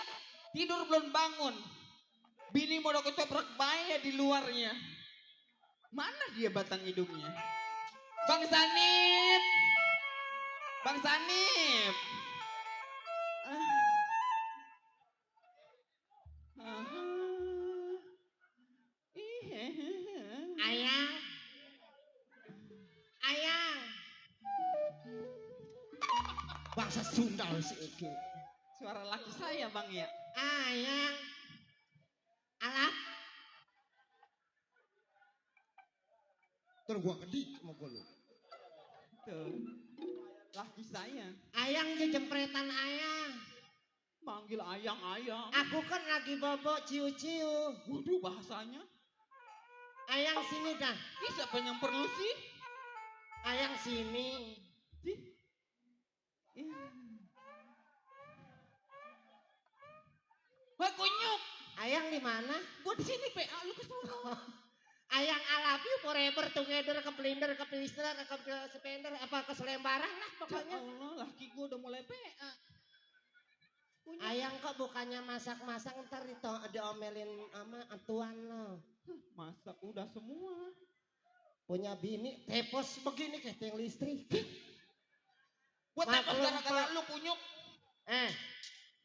tidur belum bangun. Bini mau ketoprak bayi di luarnya. Mana dia batang hidungnya? Bang Sanip. Bang Sanip. Ayang. Ayang. Bangsa Sundal si Eke. Suara laki saya bang ya. Ayang. Alap. Terus gua kedik sama gua lu. Tuh. Laki saya. Ayang jempretan ayang. Manggil ayang-ayang. Aku kan lagi bobok ciu-ciu. Waduh bahasanya. Ayang sini dah. Ih siapa yang perlu sih? Ayang sini. Wah kunyuk. Ayang di mana? Gua di sini PA lu ke sono. Ayang I love you forever together ke Pelinder ke Pelister ke Spender apa ke Selembaran lah pokoknya. Ya Allah laki gua udah mulai PA. Ayang kok bukannya masak-masak ntar diomelin sama atuan lo. Masak udah semua. Punya bini tepos begini kayak tiang listrik. Gua tepos gara-gara lu kunyuk.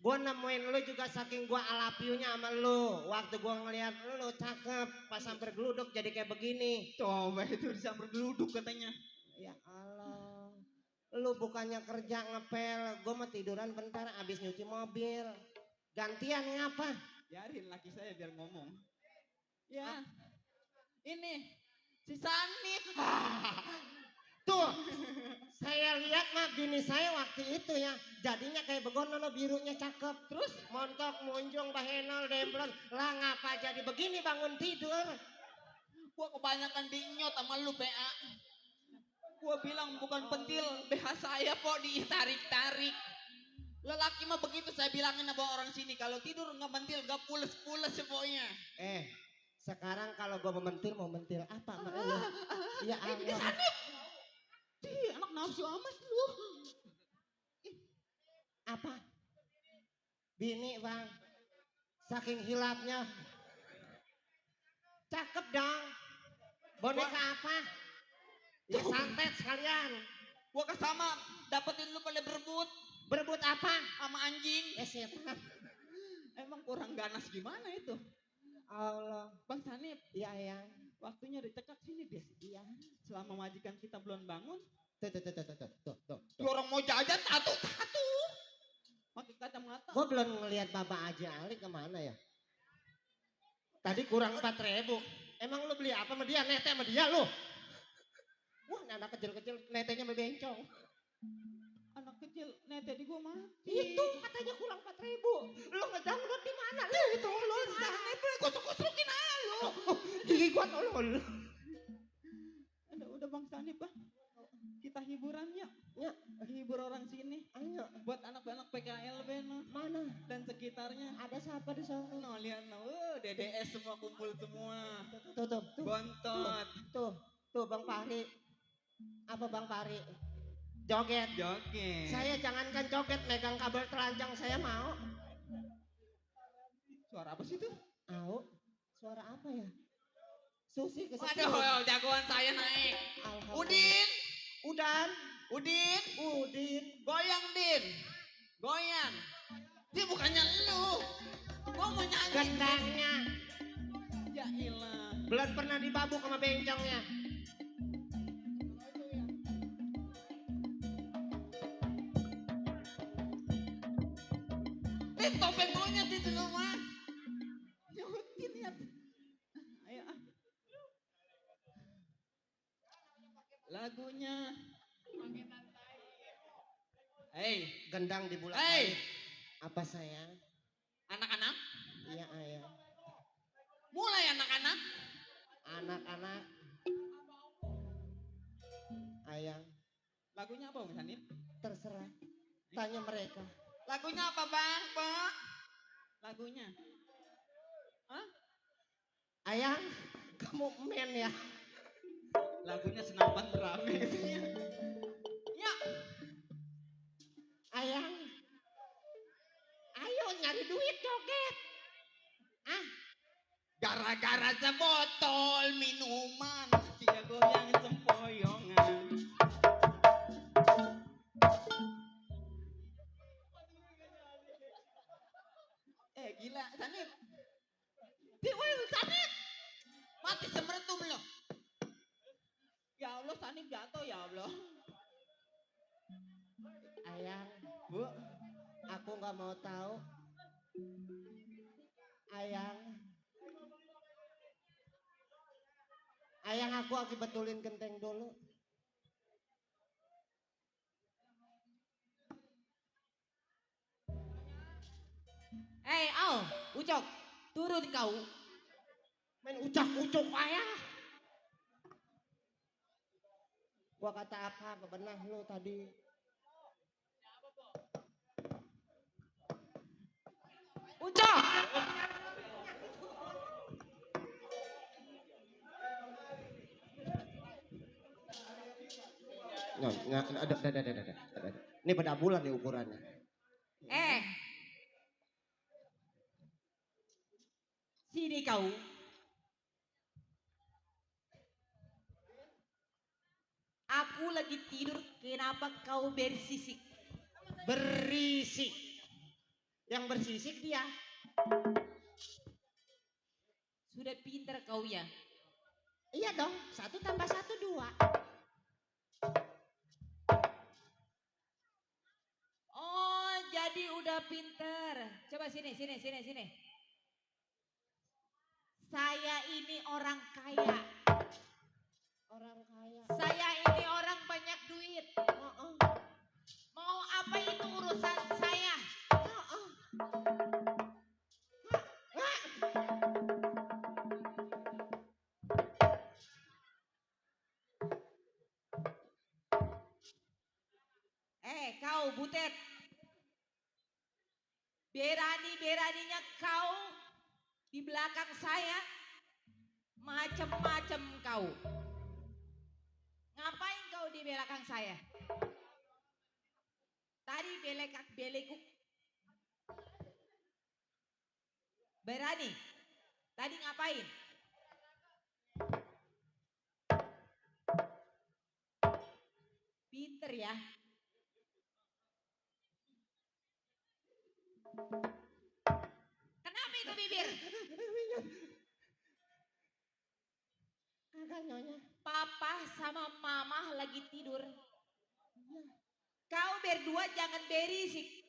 Gua nemuin lu juga saking gua alapiunya sama lu. Waktu gua ngeliat lu cakep pas samper geluduk jadi kayak begini. Coba itu disamper geluduk katanya. Ya Allah. Lu bukannya kerja ngepel, gua mau tiduran bentar abis nyuci mobil. Gantian ngapa? Biarin laki saya biar ngomong. Ya. Ini si Sanip. Tuh, saya lihat mah bini saya waktu itu ya, jadinya kayak begono birunya cakep. Terus montok, munjung, bahenol, demplon. Lah ngapa jadi begini bangun tidur? Gua kebanyakan dinyot sama lu, PA. Gua bilang bukan pentil, BH saya kok ditarik-tarik. Lelaki mah begitu saya bilangin sama orang sini, kalau tidur nggak mentil, nggak pules-pules pokoknya. Sekarang kalau gua mau mentil apa sama lu? Ya Allah. Anak nafsu amat lu. Apa? Bini bang, saking hilapnya. Cakep dong. Boneka apa? Ya santet sekalian. Gua kesama dapetin lu pada berebut. Berebut apa? Sama anjing. Setan. Emang kurang ganas gimana itu? Allah. Bang Sanip. Iya ya. Waktunya dicekak sini deh. Iya. Selama majikan kita belum bangun. Tuh. Orang mau jajan tatu. Pakai kacamata. Gua belum ngelihat Bapak Haji Ali kemana ya? Tadi kurang 4.000. Emang lu beli apa sama dia? Nete sama dia lu? Wah, anak kecil-kecil netenya bebencong. Anak kecil nete di gua mati. Itu katanya kurang 4.000. Lu ngedownload di mana? Lu itu lu. Gosok-gosokin aja lu. Gigi gua tolol. Udah Bang Sanip ah. Kita hiburannya. Ya, hibur orang sini. Ayo. Buat anak-anak PKL Beno. Mana? Dan sekitarnya. Ada siapa di sana? No, lihat no. DDS semua kumpul semua. Tuh. Bontot. Tuh Bang Fahri. Apa Bang Fahri? Joget. Saya jangankan joget, megang kabel telanjang saya mau. Suara apa sih itu? Tahu. Suara apa ya? Susi kesepian. Waduh, jagoan saya naik. Udin. Goyang, Din. Goyang. Dia bukannya lu. Gua mau nyanyi. Gendangnya. Ya ilah. Belum pernah dibabuk sama bencongnya. Topeng monyet itu mah. Nyotin ya. Ayo ah. Lagunya. Gendang di bulan. Apa sayang? Anak-anak? Iya ayah. Mulai anak-anak. Anak-anak. Ayang. Lagunya apa Bang Sanip? Terserah. Tanya mereka. Lagunya apa Bang? Pak? Lagunya? Hah? Ayang, kamu men ya? Lagunya senapan rame. Ya. Ayang. Ayo nyari duit joget. Gara-gara sebotol minuman. Dia goyang sempoyongan. Gila, Sanip. Sanip. Mati semeretum lo. Ya Allah, Sanip jatuh ya Allah. Ayang, Bu, aku nggak mau tahu. Ayang, aku lagi betulin genteng dulu. Ucok, turun kau. Main ucak-ucuk ayah. Gua kata apa bebenah lu tadi. Ucok. Ada. Ini beda bulan nih ukurannya. Sini kau. Aku lagi tidur, kenapa kau bersisik? Berisik. Yang bersisik dia. Sudah pintar kau ya? Iya dong, 1 + 1 2. Oh, jadi udah pintar. Coba sini. Saya ini orang kaya. Orang kaya. Saya ini orang beraninya kau di belakang saya macem-macem kau. Ngapain kau di belakang saya? Tadi belekuk. Berani. Tadi ngapain? Pinter ya. Kenapa itu bibir? Agak nyonya. Papa sama mama lagi tidur. Kau berdua jangan berisik.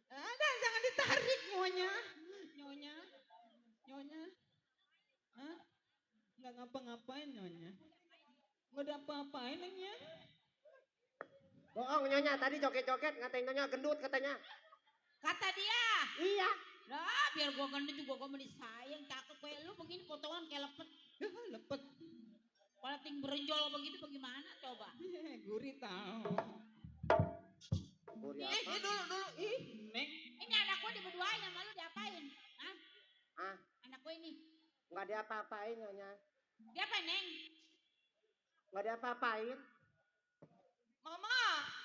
Ada, jangan ditarik nyonya. Nyonya. Hah? Nggak ngapa-ngapain nyonya. Nggak ada apa-apain nyonya. Bohong nyonya, tadi joget-joget ngatain nyonya gendut katanya. Kata dia. Iya. Nah, biar gua gendut juga gua meni sayang cakep kayak lu begini potongan kayak lepet. Lepet. Kalau ting berenjol begitu bagaimana coba? Gurih tahu. Gurih Ih, apa? dulu. Ih, Neng. Ini anak gua diberduain sama lu diapain? Hah? Ah, Anak gua ini. nggak diapa-apain nyonya. Dia apa, Neng? Nggak diapa-apain. Mama.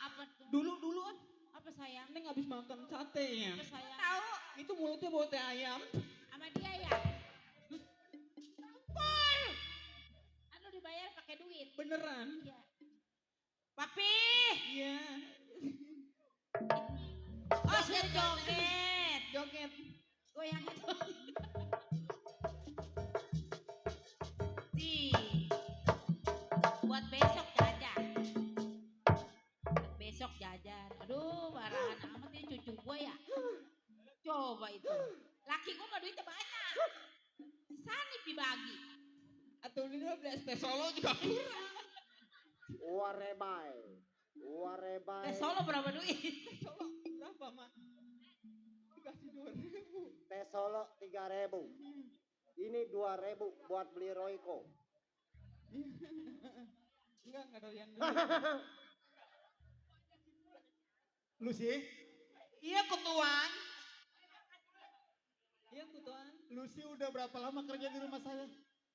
Apa tuh? Dulu. Apa sayang? Neng habis makan sate ya. Apa sayang? Tahu. Itu mulutnya bau teh ayam. Sama dia ya? Pol. Anu dibayar pakai duit. Beneran. Iya. Papi. Iya. Oh, sudah joget. Joget. Goyangin. Buat besok jajan. Besok jajan. Aduh, marahan amat ini cucu gue ya. Coba itu. Laki gue mah duitnya banyak. Sanip dibagi. Atau ini beli es teh Solo juga kurang. Warebai. Teh Solo berapa duit? Solo berapa, Mak? Dikasih 2.000. Teh Solo 3.000. Ini 2.000 buat beli Royco. Enggak doyan. Lucy, Iya, Ketuan. Iya, Ketuan. Lucy udah berapa lama kerja di rumah saya?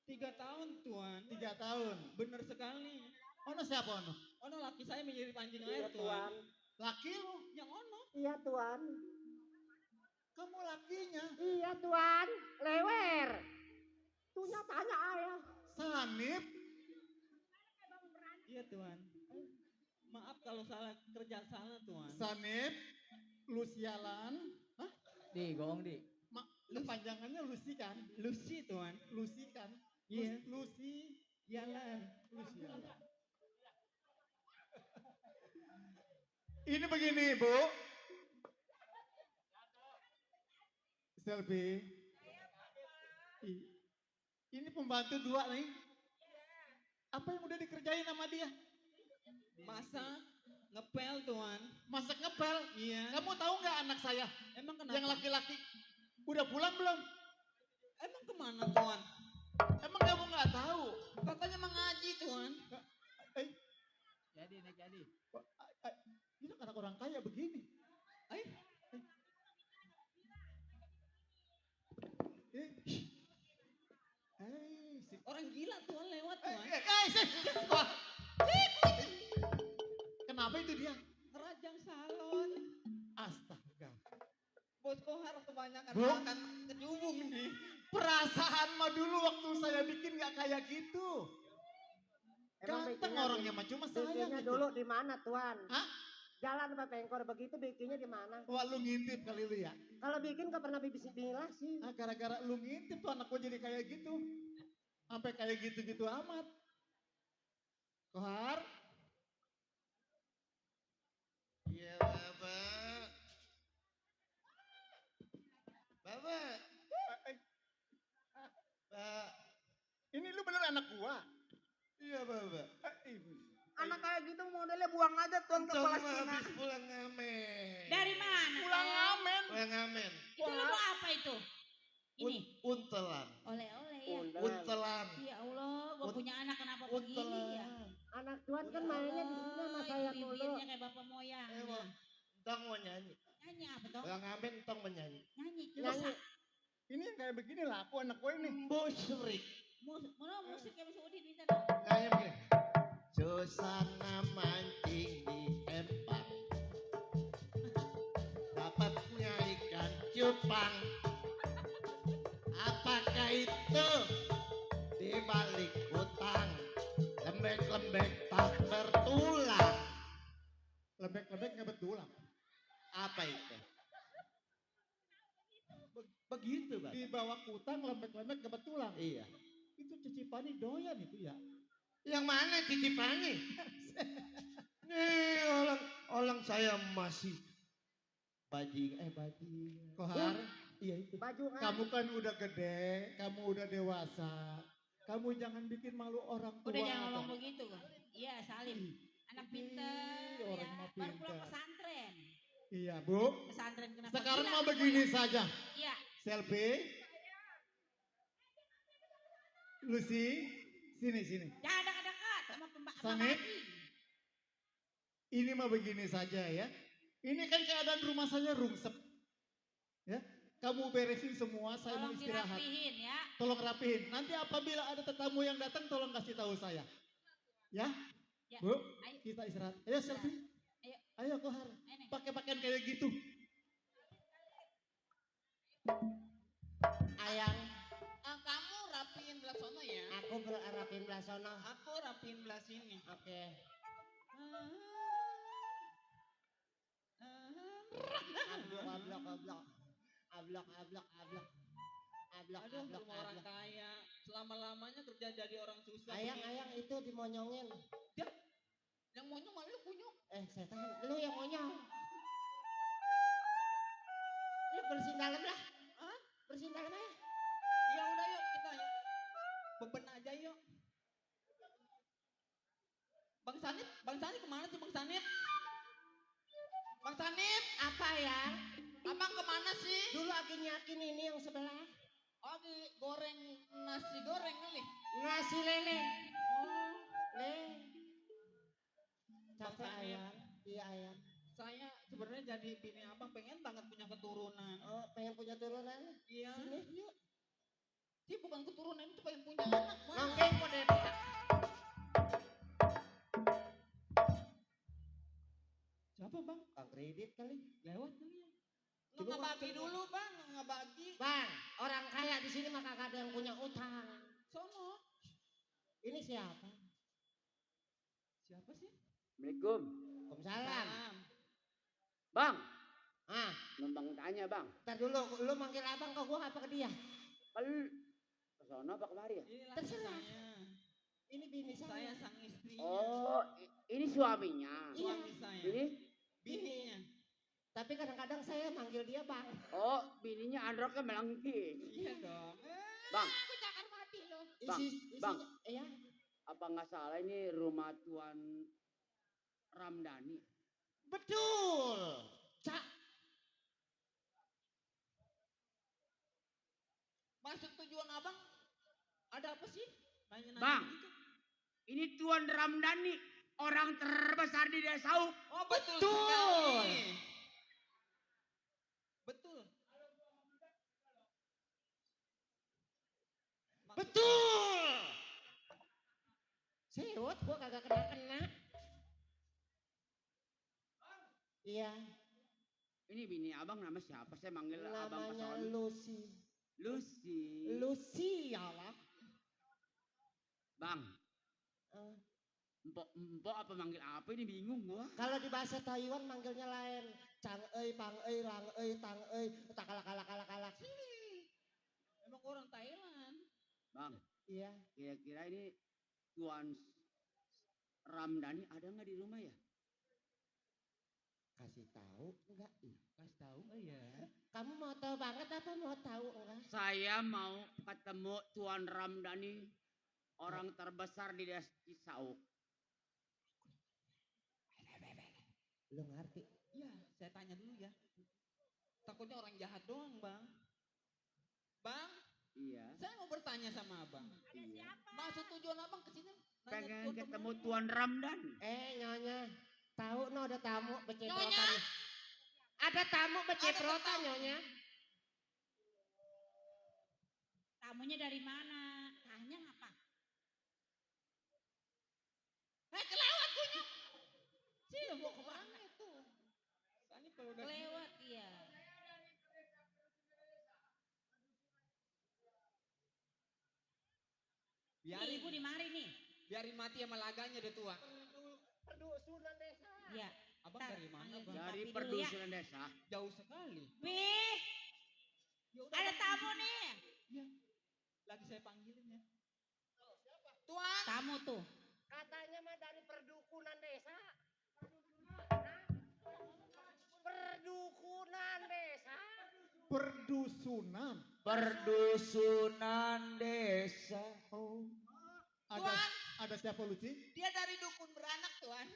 3 tahun, Tuan. 3 tahun. Bener sekali. Ono siapa Ono? Ono laki saya menjadi anjing Iya, air, Tuan. Laki lu? Yang Ono. Iya, Tuan. Kamu lakinya? Iya, Tuan. Lewer. Tunya tanya ayah. Sanip? Iya, Tuan. Maaf kalau salah kerja salah, Tuan. Sanip? Lusialan? Hah? Di, gong di. Kepanjangannya Lucy kan? Lucy, Tuan. Lucy kan? Iya. Lucy Jalan. Lusialan. Ini begini, Bu. Selby. Ini pembantu 2 nih. Apa yang udah dikerjain sama dia? Masak, ngepel, Tuan. Masak ngepel? Iya. Kamu tahu nggak anak saya? Emang kenapa? Yang laki-laki. Udah pulang belum? Emang kemana, Tuan? Emang kamu nggak tahu? Katanya mengaji, Tuan. Jadi, Nek, jadi. Ini anak orang kaya begini. Orang gila, Tuan, lewat, Tuan. Kenapa itu dia? Rajang salon. Astaga. Bos Kohar kebanyakan Bu? makan kecubung nih. Perasaan mah dulu waktu saya bikin nggak kayak gitu. Ganteng orangnya mah cuma saya bikinnya gitu. dulu di mana, Tuan? Hah? Jalan apa pengkor begitu bikinnya di mana? Wah lu ngintip kali lu ya. Kalau bikin gak pernah sih. Ah, gara-gara lu ngintip tuh anak gua jadi kayak gitu. Sampai kayak gitu-gitu amat. Kohar? Iya, Bapak. Bapak. Ini lu bener anak gua? Iya, Bapak. Anak kayak gitu modelnya buang aja tuan ke Palestina. Habis pulang ngamen. Dari mana? Pulang ngamen. Pulang ngamen. Itu lu mau apa itu? Ini. Untelan. Oleh-oleh ya. Untelan. Ya Allah, gua punya anak kenapa begini ya? Anak tuan kan mainnya di sini sama saya mulu. Bibirnya kayak bapak moyang. Entong mau nyanyi. Nyanyi apa toh? Pulang ngamen entong menyanyi. Nyanyi. Nyanyi. Ini yang kayak begini lah, aku anak gue ini. Musrik. Mana musik kayak Mas Udin minta dong. Nyanyi begini. Susana mancing di empang. Dapatnya ikan cupang. Apakah itu di balik hutang? Lembek-lembek tak bertulang. Lembek-lembek nggak betulang. Apa itu? Begitu, Bang. Di bawah kutang lembek-lembek nggak betulang. Iya. Itu Cicipani doyan itu ya. Yang mana Cicipani? Nih orang saya masih bajing. Kohar, iya itu. Baju Kamu kan udah gede, kamu udah dewasa. Kamu jangan bikin malu orang tua. Udah jangan ngomong begitu. Iya, Salim. Anak pinter orang ya. mah Baru pulang pinter. pesantren. Iya, Bu. Pesantren kenapa? Sekarang gila mau kamu begini ya? saja. Iya. Selfie. Lucy, sini. Jangan dekat-dekat sama sama Sanit. Bagi. Ini mah begini saja ya. Ini kan keadaan rumah saya rungsep. Ya, kamu beresin semua, saya mau Tolong istirahat. dirapihin ya. Tolong rapihin. Nanti apabila ada tetamu yang datang, tolong kasih tahu saya. Ya, Ya. Bu, Ayo. kita istirahat. Ayo selfie. Ayo. Ayo Kohar. Ayo, Neng. Pakai pakaian kayak gitu. Ayang, Kamu rapiin belah sono ya. aku rapiin belah sono. Aku rapiin belah sini. Oke. Ablok. Aduh, rumah orang kaya. Selama-lamanya kerja jadi orang susah. Ayang itu dimonyongin. Yang monyong malah lu kunyuk. Setan, lu yang monyong. Lu bersihin dalam lah. Hah? Bersihin dalam aja. Ya udah yuk kita yuk. Beben aja yuk. Bang Sanit kemana sih Bang Sanit? Bang Sanit, Apa ya? abang kemana sih? Dulu lagi nyakin ini yang sebelah. Oh, di goreng nasi goreng kali. Nasi lele. Oh, Capek Bang Sanit. ayang. Iya ayang. saya sebenarnya jadi bini abang pengen banget punya keturunan. Oh, pengen punya turunan? Iya. Sini. Iya. Dia bukan keturunan itu pengen punya anak. Mas. Nonggeng kok deh. Siapa bang? Bang kredit kali. Lewat kali ya. Lu nggak bagi dulu bang, nggak bagi. Bang, orang kaya di sini mah kagak ada yang punya utang. Sono. Ini siapa? Siapa sih? Assalamualaikum. Waalaikumsalam. Bang, Ah, numpang tanya bang. ntar dulu lu manggil abang kok gua apa ke dia? Kalau ke sono apa kemari ya? Ini laki Terserah. saya. Ini bini Saya saya. sang istrinya. Oh, ini suaminya. Suami saya. Ini? Bininya. Tapi kadang-kadang saya manggil dia bang. Oh, bininya androknya melengking. Iya dong. Bang, Aku cakar mati lo. Bang, Bang. Iya. apa nggak salah ini rumah Tuan Ramdhani? Betul. Cak. Maksud tujuan abang ada apa sih? Nanya-nanya Bang, gitu. ini Tuan Ramdhani, orang terbesar di Desa Sauk. Oh betul. Betul. sekali. Betul. Betul. Sewot gua kagak kena. Iya. Ini bini abang nama siapa? Saya manggil abang ke Namanya sono. Lucy. Lucy. Lucy ya lah. Bang, Eh, empok apa manggil apa ini bingung gua. Kalau di bahasa Taiwan manggilnya lain. Chang euy, pang euy, lang euy, tang euy, kalak. Emang orang Thailand. Bang, Iya. kira-kira ini Tuan Ramdhani ada nggak di rumah ya? Kasih tahu enggak? Kasih tahu nggak ya? Kamu mau tahu banget apa mau tahu enggak? Saya mau ketemu Tuan Ramdhani, orang terbesar di Desa Cisauk. Belum ngerti. Ya, saya tanya dulu ya. Takutnya orang jahat doang, Bang. Bang, Iya. saya mau bertanya sama Abang. Iya. Maksud tujuan Abang ke sini Pengen ketemu Tuan Ramdan. Nyonya, tahu no ada tamu Nyonya? beciprotan. Ada tamu beciprotan Nyonya. Tamunya dari mana? Tanya ngapa? Kelewat punya. Sih, mau kemana itu? Tadi kalau udah Kelewat, iya. biarin. Ibu di mari nih. Biarin mati sama laganya deh tua. Perdusunan desa. Iya. Abang Ntar, dari mana, panggil Bang? Papi Dari dulu ya. perdusunan desa. Jauh sekali. Bih, Ya udah, ada Bang. tamu nih. Ya. Lagi saya panggilin ya. Tuan. Tamu tuh. Katanya mah dari perdukunan desa. Perdukunan desa. Perdusunan. Perdusunan desa. Oh. Tuan. Ada siapa Luci? Dia dari dukun beranak, Tuan.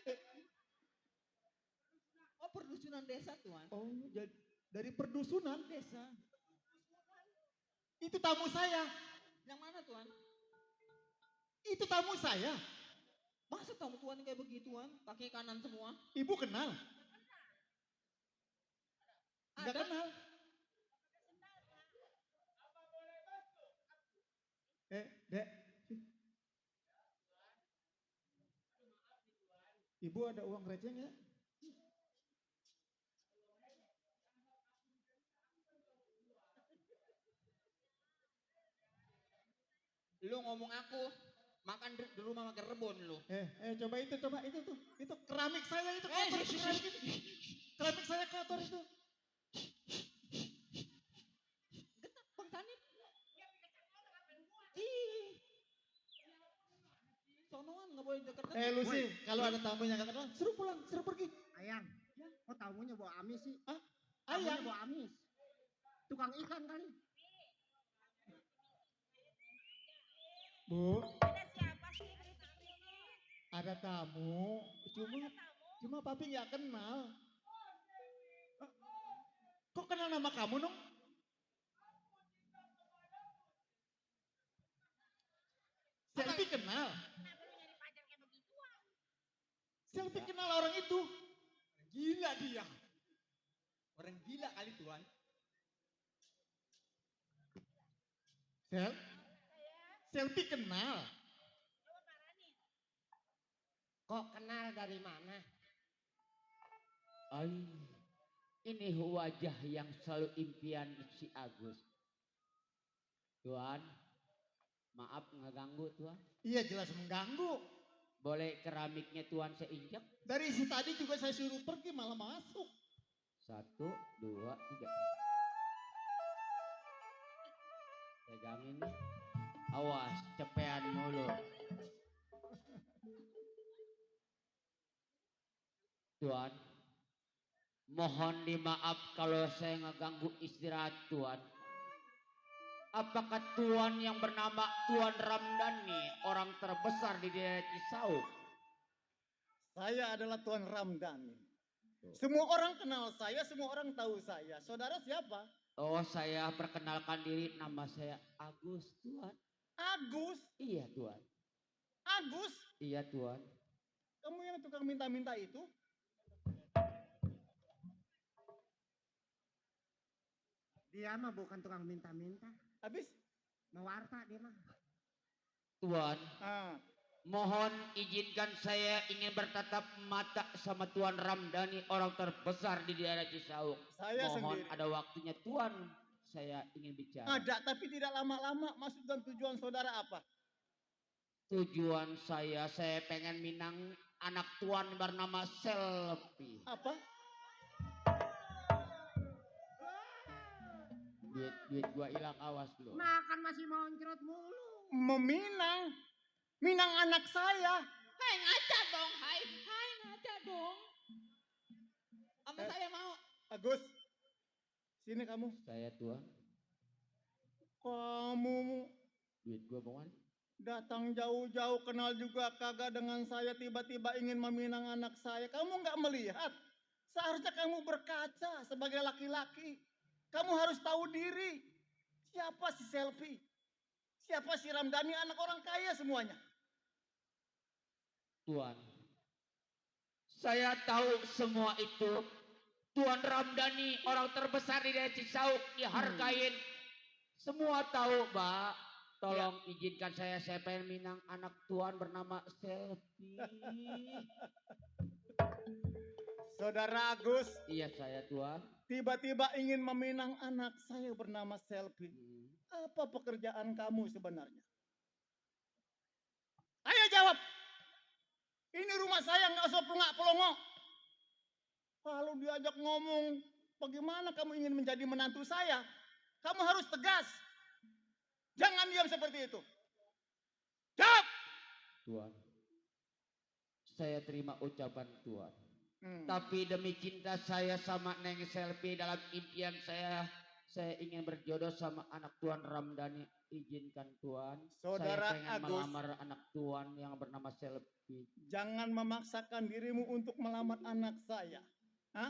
Oh, perdusunan desa, Tuan. Oh, jadi dari perdusunan. Desa. Itu tamu saya. Yang mana, Tuan? Itu tamu saya. Masa tamu Tuan kayak begituan? Kaki kanan semua? Ibu kenal? Enggak Ada? kenal. Dek. Ibu ada uang receh nggak? Lu ngomong aku, makan di rumah makan rebon lu. Coba itu tuh. Itu keramik saya itu kotor. Keramik saya kotor itu. Getak Bang Sanip. Ih. Sonoan nggak boleh deket. Lucy, kalau ada tamunya nggak kenal, suruh pulang, suruh pergi. Ayang, kok tamunya bawa amis sih? Hah? Tamunya Ayang. bawa amis. Tukang ikan kali. Bu, Ada siapa sih berisik-berisik? ada tamu. Cuma papi nggak kenal. Kok kenal nama kamu dong? Selfie kenal. Selfie kenal orang itu. Gila dia. Orang gila kali Tuan. Selfie kenal. Kok kenal dari mana? Ay, ini wajah yang selalu impian si Agus. Tuan, maaf ngeganggu Tuan. Iya jelas mengganggu. Boleh keramiknya Tuan saya injak? Dari si tadi juga saya suruh pergi malah masuk. 1, 2, 3. Pegangin nih. Awas, cepean mulu. Tuan, mohon dimaaf kalau saya ngeganggu istirahat Tuan. Apakah Tuan yang bernama Tuan Ramdhani, orang terbesar di daerah Cisauk? Saya adalah Tuan Ramdhani. Semua orang kenal saya, semua orang tahu saya. Saudara siapa? Oh, saya perkenalkan diri, nama saya Agus Tuan. Agus. Iya Tuan. Agus. Iya Tuan. Kamu yang tukang minta-minta itu? Dia mah bukan tukang minta-minta. Habis? Mewarta dia mah. Tuan, mohon izinkan saya ingin bertatap mata sama Tuan Ramdhani, orang terbesar di daerah Cisauk. Saya mohon sendiri. ada waktunya Tuan, saya ingin bicara. Ada, tapi tidak lama-lama. Maksud dan tujuan saudara apa? Tujuan saya pengen minang anak Tuan bernama Selfie. Apa? Duit gua hilang, awas lu. Makan masih moncrot mulu. Meminang. Minang anak saya. Hai ngaca dong, hai ngaca dong. Sama saya mau. Agus. Sini kamu. Saya Tuan. Kamu Duit gua bawaan. datang jauh-jauh kenal juga kagak dengan saya, tiba-tiba ingin meminang anak saya. Kamu nggak melihat Seharusnya kamu berkaca sebagai laki-laki. Kamu harus tahu diri. Siapa si Selfie? Siapa si Ramdhani? Anak orang kaya semuanya. Tuan, saya tahu semua itu. Tuan Ramdhani orang terbesar di Desa Cisauk dihargain. Semua tahu, Mbak. Tolong izinkan saya pengen minang anak Tuan bernama Selfie. Saudara Agus. Iya saya Tuan. Tiba-tiba ingin meminang anak saya bernama Selfie. Apa pekerjaan kamu sebenarnya? Ayo jawab. Ini rumah saya, nggak usah pelongok-pelongok. Kalau diajak ngomong, bagaimana kamu ingin menjadi menantu saya? Kamu harus tegas. Jangan diam seperti itu. Jawab. Tuan, saya terima ucapan Tuan. Tapi demi cinta saya sama Neng Selfie dalam impian saya ingin berjodoh sama anak Tuan Ramdhani. Izinkan Tuan, Saudara saya pengen Agus, melamar anak Tuan yang bernama Selfie. jangan memaksakan dirimu untuk melamar anak saya. Hah?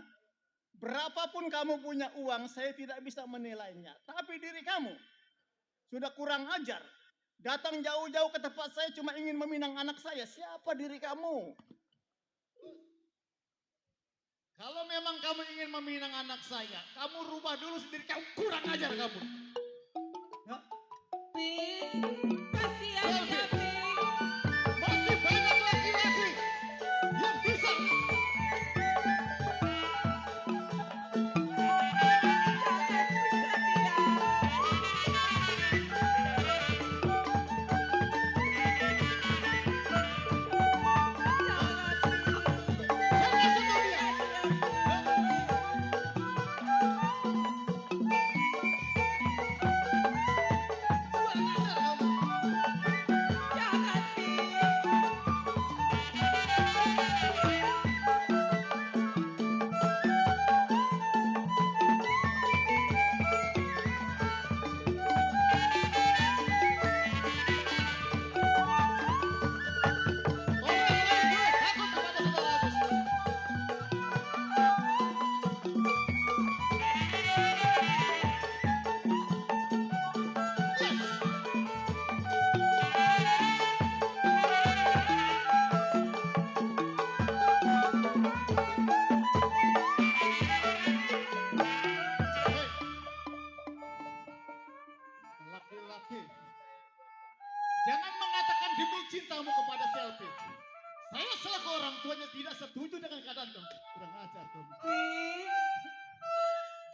Berapapun kamu punya uang, saya tidak bisa menilainya. Tapi diri kamu sudah kurang ajar. Datang jauh-jauh ke tempat saya cuma ingin meminang anak saya. Siapa diri kamu? Kalau memang kamu ingin meminang anak saya, kamu rubah dulu sendiri. Kamu kurang ajar kamu. Hah? Kasihan ya, Ping. Masih banyak laki-laki yang bisa. Laki-laki, jangan mengatakan demi cintamu kepada Selfie. Saya selaku orang tuanya tidak setuju dengan keadaan kamu. Kurang ajar kamu.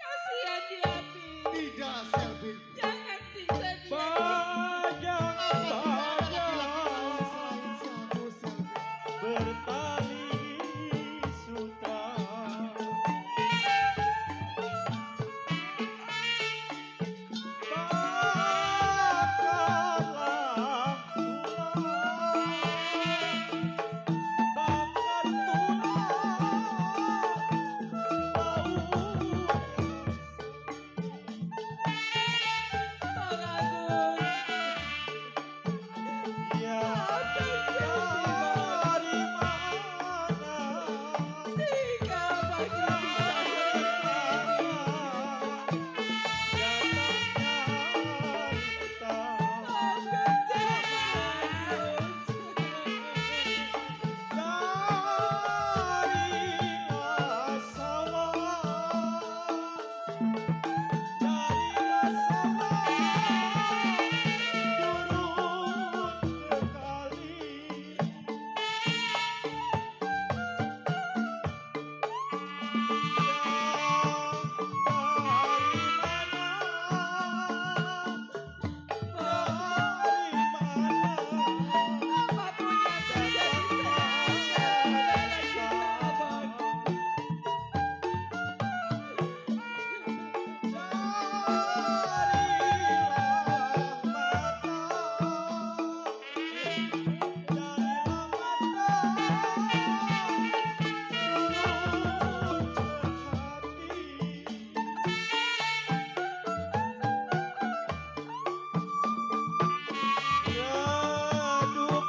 Kasihan dia, Ping. Tidak, Selfie. Jangan siksa dia. Banyak bertali suta. Redup,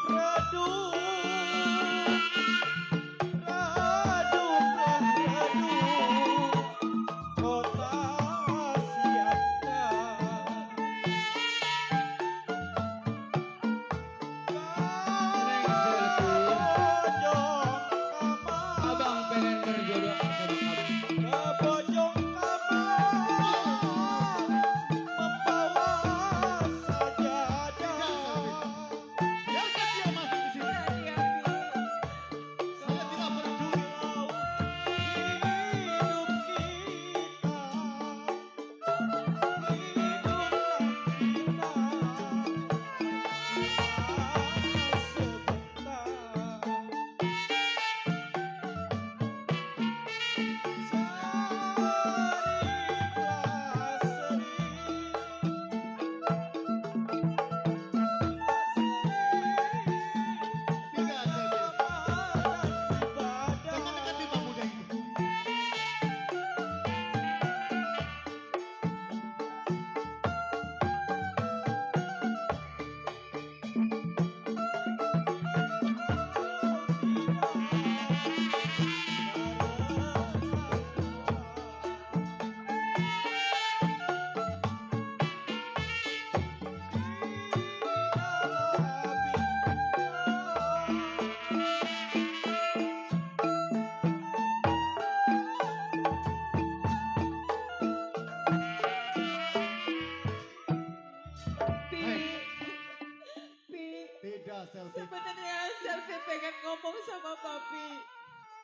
Tidak, Selfie. Sebenarnya Selfie pengen ngomong sama Papi.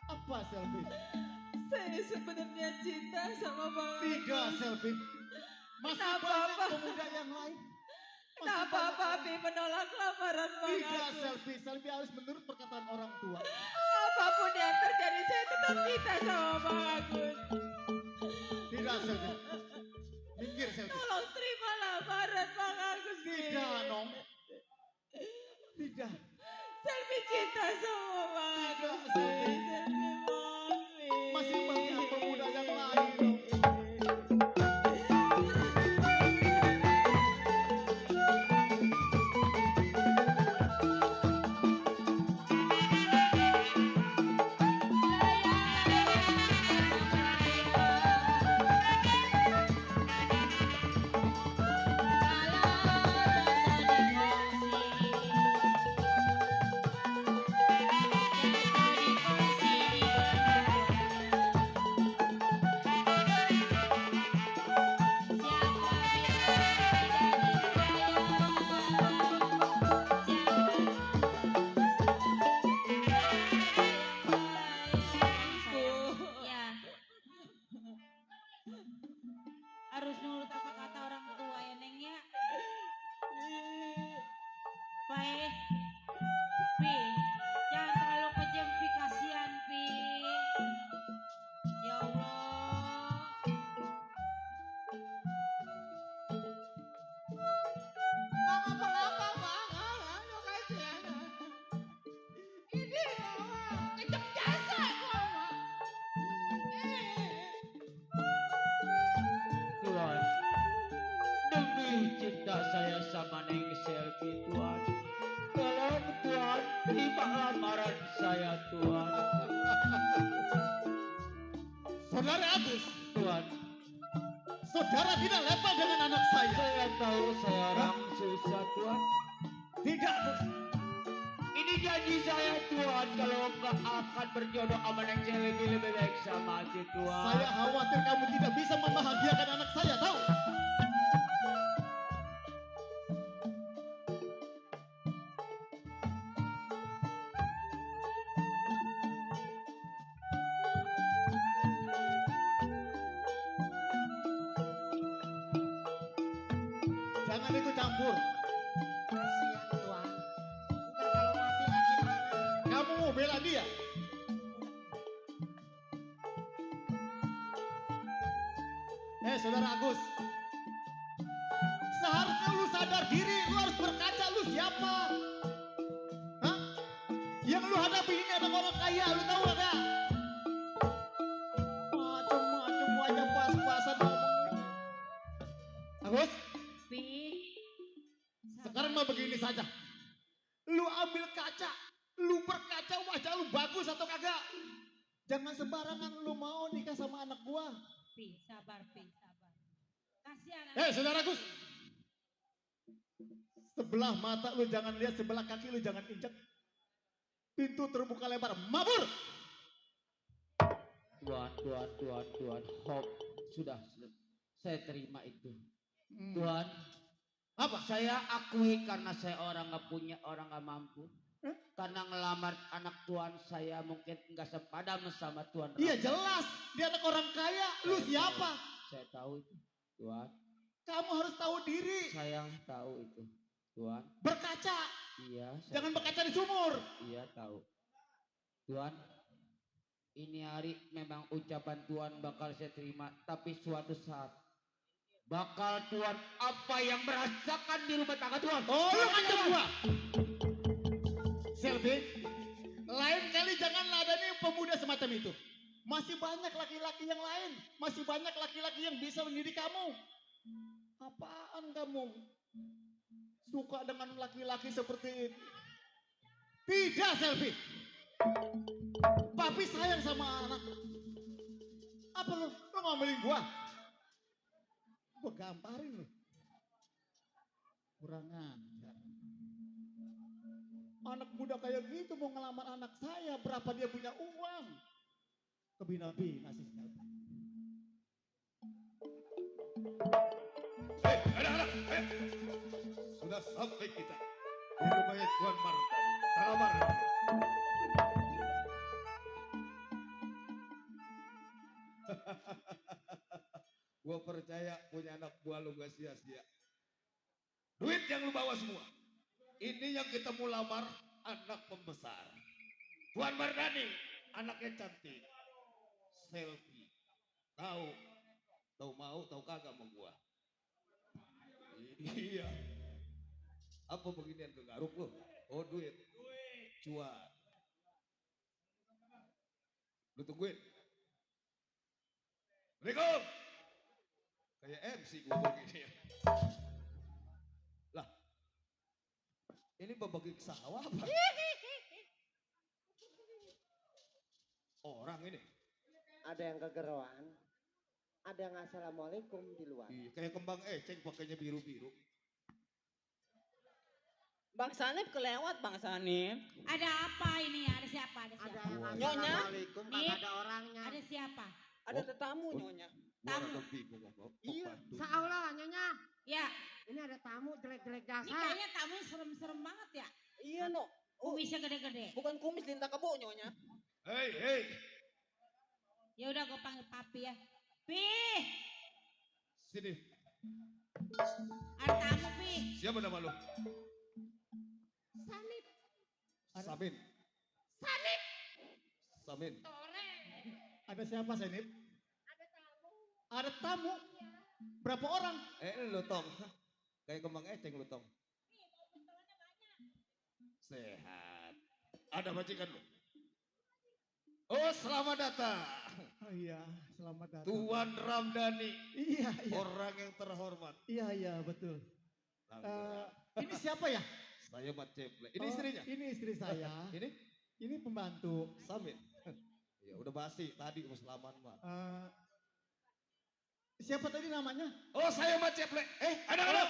Apa, Selfie? Saya sebenarnya cinta sama Bang Tidak, Agus. Selfie. Masih Kenapa, banyak Pak? pemuda yang lain. Kenapa Papi menolak lamaran Bang Tidak, Agus? Selfie. Selfie harus menurut perkataan orang tua. Apapun yang terjadi, saya tetap cinta sama Bang Agus. Tidak, Selfie. Minggir, Selfie. Tolong terima lamaran Bang Agus. Tidak, Nong. Tidak. Selfie cinta sama Bang Agus. Selfie. Selfie mohon, Masih banyak pemuda yang lain, Nong. Ya. Harus nurut apa kata orang tua ya Neng ya. Pai. Pi. Jangan terlalu kejam Pi, kasihan Pi. Ya Allah. Nggak apa-apa, Bang. Nggak kasihan. Ini kejam jasa gua, Bang. Tuhan, demi cinta saya sama Neng Selfie, Tuhan. Tolong Tuhan, terima lamaran saya, Tuhan. Saudara Agus, Tuhan, saudara tidak lepas dengan anak saya. saya tahu saya orang susah, Tuhan. Tidak, Bos. Ini janji saya, Tuhan, kalau nggak akan berjodoh sama Neng Selfie lebih baik sama aja, Tuhan. Saya khawatir kamu tidak bisa membahagiakan anak saya, tahu? Jangan ikut campur. Kasihan Tuhan. Ntar kalau mati lagi gimana? Kamu mau bela dia? Saudara Agus. Seharusnya lu sadar diri, lu harus berkaca, lu siapa? Hah? Yang lu hadapi ini ada orang kaya, lu tahu gak? Macem-macem wajah pas-pasan ngomong. Agus, Pi. sekarang mah begini saja. Lu ambil kaca, lu berkaca wajah lu bagus atau kagak. Jangan sembarangan lu mau nikah sama anak gua. Pi, sabar Pi, sabar. Kasihan. Saudara Gus. Sebelah mata lu jangan lihat, sebelah kaki lu jangan injak. Pintu terbuka lebar, mabur. Tuhan. Hop, sudah. Saya terima itu. Tuhan, apa? Saya akui karena saya orang nggak punya, orang nggak mampu. Karena ngelamar anak Tuhan saya mungkin nggak sepadan sama Tuhan. Iya jelas, dia anak orang kaya. Lu siapa? Saya tahu itu, Tuhan. Kamu harus tahu diri. Saya tahu itu, Tuhan. Berkaca. Iya. Jangan berkaca di sumur. Iya tahu. Tuhan, ini hari memang ucapan Tuhan bakal saya terima, tapi suatu saat bakal Tuhan apa yang merasakan di rumah tangga Tuhan. Oh, lu ngancam gua. Selby, lain kali jangan ladani pemuda semacam itu. Masih banyak laki-laki yang lain. Masih banyak laki-laki yang bisa mendidik kamu. Apaan kamu? Suka dengan laki-laki seperti itu? Tidak, Selby. Papi sayang sama anak. Apa lu? Lu ngomelin gua? Gua gamparin lu. Kurang ajar. Anak muda kayak gitu mau ngelamar anak saya, berapa dia punya uang? Kebina-bina sih. Anak-anak, sudah sampai kita. Ini rumahnya Tuan Mardani. Salamar. Gua percaya punya anak buah lu gak sia-sia. Duit yang lu bawa semua. Ini yang kita mau lamar anak pembesar. Tuan Mardani, anaknya cantik. Selfie. Tahu mau, tahu kagak sama gua. Iya. Apa beginian ke garuk lu? Oh duit. Cuan. Lu tungguin. Assalamualaikum. Kayak MC gua begini. Lah. Ini berbagi sawah apa? Orang ini. Ada yang kegeruan, ada yang assalamualaikum di luar. Iya, kayak kembang eceng pakainya biru-biru. Bang Sanip kelewat Bang Sanip. Ada apa ini? Ada siapa? Ada siapa? Ada yang Nyonya? assalamualaikum, Nih, kagak ada orangnya. Ada siapa? Ada tetamu Nyonya. Tamu. Iya, seolah nyonya. Ya. Ini ada tamu jelek-jelek Ini dasar. kayaknya tamu serem-serem banget ya. Iya no. Kumisnya gede-gede. Bukan kumis linta kebo Nyonya. Hei. Ya udah gue panggil papi ya. Pi. Sini. Ada tamu Pi. Siapa nama lu? Sanip. Samin. Sanip. Samin. Ada siapa Sanip? Ada tamu. Berapa orang? Lu Tong. Kayak kembang eceng lu Tong. Sehat. Ada majikan lu? Oh selamat datang. Oh iya, selamat datang. Tuan Ramdhani. Iya. Orang yang terhormat. Iya, betul. Ini siapa ya? Saya Mat Ceple. Ini istrinya? Ini istri saya. Ini? Ini pembantu. Samin. Ya udah basi tadi Muslaman mah. Siapa tadi namanya? Oh saya Mat Ceple. Ada.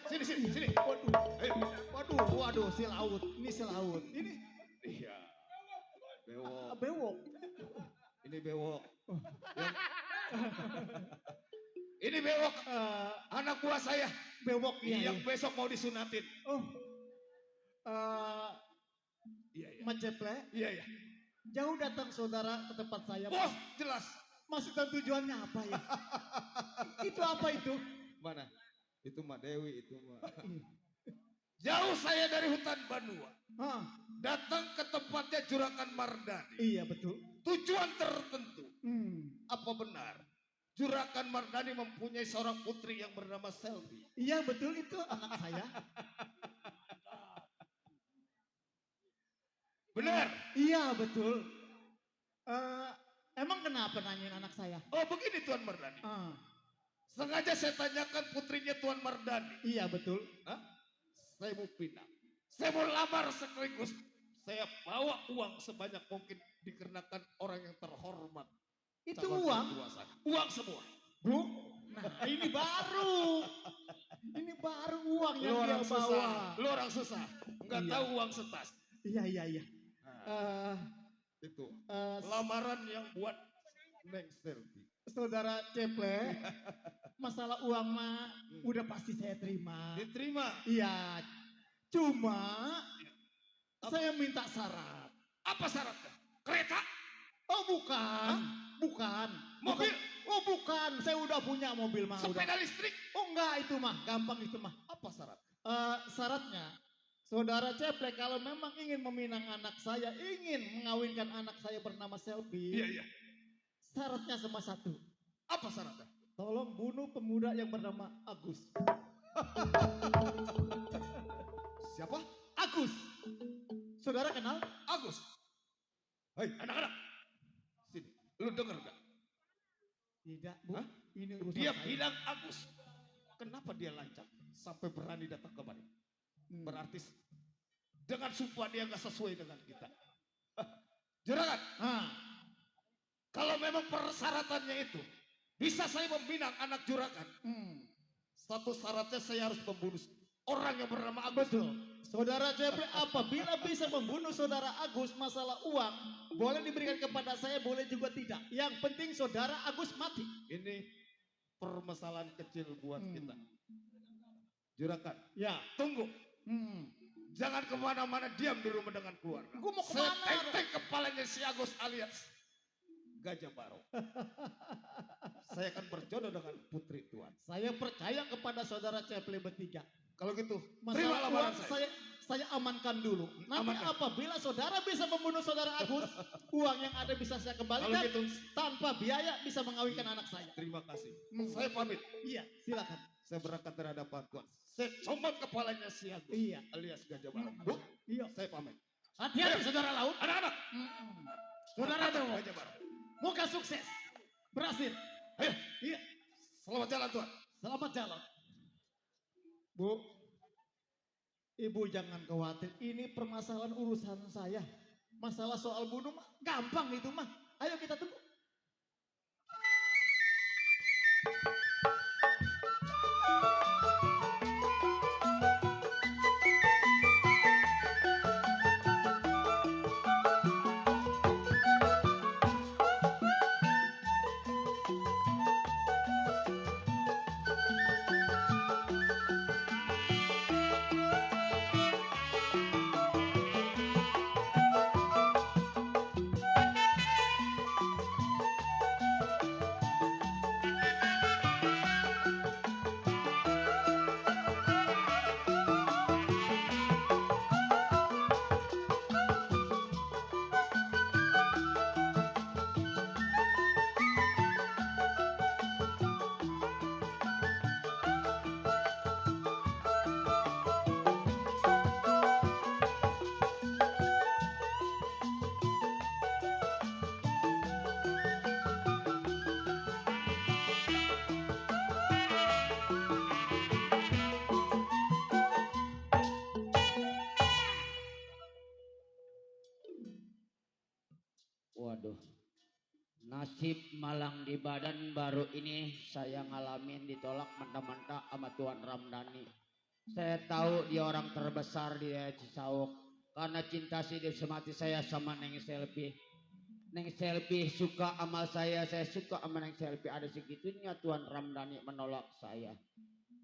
Sini. Waduh, si laut. Ini si laut. Ini. Iya. Bewok. Bewok. Ini bewok. Ini bewok. Anak buah saya. Bewok ya. Yang besok mau disunatin. Oh. Iya. Mat Ceple. Iya. Jauh datang saudara ke tempat saya. Bos, jelas. Maksud dan tujuannya apa ya? Itu apa itu? Mana? Itu Mak Dewi itu mah. Jauh saya dari hutan Banua. Datang ke tempatnya Juragan Mardani. Iya betul. Tujuan tertentu. Apa benar? Juragan Mardani mempunyai seorang putri yang bernama Selvi. Iya betul itu anak saya. Benar? Iya betul. Emang kenapa nanyain anak saya? Oh begini Tuan Mardani. Sengaja saya tanyakan putrinya Tuan Mardani. Iya betul. Saya mau pindah. Saya mau lamar sekaligus. Saya bawa uang sebanyak mungkin dikarenakan orang yang terhormat. Itu uang? Uang semua. Bu, nah ini baru. Ini baru uang yang dia bawa. Lu orang susah. Enggak tahu uang setas. Iya. Itu lamaran yang buat Neng Selvi. Saudara Ceple, masalah uang mah udah pasti saya terima. Diterima? Iya. Cuma saya minta syarat. Apa syaratnya? Kereta? Oh bukan. Bukan. Mobil? Oh bukan. Saya udah punya mobil mah. Sepeda listrik? Oh enggak itu mah. Gampang itu mah. Apa syarat? Syaratnya. Saudara Ceple kalau memang ingin meminang anak saya, ingin mengawinkan anak saya bernama Selvi. Iya. Syaratnya cuma satu. Apa syaratnya? Tolong bunuh pemuda yang bernama Agus. Siapa? Agus. Saudara kenal? Agus. Hei anak-anak. Sini. Lu denger gak? Tidak bu. Ini urusan Dia saya. bilang Agus. Kenapa dia lancang? Sampai berani datang kemari. Berarti dengan sumpah dia gak sesuai dengan kita. Juragan. Kalau memang persyaratannya itu. Bisa saya meminang anak juragan. Satu syaratnya saya harus membunuh orang yang bernama Agus. Betul. Saudara Ceple apabila bisa membunuh saudara Agus masalah uang. Boleh diberikan kepada saya, boleh juga tidak. Yang penting saudara Agus mati. Ini permasalahan kecil buat kita. Juragan. Ya. Tunggu. Jangan kemana-mana, diam di rumah dengan keluarga. Gua mau Saya kemana? tenteng kepalanya si Agus alias Gajah Barong. Saya akan berjodoh dengan putri Tuan. Saya percaya kepada saudara Ceple bertiga. Kalau gitu, Masalah terima lamaran uang saya. saya amankan dulu. Nanti Amankan. apabila saudara bisa membunuh saudara Agus, uang yang ada bisa saya kembalikan. Kalau gitu, tanpa biaya bisa mengawinkan anak saya. terima kasih. Saya pamit. Iya, silakan. Saya berangkat terhadapan Tuan. Saya comot kepalanya si Agus. Iya. Alias Gajah Barong. Bu, iya. Saya pamit. Hati-hati saudara laut. Anak-anak. Saudara Dewo. Gajah Barong. Moga sukses. Berhasil. Ayo. Iya. Selamat jalan Tuan. Selamat jalan. Bu, Ibu jangan khawatir. Ini permasalahan urusan saya. Masalah soal bunuh mah gampang itu mah. Ayo kita tunggu. Waduh, nasib malang di badan baru ini saya ngalamin ditolak mentah-mentah sama Tuan Ramdhani. Saya tahu dia orang terbesar di daerah Cisauk karena cinta si dia semati saya sama Neng Selvi. Neng Selvi suka sama saya suka sama Neng Selvi. Ada segitunya Tuan Ramdhani menolak saya.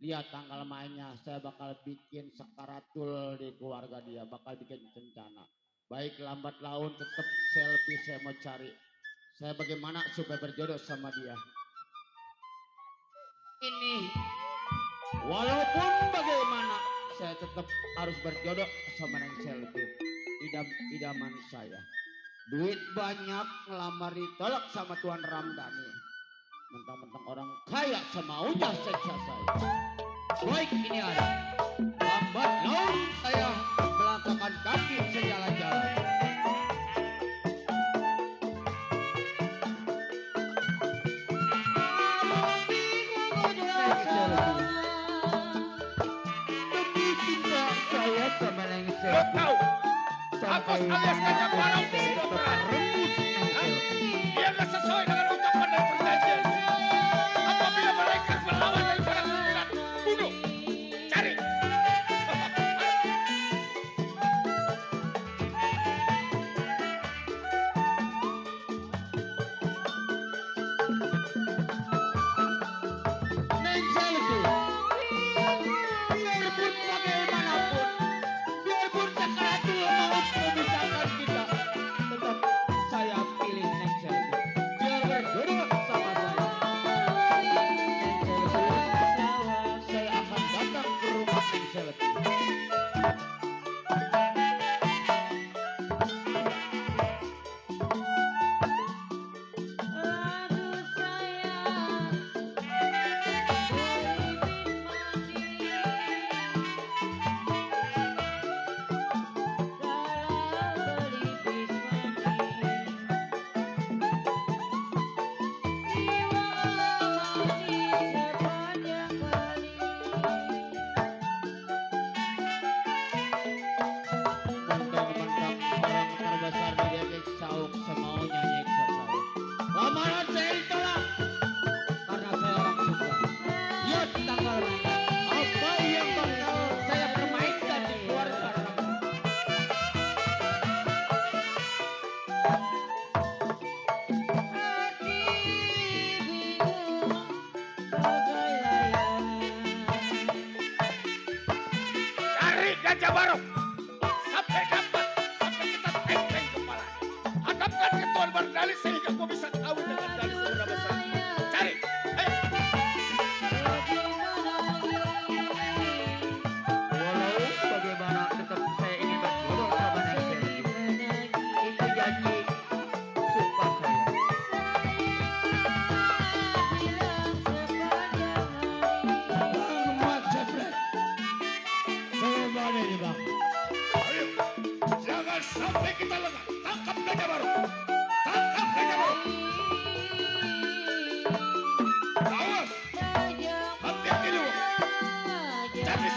Lihat tanggal mainnya, saya bakal bikin sekaratul di keluarga dia, bakal bikin bencana. Baik lambat laun tetap Selvi saya mau cari. Saya bagaimana supaya berjodoh sama dia. Ini walaupun bagaimana saya tetap harus berjodoh sama Neng Selvi. Idaman saya. Duit banyak ngelamar ditolak sama Tuan Ramdhani. Mentang-mentang orang kaya semaunya seksa saya. Baik ini ada. Lambat laun saya melangkahkan kaki sejalan-jalan. Demi cinta saya sama Neng Selvi. Agus alias Gajah Barong sudah berani. Dia nggak sesuai dengan ucapan dan perjanjian. Apabila mereka melawan daripada kesulitan, bunuh, cari. Neng Selvi, biarpun bagaimanapun, biarpun sekaratul maut memisahkan kita, tetap saya pilih Neng Selvi. Biar berjodoh sama saya. Neng Selvi, saya akan datang ke rumah Neng Selvi. Mentang-mentang orang terbesar di daerah Cisauk semaunya nyiksa saya. Lamaran saya ditolak karena saya orang suka. Lihat tanggal mainnya. Apa yang bakal saya permainkan di keluarga Ramdhani. Cari Gajah Barong. sampai kita lengah. Tangkap Gajah Baru. Tangkap Gajah Baru. Awas. Hati-hati dulu. Jangan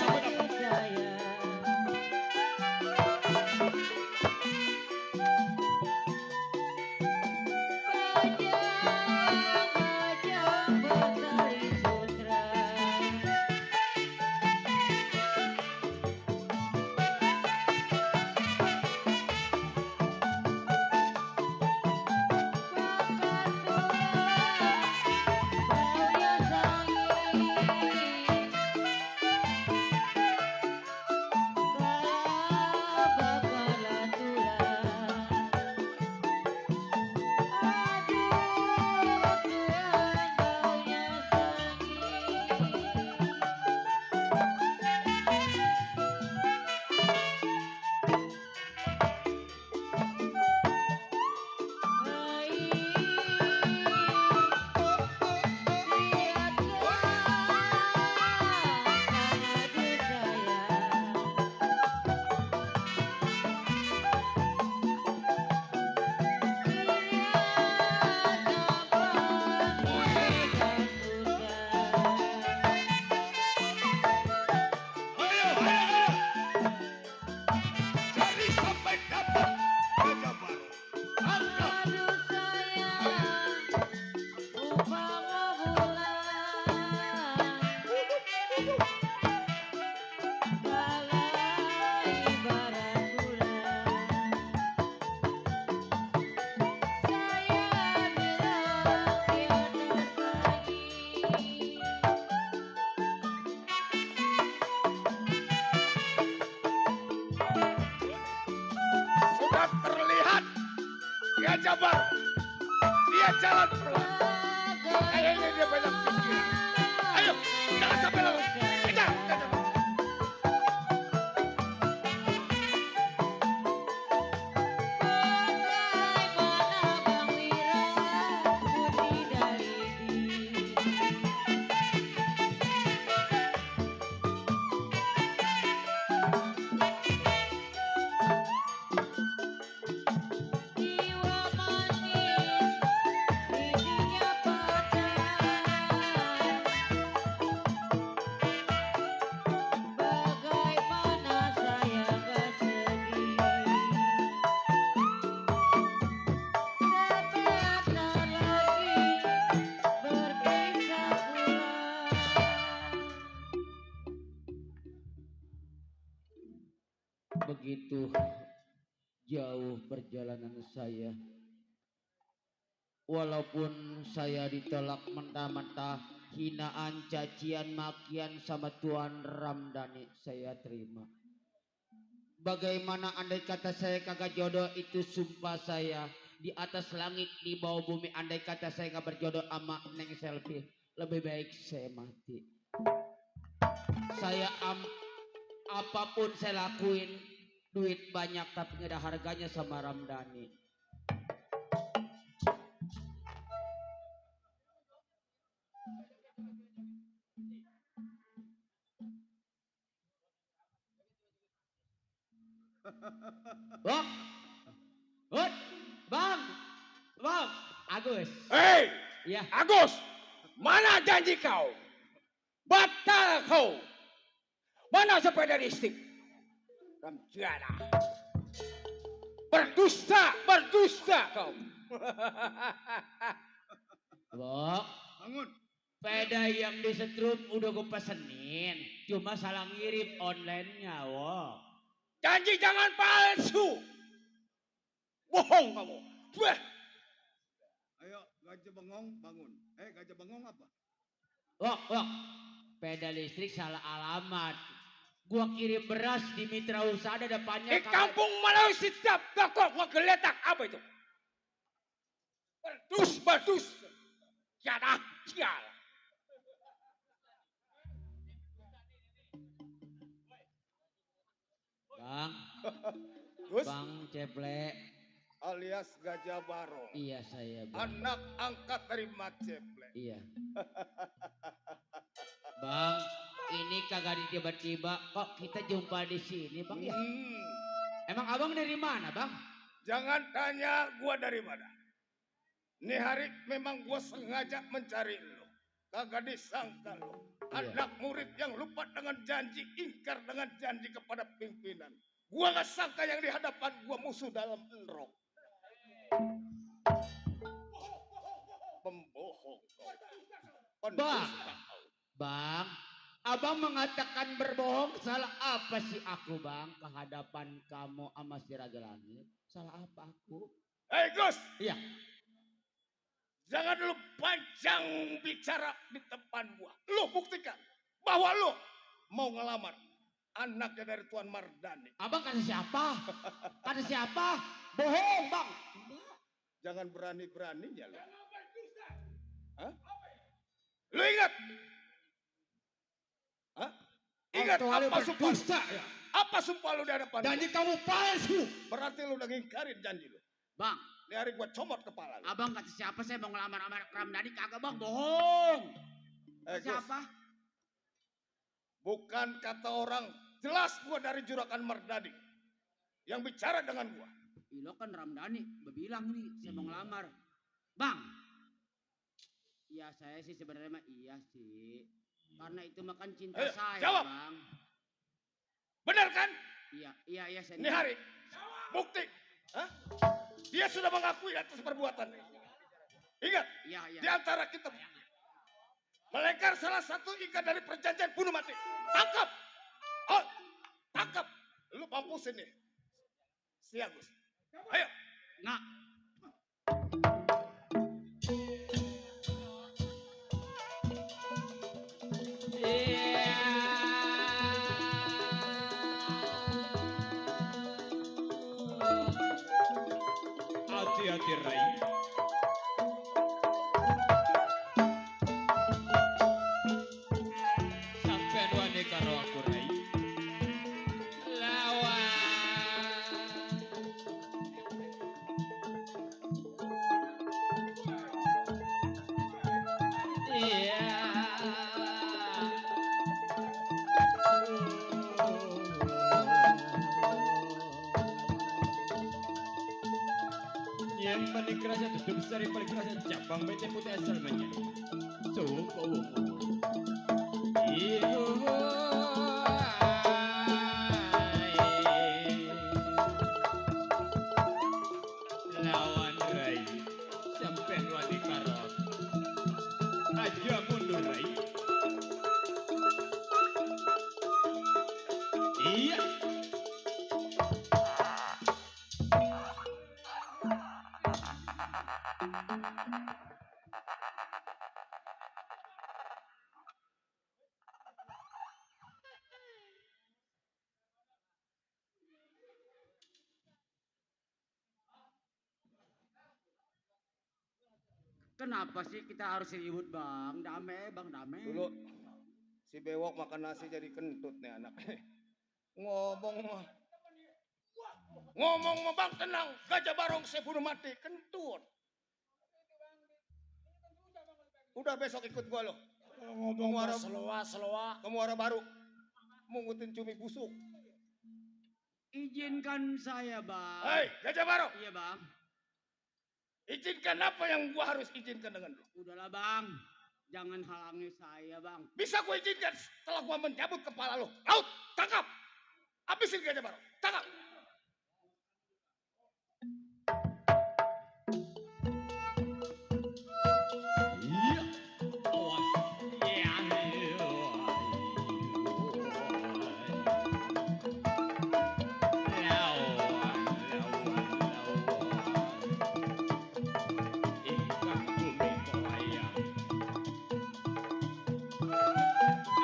sampai dapat. Sudah terlihat Gajah Baru. Dia jalan pelan. Kayaknya dia banyak pikiran. Ayo, jangan sampai lalu. Kejar, Gajah Baru. Begitu jauh perjalanan saya, walaupun saya ditolak mentah-mentah, hinaan, cacian, makian sama Tuan Ramdhani saya terima. Bagaimana andai kata saya kagak jodoh, itu sumpah saya di atas langit di bawah bumi. Andai kata saya gak berjodoh sama Neng Selfie, lebih baik saya mati. Saya apapun saya lakuin, duit banyak tapi gak ada harganya sama Ramdhani. Wah, Bang, Agus. Hei, ya. Agus, mana janji kau? Batal kau. Mana sepeda listrik? Ramjana. Berdusta kau. Bok, bangun. Sepeda yang disetrum udah gue pesenin, cuma salah ngirim online-nya, wo. Janji jangan palsu. Bohong kamu. Wah. Ayo, Gajah Bengong bangun. Gajah Bengong apa? Wok, sepeda listrik salah alamat. Gua kirim beras di Mitra Usaha ada depannya. Di kampung Malau setiap bakok ngegeletak apa itu? Berdus. Sialah. Bang. Gus. Bang Ceple. Alias Gajah Baru. Iya saya, Bang. Anak angkat dari Mat Ceple. Iya. Bang, ini kagak tiba-tiba kok kita jumpa di sini, Bang ya? Emang abang dari mana, Bang? Jangan tanya gua dari mana. Nih hari memang gua sengaja mencari lo. Kagak disangka lo. Anak murid yang lupa dengan janji, ingkar dengan janji kepada pimpinan. Gua gak sangka yang di hadapan gua musuh dalam enrok. Pembohong kau. Bang, abang mengatakan berbohong, salah apa sih aku, Bang? Kehadapan kamu sama si Raja Langit, salah apa aku? Hei Gus! Iya. Jangan lu panjang bicara di depan gua. Lu buktikan bahwa lu mau ngelamar anaknya dari Tuan Mardani. Abang kata siapa? Kata siapa? Bohong, Bang. Jangan berani-beraninya lu. Hah? Lu ingat? Hah? Ingat apa sumpah? Ya. Apa sumpah lu di hadapan? Janji kamu palsu. Berarti lu udah ngingkarin janji lu. Bang, di hari gua comot kepala lu. Abang kata siapa saya mau ngelamar sama Ramdhani? Kagak, Bang, bohong. Siapa? Bukan kata orang, jelas gua dari Juragan Mardani yang bicara dengan gua. Lo kan Ramdhani bilang nih saya mau ngelamar. Bang, ya saya sih sebenarnya mah iya sih. Karena itu makan cinta saya, jawab. Bang. Benar kan? Iya saya. Ini hari bukti. Hah? Dia sudah mengakui atas perbuatan. Ingat, di antara kita melanggar salah satu ikat dari perjanjian bunuh mati. Tangkap! Oh, tangkap! Lu pampusin nih. Si Agus. Ayo. Nah. Hati-hati, Rai. Sampai wani karo aku, Rai. Lawan. Iya. Yang paling kerasa tutup sari paling kerasa cabang bete putih asal menjadi suku. Lawan Rai sampai wani karot aja mundur Rai. Iya. Kenapa sih kita harus ribut, Bang? Damai, Bang, damai. Dulu si bewok makan nasi jadi kentut nih anak. Ngomong mah Bang tenang, Gajah Barong saya bunuh mati, kentut. Udah besok ikut gua lo. Ngomong seloa. Ke Muara Baru. Mungutin cumi busuk. Izinkan saya, Bang. Hei, Gajah Barong. Iya, Bang. Izinkan apa yang gua harus izinkan dengan lu? Udahlah, Bang. Jangan halangi saya, Bang. Bisa gua izinkan setelah gua mencabut kepala lu. Laut, tangkap. Habisin Gajah Barong. Tangkap.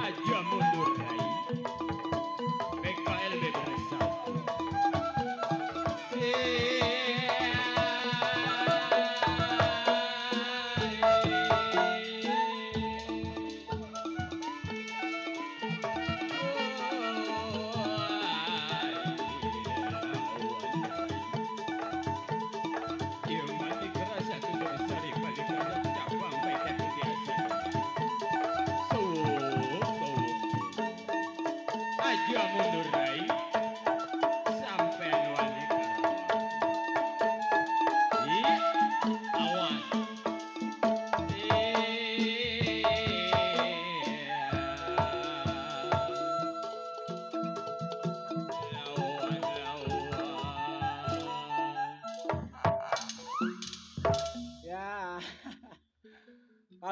Aja mundur Rai. PKLB bersatu. Aja mundur Rai. Sampai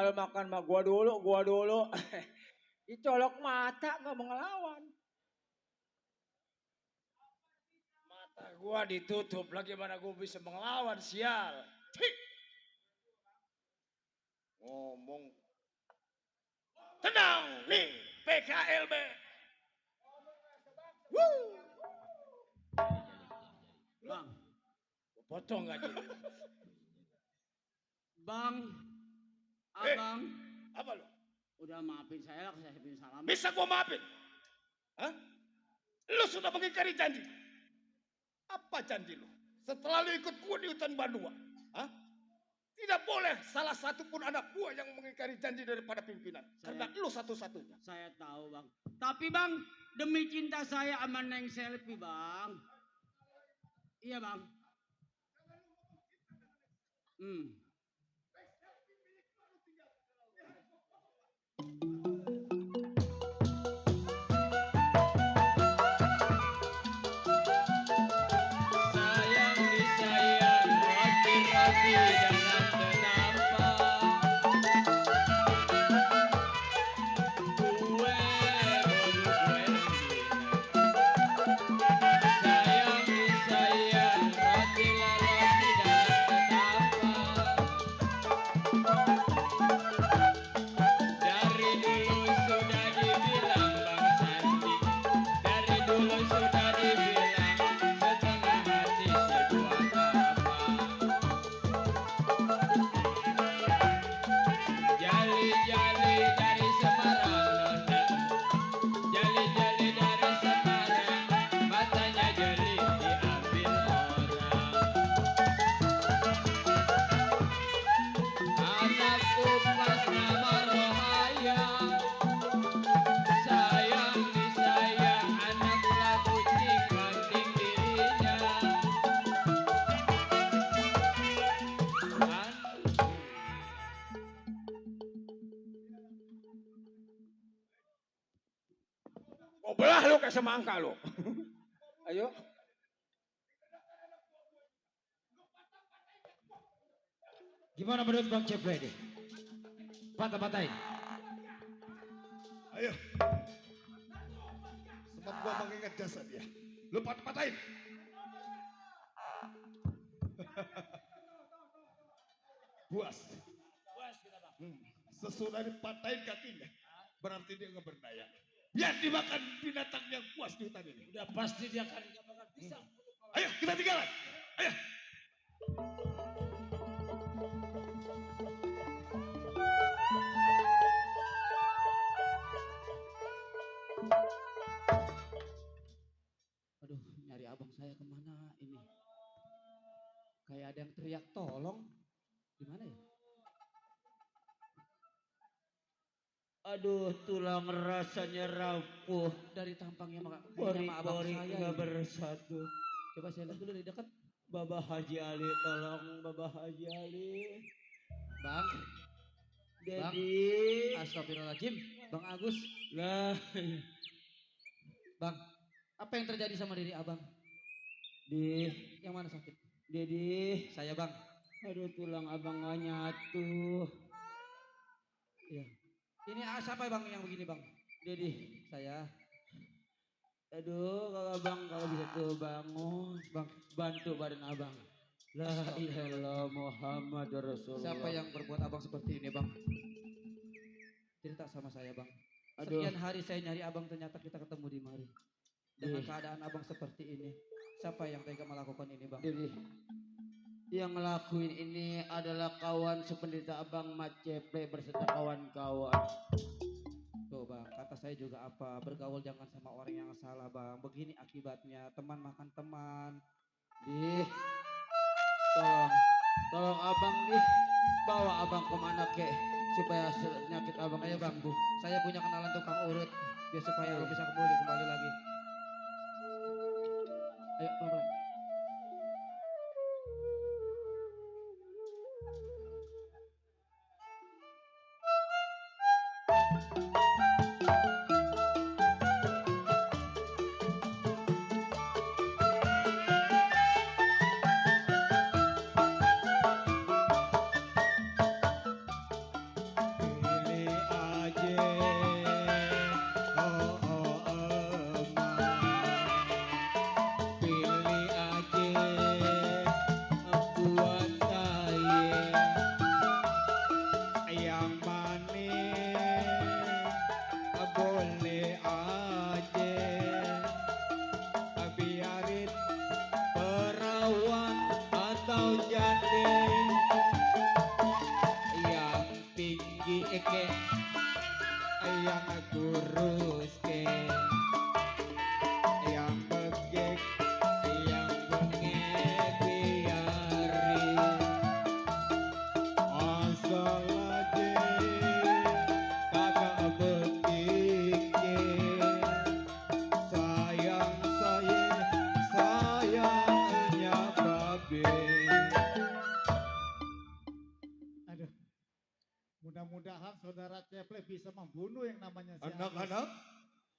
Tinggal makan mah gua dulu. Dicolok mata nggak mau ngelawan. Mata gua ditutup, lagi mana gua bisa melawan sial. Cih. Ngomong. Tenang nih, PKLB. Woo. Bang, Gua potong gaji. Bang, Abang, Apa lo? udah maafin saya lah, saya bin salam. Bisa gua maafin? Hah? Lu sudah mengingkari janji. Apa janji lu? Setelah lu ikut gua di hutan Bandua. Hah? Tidak boleh salah satu pun anak gua yang mengingkari janji daripada pimpinan. Karena lu satu-satunya. Saya tahu, Bang. Tapi, Bang, demi cinta saya sama Neng Selfie, Bang. Iya, Bang. Sayang disayang, roti-roti jangan kenapa. Kue baru kue sayang disayang, roti lalaki jangan kenapa. Dari dulu sudah dibilang Bang Sandi, dari dulu sudah dibilang setengah hati sebuah apa. Jali-jali dari Semarang nona, jali-jali dari Semarang, matanya jali diambil orang. Anak upas nama Rohayang, sayang disayang, anak ulah kucing banting dirinya. Gua belah lu kayak semangka lu. Ayo. Gimana menurut Bang Ceple ini? Patah-patahin. Ayo. Sebab gua mengingat jasa dia. Lu patah-patahin. Puas. Puas kita, Bang. Sesudah dipatahin kakinya, berarti dia nggak berdaya. Biar dimakan binatang yang puas di hutan ini. Udah pasti dia akan nggak bakal bisa. Ayo kita tinggalan. Ayo. Aduh, nyari abang saya kemana ini? Kayak ada yang teriak tolong. Gimana ya? Aduh, tulang rasanya rapuh. Dari tampangnya kayaknya sama abang Bori-bori saya nggak ini. bersatu. Coba saya lihat dulu dari dekat. Babah Haji Ali, tolong Babah Haji Ali. Bang. Dedi. Astagfirullahaladzim. Bang Agus. Lah. Bang, apa yang terjadi sama diri abang? Di. Yang mana sakit? Dedi. Saya, Bang. Aduh, tulang abang nggak nyatu. Iya. Ini siapa bang yang begini bang? Dedi. Saya. Aduh, kalau abang kalau bisa tuh bangun, bang bantu badan abang. La ilaha illallah Muhammad Rasulullah. Siapa yang berbuat abang seperti ini bang? Cerita sama saya bang. Aduh. Sekian hari saya nyari abang, ternyata kita ketemu di mari. Dengan keadaan abang seperti ini, siapa yang tega melakukan ini bang? Dedi. Yang ngelakuin ini adalah kawan sependeta abang Mat Ceple berserta kawan-kawan. Tuh bang, kata saya juga apa, bergaul jangan sama orang yang salah bang. Begini akibatnya, teman makan teman. Dih, tolong abang nih, bawa abang kemana kek supaya penyakit abang Ayo bang, sembuh. saya punya kenalan tukang urut, biar supaya lo bisa kembali lagi. Ayo pelan-pelan. atau jadi yang tinggi ke yang kurus ke yang begek yang bengek biari asal aja kagak berpikir sayang sayangnya babe. Aduh, mudah-mudahan saudara Ceple bisa membunuh yang namanya si Agus. Anak-anak,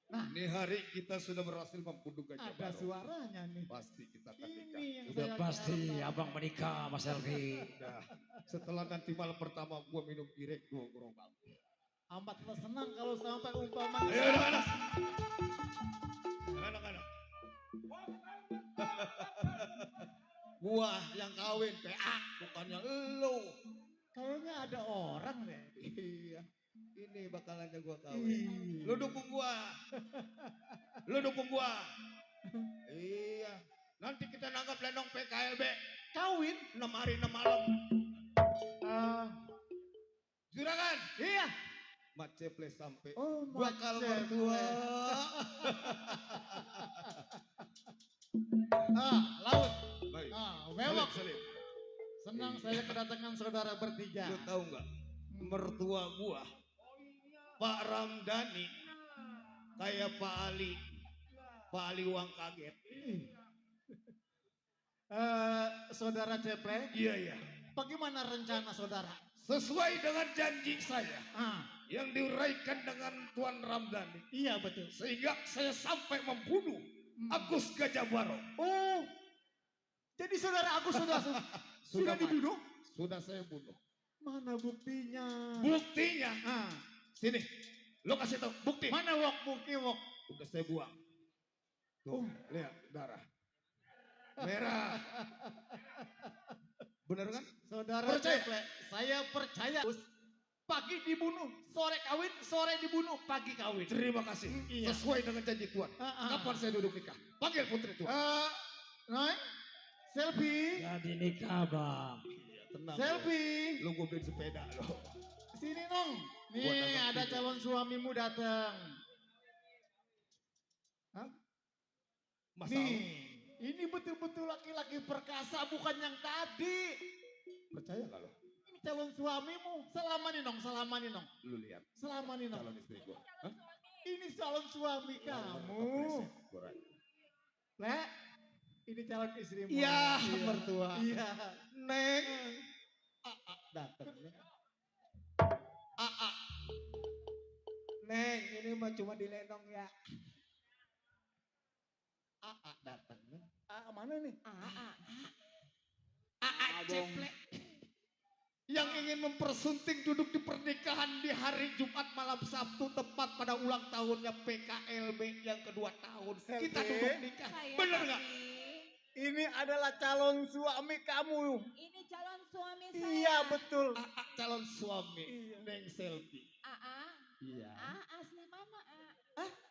Nah, ini hari kita sudah berhasil membunuh Gajah ada Baru. suaranya nih. Pasti kita akan nikah. Ini yang Udah saya pasti harapkan. abang menikah Mas Elvi. Udah. Setelah nanti malam pertama gua minum direk 2 gerobak. Amat senang kalau sampai umpamanya. Ayo anak-anak. Anak-anak. Gua yang kawin PA bukannya elu. Kayaknya ada orang deh. Iya. Ini bakalannya gua kawin. Lu dukung gua. Lu dukung gua. Iya. Nanti kita nangkap lenong PKLB. Kawin 6 hari 6 malam. Juragan. Iya. Mat Ceple sampai. Oh, Gua Mat kalau Ceple. mertua. Laut. Baik. Welok. Salib. Senang saya kedatangan saudara bertiga. Lu tahu nggak? Mertua gua, Pak Ramdhani, kayak Pak Ali. Pak Ali uang kaget. Saudara Ceple. Iya, iya. Bagaimana rencana saudara? Sesuai dengan janji saya yang diuraikan dengan Tuan Ramdhani. Iya betul. Sehingga saya sampai membunuh Agus Gajah Baru. Oh, jadi saudara Agus sudah dibunuh? Sudah saya bunuh. Mana buktinya? Buktinya? Sini, lo kasih tahu bukti. Mana bukti? Udah saya buang. Tuh, lihat darah. Merah. Bener kan? Saudara Percaya? Ceple, saya percaya. Pagi dibunuh, sore kawin, sore dibunuh, pagi kawin. Terima kasih. Iya. Sesuai dengan janji Tuhan. Kapan saya duduk nikah? Panggil putri Tuhan. Noy, Selfie. Jadi nikah bang. Tenang. Selfie. Lu gue beli sepeda lo. Sini Nong. Buat Nih dagang ada video. calon suamimu datang. Mas Nih, ini betul-betul laki-laki perkasa bukan yang tadi. Percaya gak lo? Ini calon suamimu. Selamani Nong, selamani Nong. Lu lihat. Selamani Nong. Calon istri gue. Ini calon suami kamu. Le, ini calon istrimu. Iya, mertua. Iya. Neng. Datang nih. Neng, ini mah cuma dilenong ya. Datang nih. Mana nih? Ceple. Yang ingin mempersunting duduk di pernikahan di hari Jumat malam Sabtu tepat pada ulang tahunnya PKLB yang kedua tahun. Kita duduk nikah. Bener nggak? Ini adalah calon suami kamu. Ini calon suami saya. Iya betul. Calon suami. Neng Selfie. Iya. Asli mana,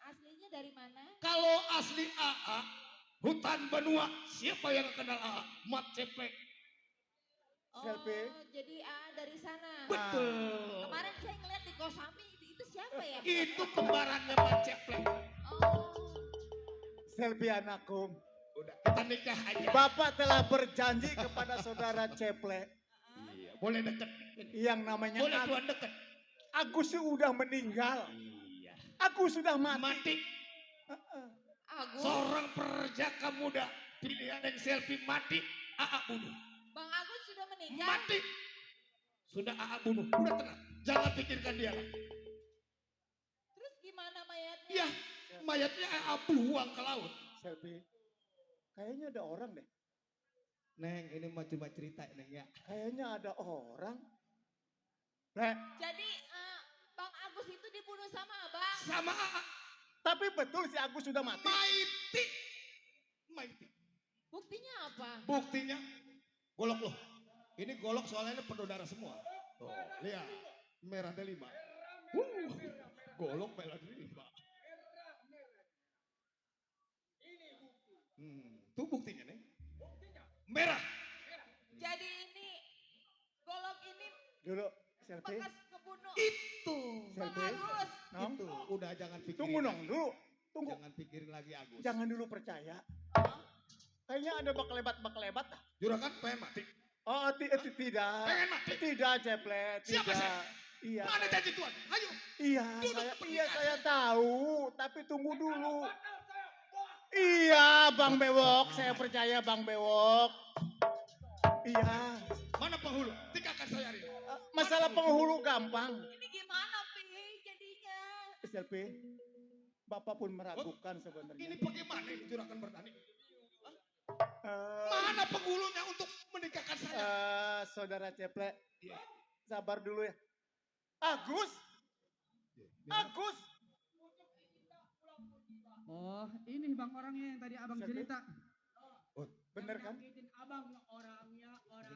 Aslinya dari mana? Kalau asli AA, hutan benua, siapa yang kenal AA? Mat Ceple. Selfie. Jadi dari sana. Betul. Kemarin saya ngeliat di Kosambi, itu siapa ya? Itu kembarannya Mat Ceple. Selfie anakku. Udah, kita nikah aja. Bapak telah berjanji kepada saudara Ceple. Iya, boleh deket. Yang namanya Boleh Tuhan deket. Agus sudah meninggal. Iya. Agus sudah mati. Mati. Agus. Seorang perjaka muda pilihan yang Selfie mati, AA bunuh. Bang Agus sudah meninggal. Mati. Sudah AA bunuh. Udah tenang. Jangan pikirkan dia. Terus gimana mayatnya? Ya, mayatnya AA buang ke laut. Selfie. Kayaknya ada orang deh. Neng, ini mah cuma cerita, Neng ya. Kayaknya ada orang. Jadi Bang Agus itu dibunuh sama abang. Sama AA. Tapi betul si Agus sudah mati. Maiti. Buktinya apa? Buktinya golok loh. Ini golok soalnya penuh darah semua. Tuh, lihat. Merah ada 5. Golok merah ada 5. Tuh buktinya nih. Merah. Dulu, selfie. Bekas kebunuh. Itu. Bang Selfie. Agus. Nong. Itu. Udah jangan pikirin. Tunggu nong, lagi. dulu. Tunggu. Jangan pikirin lagi Agus. Jangan dulu percaya. Kayaknya ada baklebat. Juragan pengen mati. Oh, tidak. Pengen mati. Tidak, Ceplet. Siapa Tidak. saya? Iya. Mana janji Tuhan? Ayo. Iya, Duduk saya tahu, tapi tunggu dulu. Iya, Bang Bewok, saya percaya Bang Bewok. Iya. Mana penghulu? Tikakan saya hari ini. Masalah penghulu gampang. Ini gimana, Pi, jadinya? SLP, Bapak pun meragukan sebenarnya. Ini bagaimana ini Juragan bertani? Mana penghulunya untuk menikahkan saya? Saudara Ceple, sabar dulu ya. Agus. Oh, ini bang orangnya yang tadi abang cerita. Oh, bener kan? Nyakitin abang orangnya.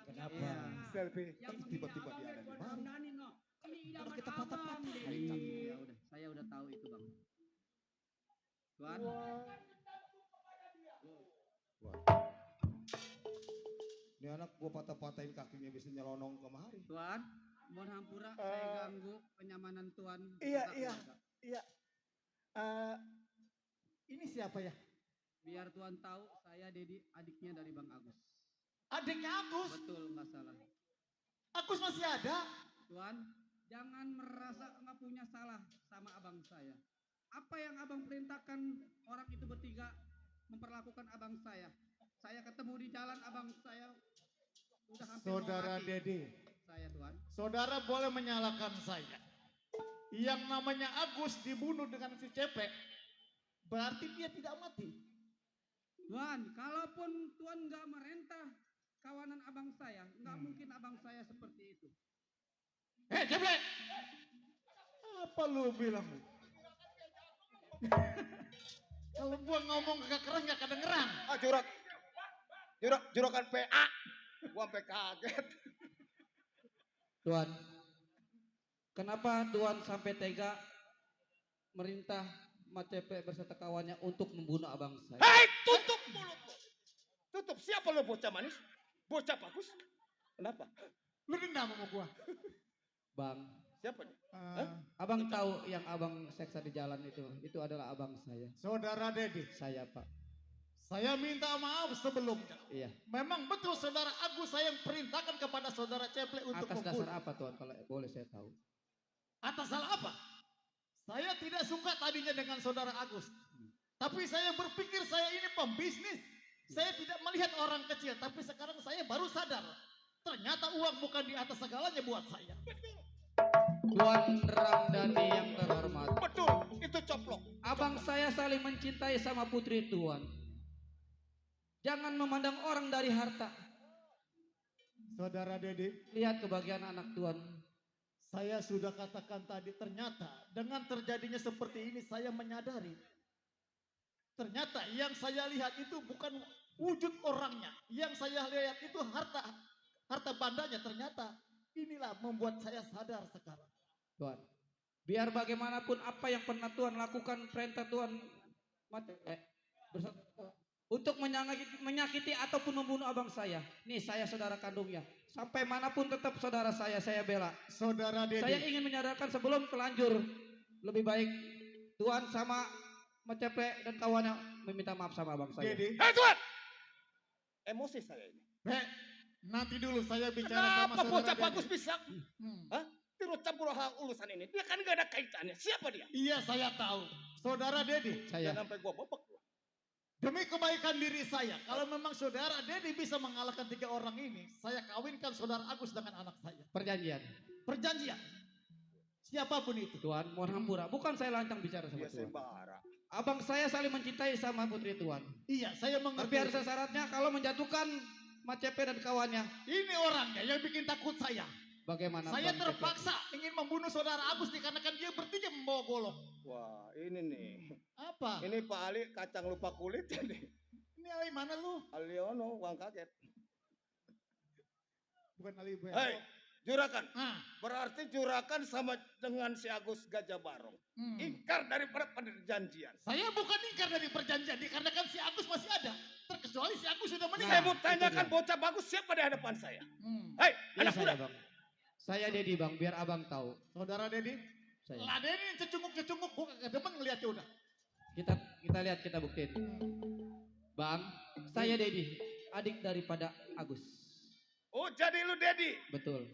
Kenapa? Selfie. Yang tiba-tiba menghina dia ada abang di mana? dandanin, no. Ini idaman kita abang. patah-patah. Ya udah, saya udah tahu itu bang. Tuan. Ini anak gua patah-patahin kakinya bisa nyelonong kemari. Tuan, mohon hampura saya ganggu kenyamanan tuan. Iya. beserta keluarga. Ini siapa ya? Biar tuan tahu, saya Dedi, adiknya dari Bang Agus. Adiknya Agus? Betul, nggak salah. Agus masih ada? Tuan, jangan merasa nggak punya salah sama abang saya. Apa yang abang perintahkan orang itu bertiga memperlakukan abang saya. Saya ketemu di jalan abang saya udah hampir Saudara mau mati. Dedi, Saya tuan. saudara boleh menyalahkan saya. Yang namanya Agus dibunuh dengan si Cepek, berarti dia tidak mati. Tuan, kalaupun tuan nggak merentah kawanan abang saya, nggak mungkin abang saya seperti itu. Cepek! Apa lu bilang? Kalau gua ngomong kagak keren gak kedengeran. Juragan PA. Gua sampai kaget. Tuan, kenapa Tuan sampai tega merintah Matepe berserta kawannya untuk membunuh abang saya? Hei, tutup mulutmu. Tutup. Siapa lo bocah manis? Bocah bagus? Kenapa? Lu dendam sama gua. Bang, Siapa nih? abang tahu yang abang seksa di jalan itu adalah abang saya. Saudara Dedi, Saya pak. saya minta maaf sebelumnya. Iya. Memang betul saudara Agus saya yang perintahkan kepada saudara Ceple untuk Atas membunuh. dasar apa Tuan kalau boleh saya tahu? Atas salah apa? Saya tidak suka tadinya dengan saudara Agus. Tapi saya berpikir saya ini pembisnis. Saya tidak melihat orang kecil. Tapi sekarang saya baru sadar. Ternyata uang bukan di atas segalanya buat saya. Tuan Ramdhani yang terhormat. Betul, itu coplok. Abang saya saling mencintai sama putri Tuan. Jangan memandang orang dari harta. Saudara Dedi, Lihat kebahagiaan anak Tuan. saya sudah katakan tadi ternyata dengan terjadinya seperti ini saya menyadari. Ternyata yang saya lihat itu bukan wujud orangnya. Yang saya lihat itu harta bandanya. Ternyata inilah membuat saya sadar sekarang. Tuan, biar bagaimanapun apa yang pernah Tuan lakukan, perintah Tuan untuk menyakiti ataupun membunuh abang saya. Nih saya saudara kandungnya. Sampai manapun tetap saudara saya bela. Saudara Dedi. Saya ingin menyadarkan sebelum telanjur. Lebih baik Tuan sama Matepe dan kawannya meminta maaf sama abang saya. Dedi. Hei Tuan! Emosi saya ini. Nanti dulu saya bicara sama Kenapa saudara bocah Dedi. bagus bisa? Hah? Turut campur hal urusan ini. Dia kan gak ada kaitannya. Siapa dia? Iya saya tahu. Saudara Dedi. Jangan sampai gua bobok. Demi kebaikan diri saya, kalau memang saudara Dedi bisa mengalahkan 3 orang ini, saya kawinkan saudara Agus dengan anak saya. Perjanjian. Perjanjian. Siapapun itu. Tuan, mohon hampura. Bukan saya lancang bicara sama Tuan. Abang saya saling mencintai sama putri Tuan. Iya, saya mengerti. Tapi ada syaratnya kalau menjatuhkan Matepe dan kawannya. Ini orangnya yang bikin takut saya. Bagaimana? Saya Bang terpaksa ingin membunuh saudara Agus dikarenakan dia bertiga membawa golok. Wah, ini nih. Apa? Ini Pak Ali kacang lupa kulit ini. Ini Ali mana lu? Aliono, uang kaget. Bukan Ali Ibu. Hei, Juragan. Berarti Juragan sama dengan si Agus Gajah Barong. Ingkar daripada perjanjian. Saya bukan ingkar dari perjanjian dikarenakan si Agus masih ada. Terkecuali si Agus sudah meninggal. Saya mau tanyakan bocah bagus siapa di hadapan saya. Hei, anak muda. Saya Dedi bang, biar abang tahu. Saudara Dedi? Saya. Lah Dedi cecunguk-cecunguk, gua kagak demen ngeliatnya udah. Kita lihat, kita buktiin. Bang, saya Dedi, adik daripada Agus. Oh, jadi lu Dedi? Betul.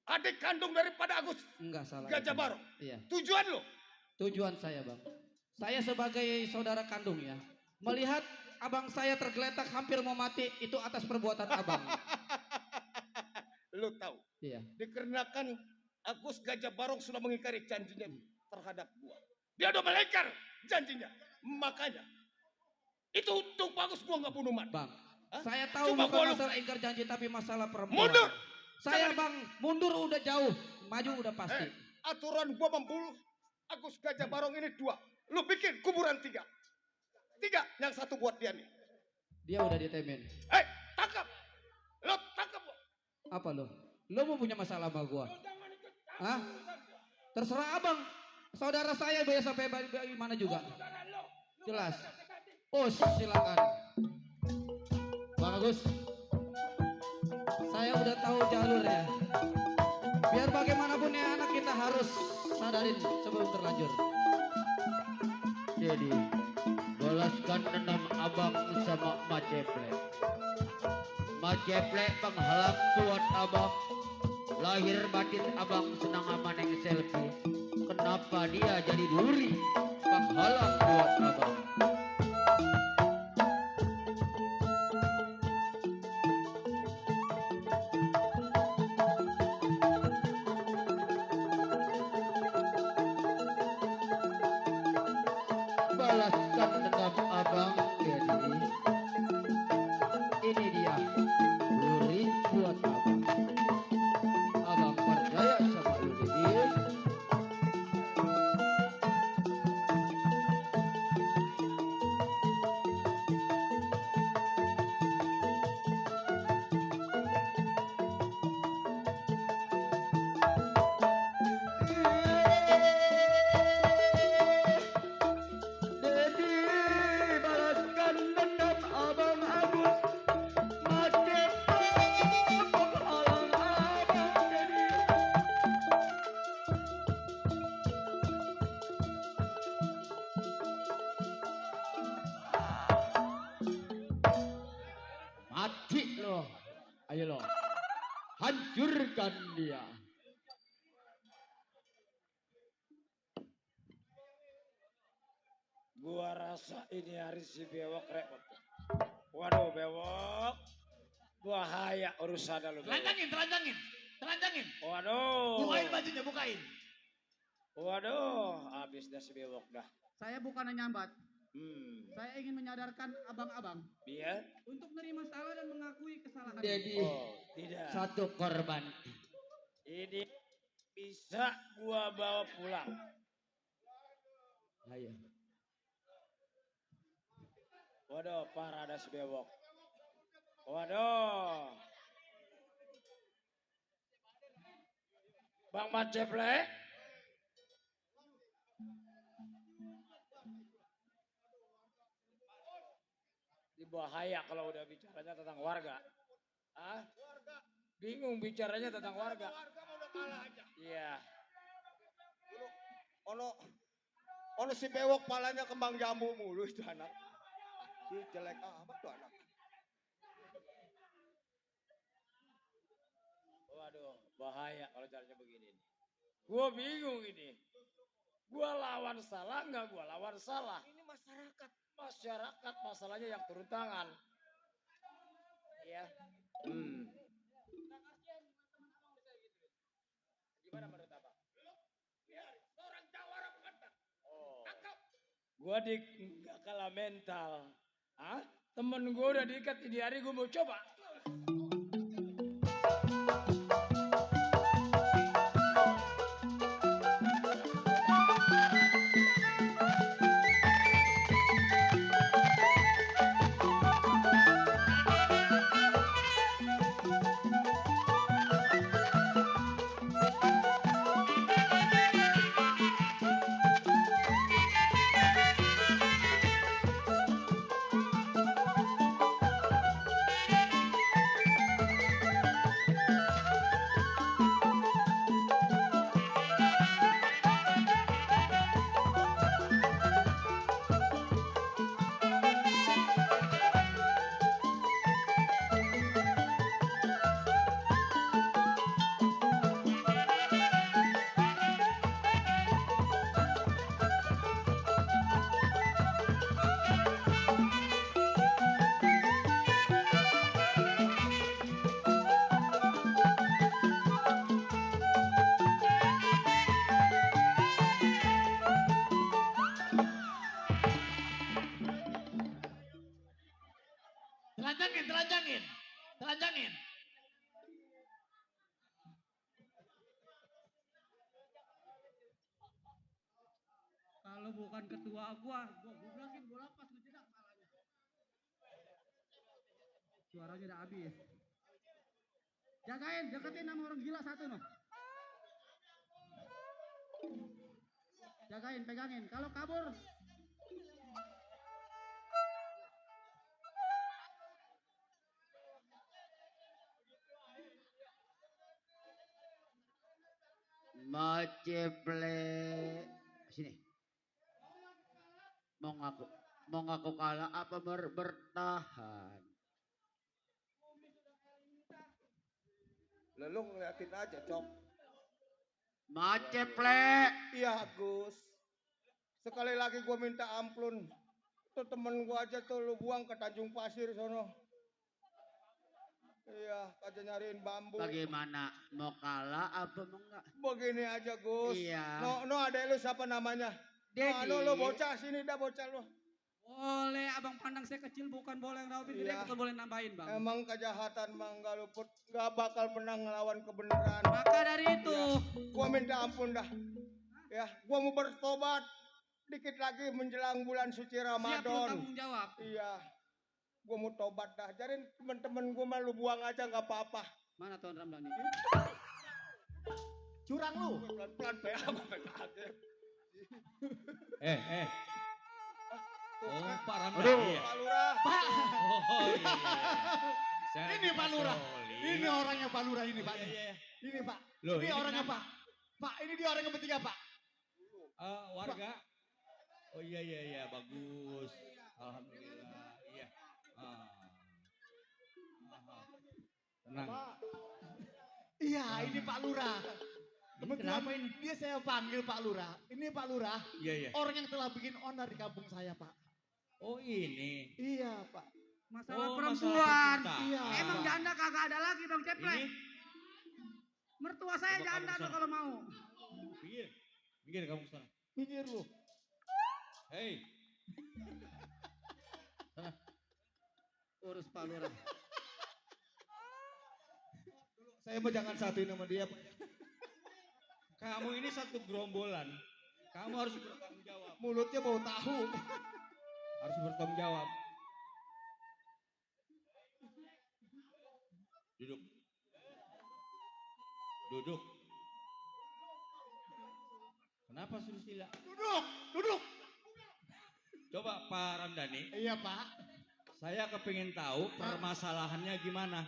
Adik kandung daripada Agus? Enggak salah. Gajah Barong? Iya. Tujuan lu? Tujuan saya bang. Saya sebagai saudara kandung ya. Melihat abang saya tergeletak hampir mau mati, itu atas perbuatan abang. Lu tahu? Iya. Dikarenakan Agus Gajah Barong sudah mengingkari janjinya terhadap gua. Dia udah melanggar janjinya. Makanya itu untung bagus gua nggak bunuh Mat. Bang, saya tahu Cuma bukan gua masalah ingkar janji tapi masalah perempuan. mundur. Saya bang, mundur udah jauh, maju udah pasti. Aturan gua membunuh Agus Gajah Barong ini 2. Lu bikin kuburan 3. 3, yang 1 buat dia nih. Dia udah ditemen. Tangkap. Lu tangkap gua. Apa lo? Lo mau punya masalah sama gua? Hah? Terserah abang. Saudara saya biasa sampai mana juga. Jelas. Oh, silakan. Bang Agus. Saya udah tahu jalurnya. Biar bagaimanapun ya anak kita harus sadarin sebelum terlanjur. Jadi, balaskan dendam abang sama Maceple. Maceple penghalang buat abang. Lahir batin abang senang sama neng selfie. Kenapa dia jadi duri? Penghalang buat abang. Balaskan dendam abang, Dedi. Ini dia, duri buat abang. Abang percaya sama lu, Dedi. Dedi, balaskan dendam abang Agus. Maceple penghalang abang, Dedi. Mati lo. Ayo lo. Hancurkan dia. Gua rasa ini hari si bewok repot. Waduh bewok. Bahaya urusan lu bewok. Telanjangin. Waduh. Bukain bajunya, bukain. Waduh, habis dah si bewok dah. Saya bukan nyambat. Saya ingin menyadarkan abang-abang Biar? untuk menerima salah dan mengakui kesalahan. Dedi, tidak. satu korban. Ini bisa gua bawa pulang. Ayo. Waduh, parah ada si bewok. Waduh. Bang Maceple. Bahaya kalau udah bicaranya tentang warga. Bingung bicaranya tentang warga. Iya. Ono si bewok palanya kembang jambu mulu itu anak. Ih, jelek apa tuh anak? Waduh, bahaya kalau caranya begini nih. Gua bingung ini. Gua lawan salah nggak gua lawan salah. Ini masyarakat masalahnya yang turun tangan. Iya. Gimana menurut Abang? Orang Jawa orang kata. Tangkap. Gua nggak kalah mental. Temen gua udah diikat di hari gua mau coba. Kalau bukan ketua gua gublasin bola pas ngejedak salahnya. Suaranya udah habis. Jagain, deketin sama orang gila satu noh. Jagain, pegangin. Kalau kabur Maceple. Sini. Mau ngaku kalah apa bertahan? Lalu ngeliatin aja, Cok. Maceple. Iya, Agus. Sekali lagi gue minta ampun. Tuh temen gue aja tuh lu buang ke Tanjung Pasir sono. Iya, aja nyariin bambu. Bagaimana? Mau kalah apa mau enggak? Begini aja, Gus. Iya. No, adek lu siapa namanya? Dedi. Lu bocah sini dah bocah lu. boleh abang pandang saya kecil bukan boleh ngerautin gede Iya. bukan boleh nambahin bang. Emang kejahatan bang gak luput, gak bakal pernah ngelawan kebenaran. Maka dari itu, gua minta ampun dah. Ya, gua mau bertobat. Dikit lagi menjelang bulan suci Ramadan. siap lu tanggung jawab. Iya, gua mau tobat dah. Jadi temen-temen gua mah lu buang aja nggak apa-apa. Mana Tuan Ramdhani? Curang lu. Pelan-pelan PA apa kaget. Oh, Pak Ramdan. Aduh. Iya. Pak Lurah. Pak. Oh, iya. Saya Ini Pak Lurah. patroli. Ini orangnya Pak Lurah ini Pak. Iya, iya. Ini Pak. Loh, ini ini orangnya kenapa? Pak. Pak, ini dia orang yang bertiga Pak. Warga. Oh iya, bagus. Alhamdulillah. Iya. Tenang. Iya, ini Pak Lurah. Kebetulan kenapa ini? dia saya panggil Pak Lurah. Ini Pak Lurah. Iya. Orang yang telah bikin onar di kampung saya, Pak. Oh ini. Iya, Pak. Masalah Oh, perempuan. masalah percintaan. Iya. Emang janda kagak ada lagi bang Ceple. Ini Mertua saya Coba janda kamu tuh kesana. kalau mau. minggir kamu ke sana. Minggir lu. Hei. Urus Pak Lurah. Saya mau jangan satuin sama dia, Pak. Kamu ini satu gerombolan. Kamu harus bertanggung jawab. Mulutnya bau tahu. Harus bertanggung jawab. Duduk. Duduk. Kenapa suruh sila? Duduk. Coba Pak Ramdhani. Iya, Pak. Saya kepingin tahu permasalahannya gimana.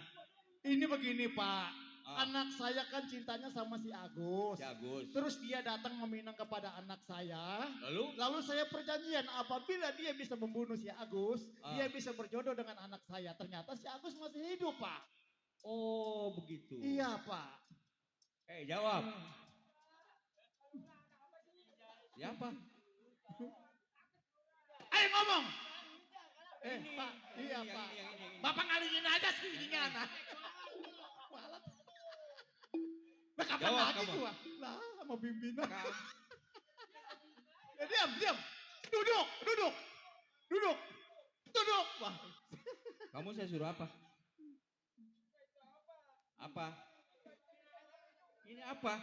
Ini begini, Pak. Anak saya kan cintanya sama si Agus. Si Agus. Terus dia datang meminang kepada anak saya. Lalu saya perjanjian apabila dia bisa membunuh si Agus, dia bisa berjodoh dengan anak saya. Ternyata si Agus masih hidup, Pak. Oh, begitu. Iya, Pak. Jawab. Siapa? Ayo ngomong. Pak, Ini, iya, yang Pak. ini, yang ini. Bapak ngalingin aja sih ini anak. Nah, kapan Jawab lagi kamu. gua? Lah, sama pimpinan. Ya, diam. Duduk. Wah. Kamu saya suruh apa? Apa? Ini apa?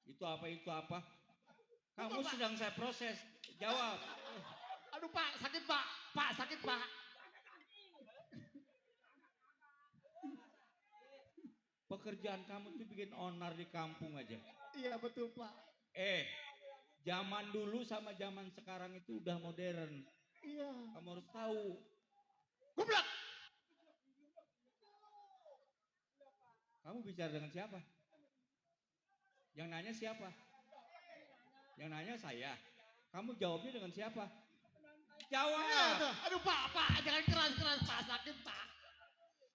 Itu apa? Kamu sedang saya proses. Jawab. Aduh, Pak, sakit, Pak. Pak, sakit, Pak. Pekerjaan kamu tuh bikin onar di kampung aja. Iya, betul, Pak. Zaman dulu sama zaman sekarang itu udah modern. Iya. Kamu harus tahu. Goblok. Kamu bicara dengan siapa? Yang nanya siapa? Yang nanya saya. Kamu jawabnya dengan siapa? Jawab. Iya, aduh, Pak, jangan keras-keras, Pak. Sakit, Pak.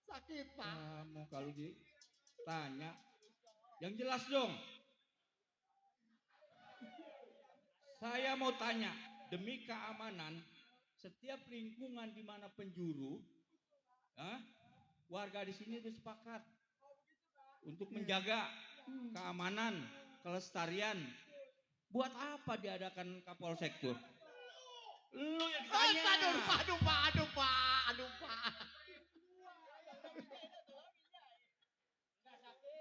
Sakit, Pak. Kamu kalau ditanya, yang jelas dong. Saya mau tanya, demi keamanan, setiap lingkungan di mana penjuru, warga di sini udah sepakat untuk menjaga keamanan, kelestarian. Buat apa diadakan Kapolsek tuh? Lu yang tanya. Aduh, Pak.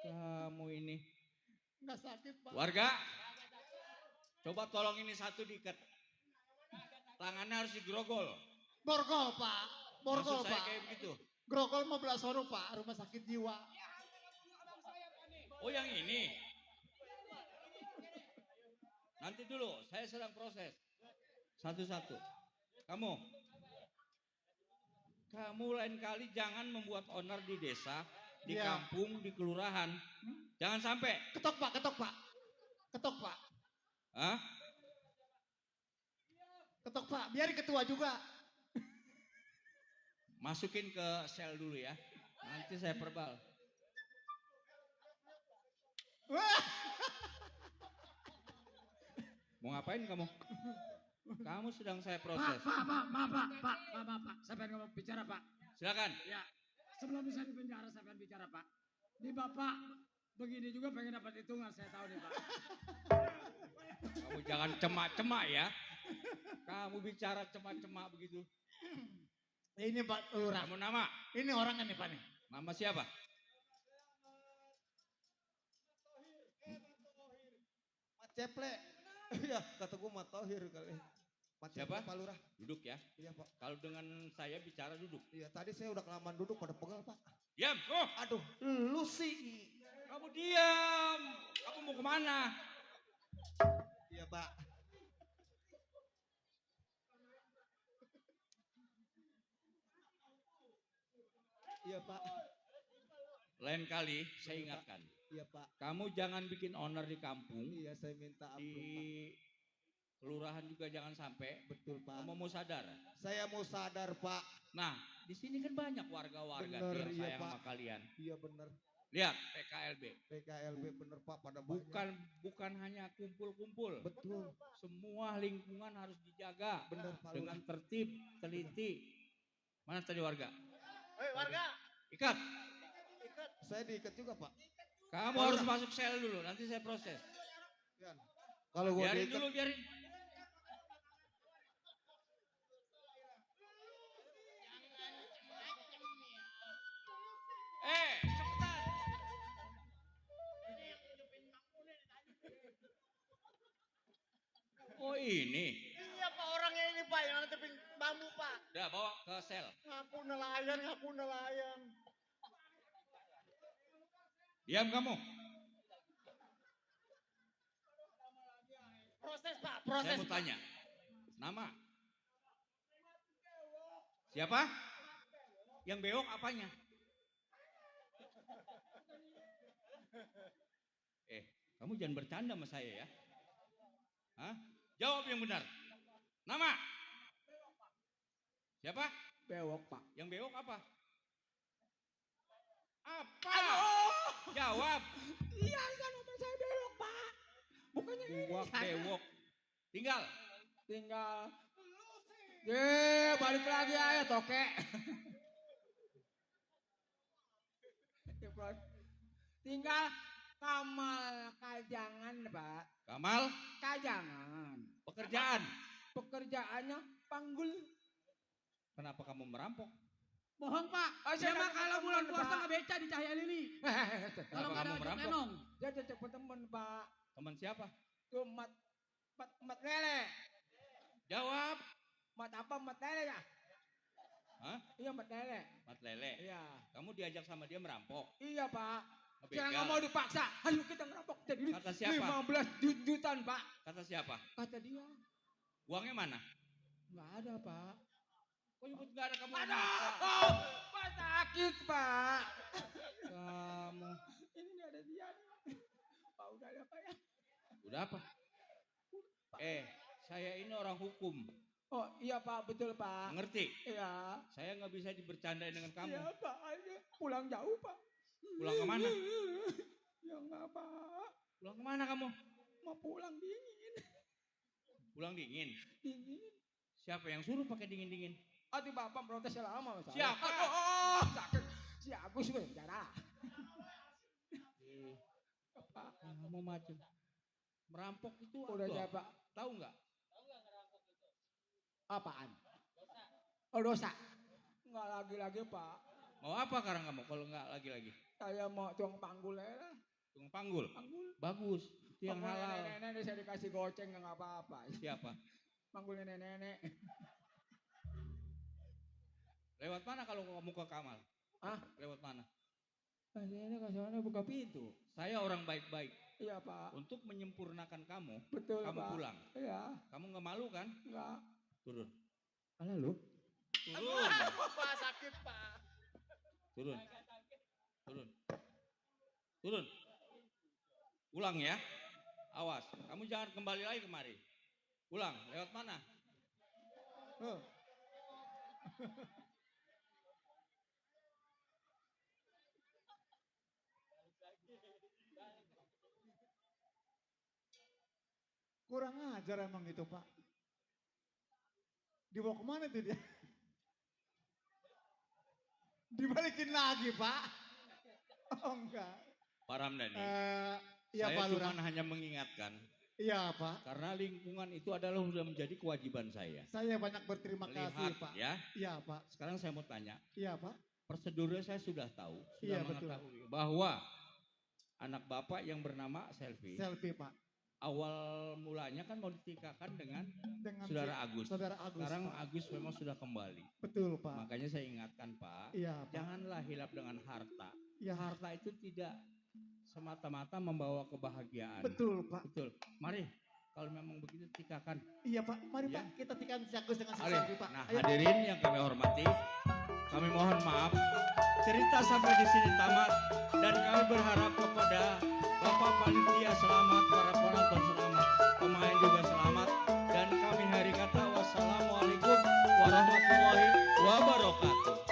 Kamu ini. Enggak sakit, Pak. Warga, Coba tolong ini satu diikat. Tangannya harus digrogol. Borgol, Pak. Borgol, Maksud saya Pak. kayak begitu. Grogol 15 sono, Pak. Rumah sakit jiwa. Oh yang ini. Nanti dulu, saya sedang proses. Satu-satu. Kamu lain kali jangan membuat onar di desa, di Iya. kampung, di kelurahan. Jangan sampai. Ketok, Pak. Ketok, Pak. Ketok, Pak. Hah? Ketok, Pak. Biar ketua juga. Masukin ke sel dulu ya. Nanti saya perbal. Mau ngapain kamu? Kamu sedang saya proses. Pak. Saya pengen ngomong bicara, Pak. Silakan. Ya, sebelum bisa di penjara, saya pengen bicara, Pak. Ini Bapak begini juga pengen dapat hitungan, saya tahu nih, Pak. Kamu jangan cemak-cemak ya. Kamu bicara cemak-cemak begitu. Ini Pak Lurah. Kamu nama? Ini orangnya nih, Pak nih. Nama siapa? Mat Ceple. Iya, kata gue Mat Tohir kali. Mat Siapa? Ceple, Pak Lurah. Duduk ya. Iya, Pak. Kalau dengan saya bicara duduk. Iya, tadi saya udah kelamaan duduk pada pegal, Pak. Diam. Oh, Aduh, lu sih. kamu diam. Kamu mau kemana? Iya, Pak. Iya, Pak. Lain kali saya ingatkan. Iya, Pak. Kamu jangan bikin onar di kampung. Iya, saya minta ampun, Pak. Di kelurahan juga jangan sampai. Betul, Pak. Kamu mau sadar. Saya mau sadar, Pak. Nah, di sini kan banyak warga-warga Bener, yang iya, sayang Pak. sama kalian. Iya, bener. Lihat PKLB. PKLB bener, Pak, pada Bukan hanya kumpul-kumpul. Betul. Semua lingkungan harus dijaga. Bener, Pak Dengan tertib, teliti. Mana tadi warga? Hei, warga. Ikat. Saya diikat juga, Pak. Kamu harus masuk sel dulu, nanti saya proses. Kalau gua Biarin diikat, dulu, biarin. Cepetan. Oh ini. Iya Pak, orangnya ini Pak yang ngetepin bambu Pak. Udah bawa ke sel. Ngaku nelayan. Diam kamu. Proses Pak, Saya proses. mau Pak. tanya. Nama? Siapa? Yang beok apanya? Kamu jangan bercanda sama saya ya. Hah? Jawab yang benar. Nama? Siapa? Bewok, Pak. Yang bewok apa? Apa? Jawab. Iya, kan nama saya bewok, Pak. Bukannya Buak bewok. Tinggal. Balik lagi aja, toke. Tinggal Kamal Kajangan, Pak. Kamal? Kajangan. Pekerjaan? Pekerjaannya panggul. Kenapa kamu merampok? Bohong, Pak. Dia mah kalau bulan puasa nggak beca di Cahaya Lili. Kalau nggak ada kamu ojek merampok? lenong. Dia cecek temen, Pak. Teman siapa? Tuh, mat lele. Jawab. Mat apa? Mat lele ya? Hah? Iya, mat lele. Mat lele. Iya. Kamu diajak sama dia merampok. Iya, Pak. Ngebegal. Jangan nggak mau dipaksa. Ayo kita ngerampok. Jadi Kata siapa? 15 jutaan, Pak. Kata siapa? Kata dia. Uangnya mana? Nggak ada, Pak. Kok nyebut nggak ada kamu? Ada. ngomong? Oh, Pak sakit, Pak. Kamu. Ini nggak ada dia. Pak udah ada, Pak ya. Udah apa? Saya ini orang hukum. Oh iya Pak, betul Pak. Ngerti? Iya. Saya nggak bisa dibercandain dengan kamu. Iya Pak, aja pulang jauh Pak. Pulang kemana? Ya nggak Pak. Pulang kemana kamu? Mau pulang dingin. Pulang dingin. Dingin. Siapa yang suruh pakai dingin-dingin? Aduh Bapak protes lama sama saya. Siapa? Oh, sakit. Si Agus penjara. Pak, kamu maju. Merampok itu Udah apa? siapa? Tahu nggak? Apaan? Oh dosa. Nggak lagi-lagi Pak. Mau apa sekarang kamu kalau nggak lagi-lagi? Saya mau tuang panggul ya. Tukang panggul? Panggul. Bagus. Itu yang Manggul halal. nenek-nenek saya dikasih goceng nggak apa-apa. Siapa? Manggul nenek-nenek. Lewat mana kalau kamu ke Kamal? Ah, lewat mana? Nenek kasih mana buka pintu. Saya orang baik-baik. Iya Pak. Untuk menyempurnakan kamu, Betul kamu Pak. pulang. Iya. Kamu nggak malu kan? Enggak. Turun. Alah lu. Turun. Pak sakit Pak. Turun. Turun. Turun. Ulang ya. Awas, kamu jangan kembali lagi kemari. Ulang, lewat mana? Oh. Kurang ajar emang itu Pak. Dibawa kemana tuh dia? Dibalikin lagi Pak. Oh enggak. Pak Ramdhani, iya, saya Pak cuma Lurah. hanya mengingatkan. Iya Pak. Karena lingkungan itu adalah sudah menjadi kewajiban saya. Saya banyak berterima kasih Lihat Pak. ya. Iya Pak. Sekarang saya mau tanya. Iya Pak. Prosedurnya saya sudah tahu, Iya, sudah betul. mengetahui bahwa anak bapak yang bernama Selfie. Selfie Pak. Awal mulanya kan mau ditikahkan dengan Saudara Agus. Saudara Agus. Sekarang Pak. Agus memang sudah kembali. Betul Pak. Makanya saya ingatkan Pak, Iya, Pak. janganlah hilap dengan harta. Iya. Harta itu tidak semata-mata membawa kebahagiaan. Betul Pak. Betul. Mari, kalau memang begitu tikahkan. Iya Pak. Mari Ya. Pak kita tikam si Agus dengan si Mari. Selfie Pak. Nah, Ayo. hadirin yang kami hormati, kami mohon maaf. Cerita sampai di sini tamat dan kami berharap kepada Bapak Panitia selamat, para penonton selamat, pemain juga selamat, dan kami hari kata wassalamualaikum warahmatullahi wabarakatuh.